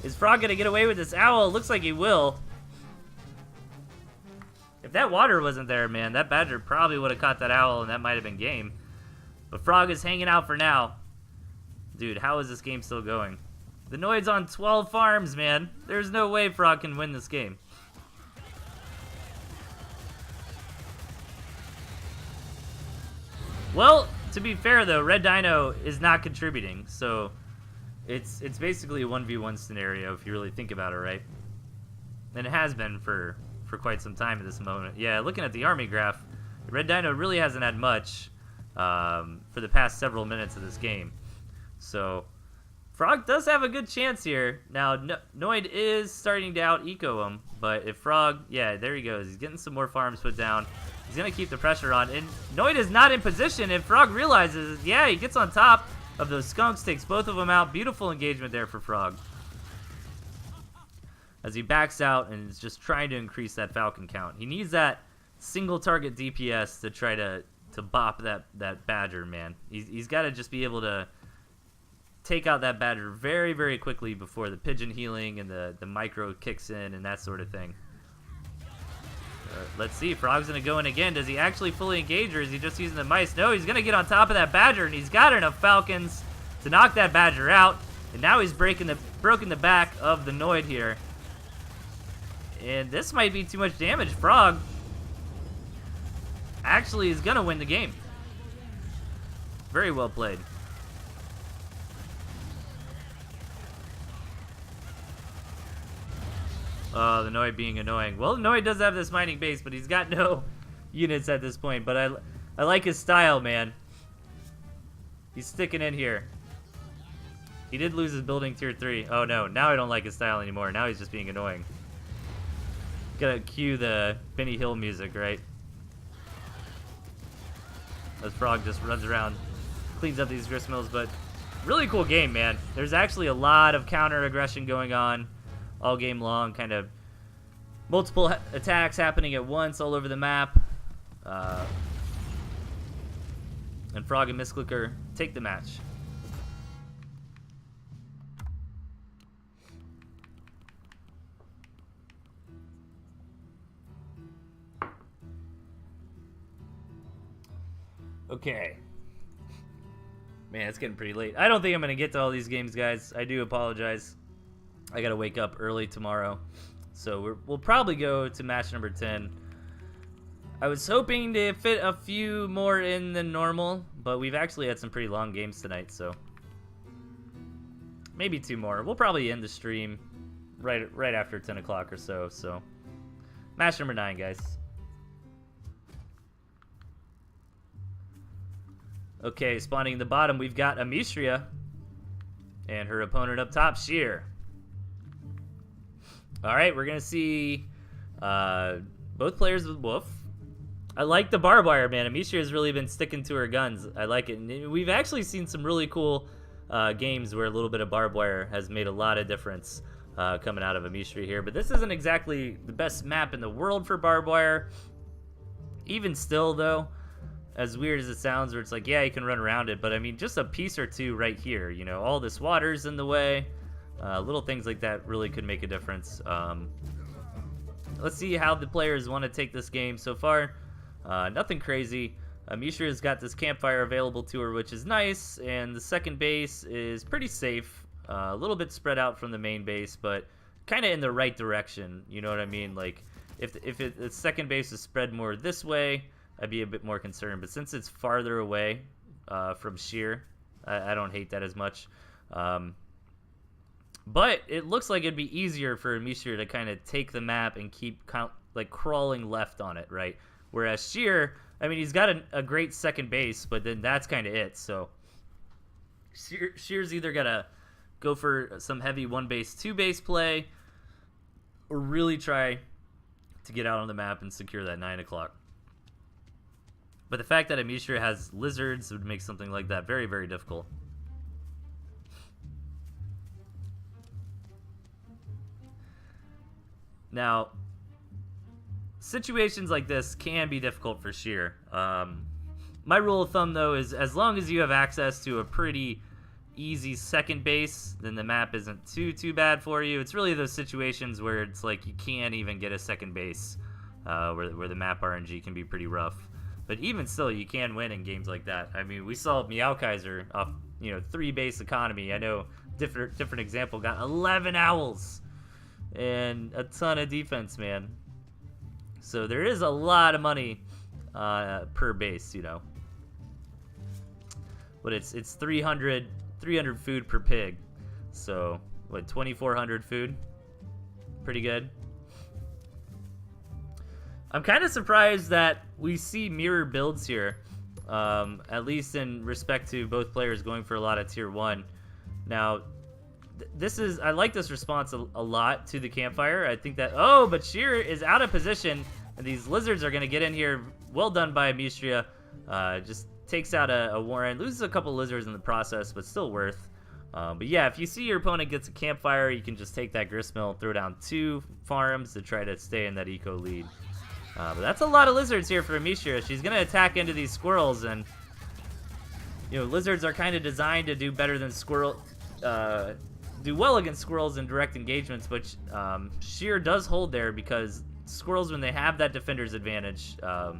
Is Frog going to get away with this owl? It looks like he will. If that water wasn't there, man, that Badger probably would have caught that owl, and that might have been game. But Frog is hanging out for now. Dude, how is this game still going? The Noid's on 12 farms, man. There's no way Frog can win this game. Well, to be fair, though, Red Dino is not contributing, so it's basically a 1v1 scenario if you really think about it, right? and it has been for quite some time at this moment. Yeah, looking at the army graph, Red Dino really hasn't had much for the past several minutes of this game. So Frog does have a good chance here. Now, Noid is starting to out-eco him, but if Frog, yeah, there he goes. He's getting some more farms put down. He's going to keep the pressure on, and Noid is not in position, and Frog realizes, yeah, he gets on top of those skunks, takes both of them out. Beautiful engagement there for Frog, as he backs out and is just trying to increase that Falcon count. He needs that single target DPS to try to bop that Badger, man. He's got to just be able to take out that Badger very, very quickly before the pigeon healing and the micro kicks in and that sort of thing. Let's see. Frog's going to go in again. Does he actually fully engage, or is he just using the mice? No, he's going to get on top of that Badger, and he's got enough Falcons to knock that Badger out. And now he's broken the back of the Noid here. And this might be too much damage. Frog actually is going to win the game. Very well played. Oh, the Noid being annoying. Well, the Noid does have this mining base, but he's got no units at this point. But I like his style, man. He's sticking in here. He did lose his building tier 3. Oh, no. Now I don't like his style anymore. Now he's just being annoying. Gotta cue the Benny Hill music, right? As Frog just runs around, cleans up these gristmills. But really cool game, man. There's actually a lot of counter aggression going on all game long, kind of multiple attacks happening at once all over the map. And Frog and Mistclicker take the match. Okay. Man, it's getting pretty late. I don't think I'm going to get to all these games, guys. I do apologize. I gotta wake up early tomorrow, so we'll probably go to match number 10. I was hoping to fit a few more in than normal, but we've actually had some pretty long games tonight, so maybe 2 more. We'll probably end the stream right after 10 o'clock or so. So match number 9, guys. Okay, spawning in the bottom, we've got Amistria and her opponent up top, Sheer. All right, we're going to see both players with Wolf. I like the barbed wire, man. Amisha has really been sticking to her guns. I like it. And we've actually seen some really cool games where a little bit of barbed wire has made a lot of difference coming out of Amisha here. But this isn't exactly the best map in the world for barbed wire. Even still, though, as weird as it sounds, where it's like, yeah, you can run around it. But, I mean, just a piece or two right here. You know, all this water's in the way. Little things like that really could make a difference. Let's see how the players want to take this game so far. Nothing crazy. Mishra's got this campfire available to her, which is nice, and the second base is pretty safe. A little bit spread out from the main base, but kind of in the right direction. You know what I mean? Like, if the second base is spread more this way, I'd be a bit more concerned. But since it's farther away from Sheer, I don't hate that as much. But it looks like it'd be easier for Mishra to kind of take the map and keep like crawling left on it, right? Whereas Sheer, I mean, he's got a great second base, but then that's kind of it. So Sheer's either got to go for some heavy 1-base, 2-base play, or really try to get out on the map and secure that 9 o'clock. But the fact that Mishra has lizards would make something like that very, very difficult. Now, situations like this can be difficult for Sheer. My rule of thumb, though, is as long as you have access to a pretty easy second base, then the map isn't too bad for you. It's really those situations where it's like you can't even get a second base, where the map RNG can be pretty rough. But even still, you can win in games like that. I mean, we saw Meowkaiser off, 3-base economy. I know different example, got 11 owls and a ton of defense, man. So there is a lot of money per base, But it's 300 food per pig. So what, 2,400 food? Pretty good. I'm kind of surprised that we see mirror builds here, at least in respect to both players going for a lot of tier 1. Now, I like this response a lot to the campfire. I think that, oh, but Sheer is out of position, and these lizards are going to get in here. Well done by Mistria. Just takes out a Warren, loses a couple lizards in the process, but still worth. But yeah, if you see your opponent gets a campfire, you can just take that gristmill, throw down 2 farms to try to stay in that eco lead. But that's a lot of lizards here for Mistria. She's going to attack into these squirrels, and lizards are kind of designed to do better than do well against squirrels in direct engagements, but Sheer does hold there because squirrels, when they have that defender's advantage, are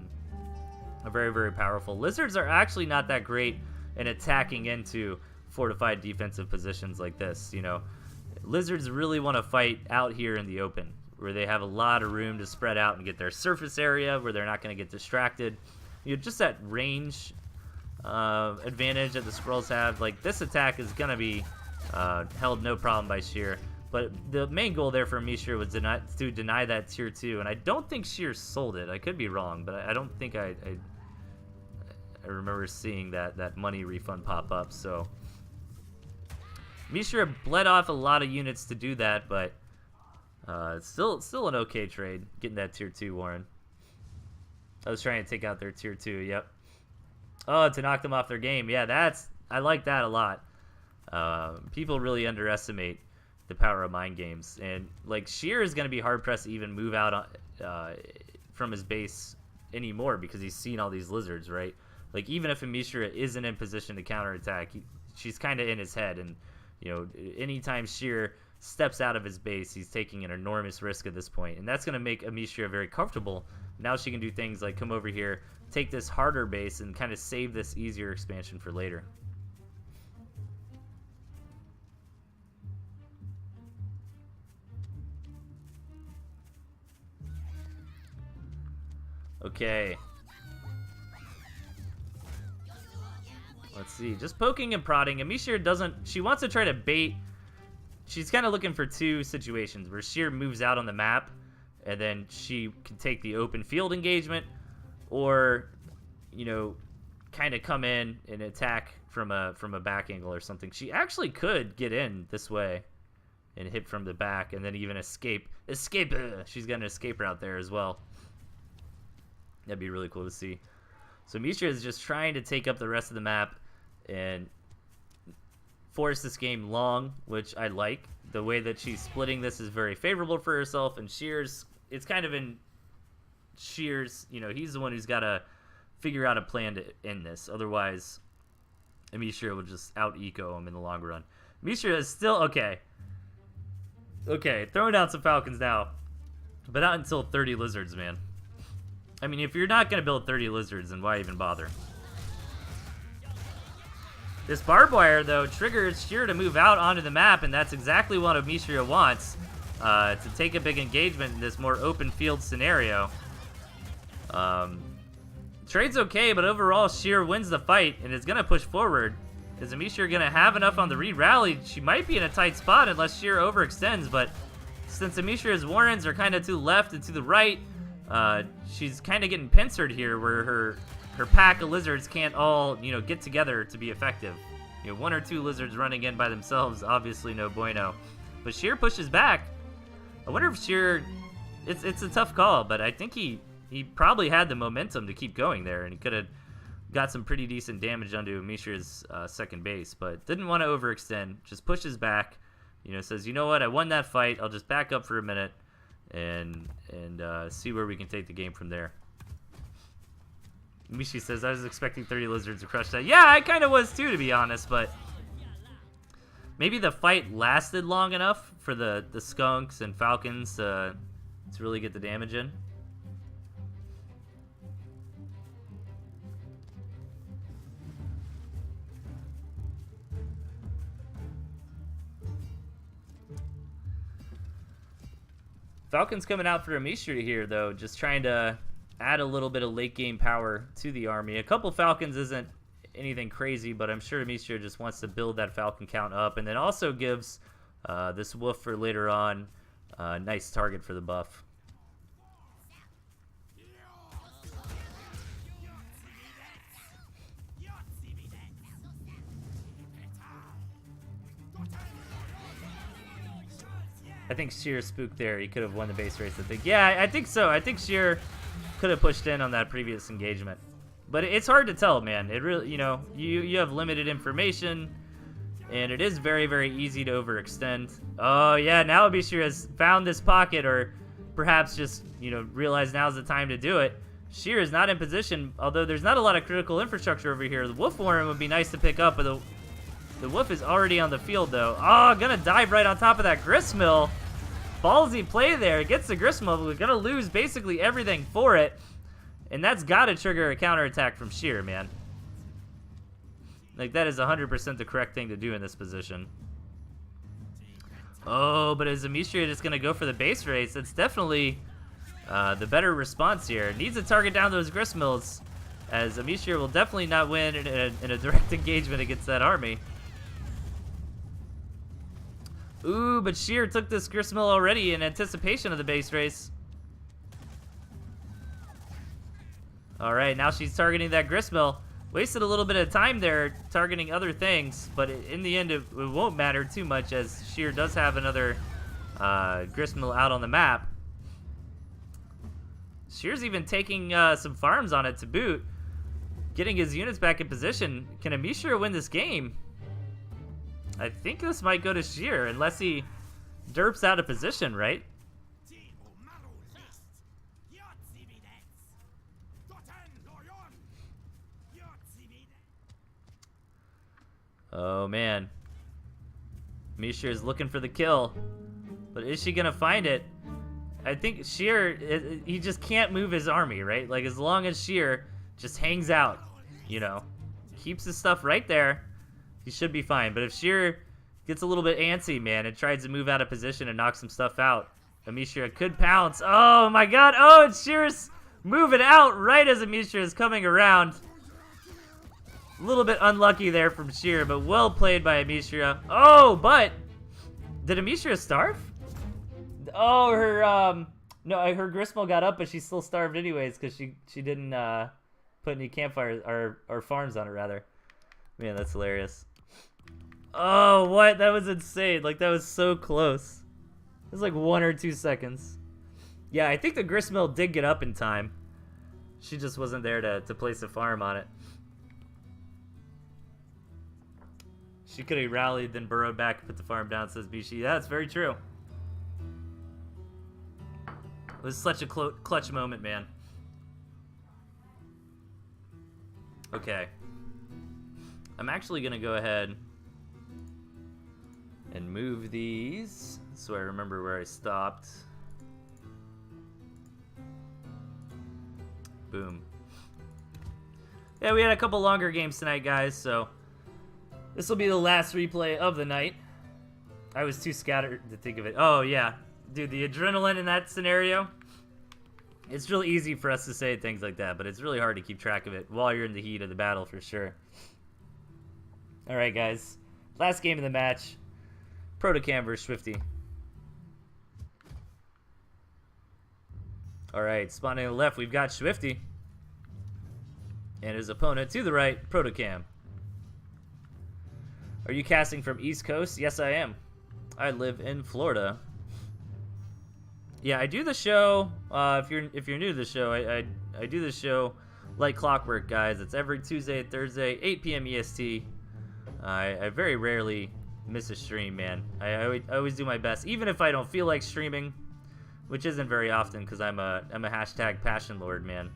very, very powerful. Lizards are actually not that great in attacking into fortified defensive positions like this. Lizards really want to fight out here in the open, where they have a lot of room to spread out and get their surface area, where they're not going to get distracted. Just that range advantage that the squirrels have. Like, this attack is going to be held no problem by Sheer. But the main goal there for Mistria was to deny that tier 2, and I don't think Sheer sold it. I could be wrong, but I don't think I remember seeing that money refund pop up. So Mistria bled off a lot of units to do that, but still an okay trade, getting that tier 2 Warren. I was trying to take out their tier 2, yep. Oh, to knock them off their game. Yeah, I like that a lot. People really underestimate the power of mind games, and like Sheer is going to be hard pressed to even move out from his base anymore because he's seen all these lizards, right? Like, even if Mistria isn't in position to counterattack, she's kind of in his head, and anytime Sheer steps out of his base, he's taking an enormous risk at this point, and that's going to make Mistria very comfortable. Now she can do things like come over here, take this harder base, and kind of save this easier expansion for later. Okay. Let's see. Just poking and prodding. And Mistria doesn't... She wants to try to bait... She's kind of looking for 2 situations where Sheer moves out on the map, and then she can take the open field engagement, or, kind of come in and attack from a back angle or something. She actually could get in this way and hit from the back, and then even escape. She's got an escape route there as well. That'd be really cool to see. So Mistria is just trying to take up the rest of the map and force this game long, which I like. The way that she's splitting this is very favorable for herself, and Sheer's, it's kind of in Sheer's, he's the one who's got to figure out a plan to end this. Otherwise, Mistria will just out-eco him in the long run. Mistria is still, okay, throwing down some Falcons now, but not until 30 lizards, man. I mean, if you're not going to build 30 lizards, then why even bother? This barbed wire, though, triggers Sheer to move out onto the map, and that's exactly what Mistria wants, to take a big engagement in this more open field scenario. Trade's okay, but overall, Sheer wins the fight, and is going to push forward. Is Mistria going to have enough on the re-rally? She might be in a tight spot unless Sheer overextends, but since Mistria's Warrens are kind of to the left and to the right, she's kind of getting pincered here, where her pack of lizards can't all, get together to be effective. 1 or 2 lizards running in by themselves, obviously no bueno. But Sheer pushes back. I wonder if Sheer... It's a tough call, but I think he probably had the momentum to keep going there, and he could have got some pretty decent damage onto Mistria's second base, but didn't want to overextend. Just pushes back, says, you know what, I won that fight. I'll just back up for a minute and see where we can take the game from there. Mishi says, I was expecting 30 lizards to crush that. Yeah, I kind of was too, to be honest, but maybe the fight lasted long enough for the skunks and falcons to really get the damage in. Falcon's coming out for a Mistria here, though, just trying to add a little bit of late game power to the army. A couple Falcons isn't anything crazy, but I'm sure Mistria just wants to build that Falcon count up, and then also gives this wolf for later on a nice target for the buff. I think Sheer spooked there. He could have won the base race, I think. Yeah, I think so. I think Sheer could have pushed in on that previous engagement. But it's hard to tell, man. It really, you know, you have limited information, and it is very, very easy to overextend. Oh, yeah, now Sheer has found this pocket, or perhaps just, you know, realized now's the time to do it. Sheer is not in position, although there's not a lot of critical infrastructure over here. The Wolf Warren would be nice to pick up, but the Wolf is already on the field, though. Oh, gonna dive right on top of that Gristmill. Ballsy play there. Gets the Gristmill. We're gonna lose basically everything for it. And that's gotta trigger a counterattack from Sheer, man. Like, that is 100% the correct thing to do in this position. Oh, but is Amicia just gonna go for the base race? That's definitely the better response here. Needs to target down those Gristmills, as Amicia will definitely not win in a direct engagement against that army. Ooh, but Sheer took this Gristmill already in anticipation of the base race. Alright, now she's targeting that Gristmill. Wasted a little bit of time there targeting other things, but in the end it won't matter too much, as Sheer does have another Gristmill out on the map. Sheer's even taking some farms on it to boot, getting his units back in position. Can Amicia win this game? I think this might go to Sheer, unless he derps out of position, right? Oh, man. Amicia is looking for the kill, but is she gonna find it? I think Sheer, he just can't move his army, right? Like, as long as Sheer just hangs out, you know, keeps his stuff right there, he should be fine. But if Sheer gets a little bit antsy, man, and tries to move out of position and knock some stuff out, Amicia could pounce. Oh, my God. Oh, and Sheer's moving out right as Amicia is coming around. A little bit unlucky there from Sheer, but well played by Amicia. Oh, but did Amicia starve? Oh, her no, her Gristmill got up, but she still starved anyways because she didn't put any campfires or farms on it, rather. Man, that's hilarious. Oh, what? That was insane. Like, that was so close. It was like 1 or 2 seconds. Yeah, I think the Gristmill did get up in time. She just wasn't there to place a farm on it. She could have rallied, then burrowed back and put the farm down, says Bishi. That's very true. It was such a clutch moment, man. Okay. I'm actually going to go ahead and move these so I remember where I stopped. Boom. Yeah, we had a couple longer games tonight, guys, so this will be the last replay of the night. I was too scattered to think of it. Oh, yeah. Dude, the adrenaline in that scenario, it's really easy for us to say things like that, but it's really hard to keep track of it while you're in the heat of the battle, for sure. All right, guys. Last game of the match. Protocam versus Swifty. All right, spawning to the left, we've got Swifty. And his opponent to the right, Protocam. Are you casting from East Coast? Yes, I am. I live in Florida. Yeah, I do the show. If you're new to the show, I do the show like clockwork, guys. It's every Tuesday and Thursday, 8 p.m. EST. I very rarely miss a stream, man. I always do my best, even if I don't feel like streaming, which isn't very often because I'm a hashtag passion lord, man.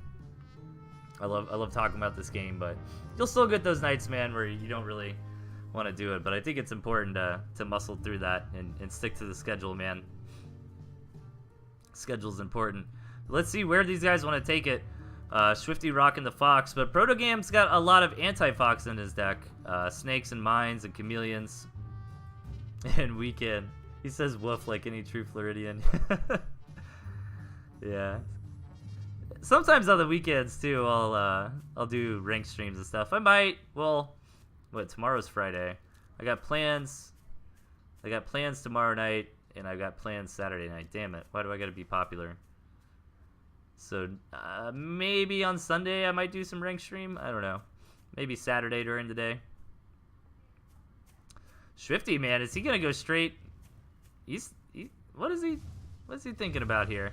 I love talking about this game, but you'll still get those nights, man, where you don't really want to do it. But I think it's important to muscle through that and stick to the schedule, man. Schedule's important. Let's see where these guys want to take it. Swifty rocking the Fox, but Protogam's got a lot of anti-Fox in his deck. Snakes and Mines and Chameleons. And Weekend. He says woof like any true Floridian. Yeah. Sometimes on the weekends, too, I'll do ranked streams and stuff. I might, well, what, tomorrow's Friday. I got plans tomorrow night, and I've got plans Saturday night. Damn it. Why do I gotta be popular? So, maybe on Sunday I might do some ranked stream. I don't know. Maybe Saturday during the day. Swifty, man, is he gonna go straight? What is he thinking about here?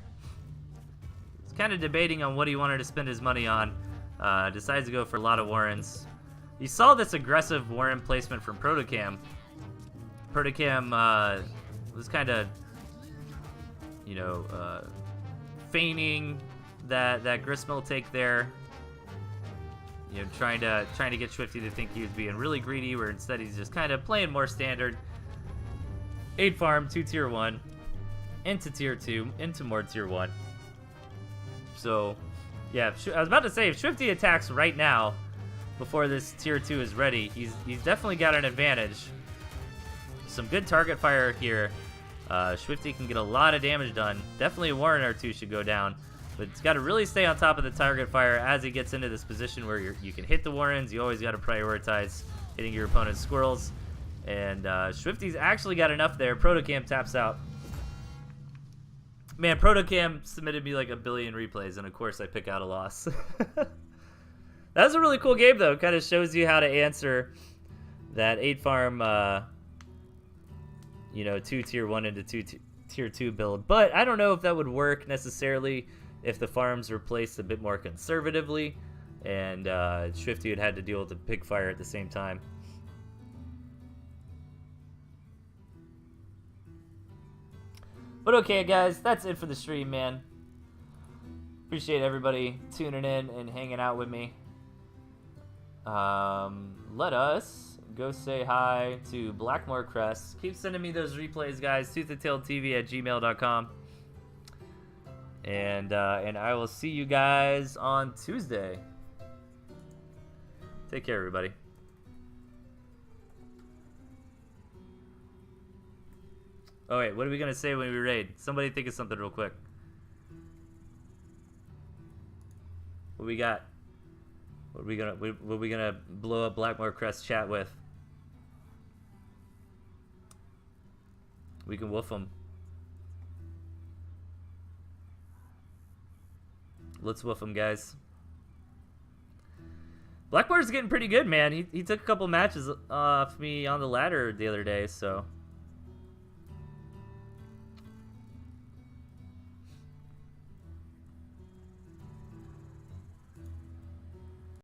He's kind of debating on what he wanted to spend his money on. Decides to go for a lot of Warrens. You saw this aggressive Warren placement from Protocam. Protocam was kind of, you know, feigning that Gristmill take there. You know, trying to get Swifty to think he was being really greedy, where instead he's just kind of playing more standard. 8 farm, 2 tier 1, into tier 2, into more tier 1. So, yeah, I was about to say, if Swifty attacks right now, before this tier 2 is ready, he's definitely got an advantage. Some good target fire here. Swifty can get a lot of damage done. Definitely a Warren or two should go down. But it's got to really stay on top of the target fire as he gets into this position where you can hit the Warrens. You always got to prioritize hitting your opponent's squirrels. And Swifty's actually got enough there. Protocam taps out. Man, Protocam submitted me like a billion replays, and of course I pick out a loss. That was a really cool game, though. It kind of shows you how to answer that 8 farm, you know, 2 tier 1 into 2 tier 2 build. But I don't know if that would work necessarily if the farms were placed a bit more conservatively and Swifty had had to deal with the pig fire at the same time. But okay, guys, that's it for the stream, man. Appreciate everybody tuning in and hanging out with me. Let us go say hi to Blackmore Crest. Keep sending me those replays, guys. ToothAndTailTV@gmail.com. And I will see you guys on Tuesday. Take care, everybody. Oh wait, what are we gonna say when we raid? Somebody think of something real quick. What we got? What are we gonna blow up Blackmore Crest chat with? We can woof them. Let's woof him, guys. Blackmore's getting pretty good, man. He took a couple matches off me on the ladder the other day, so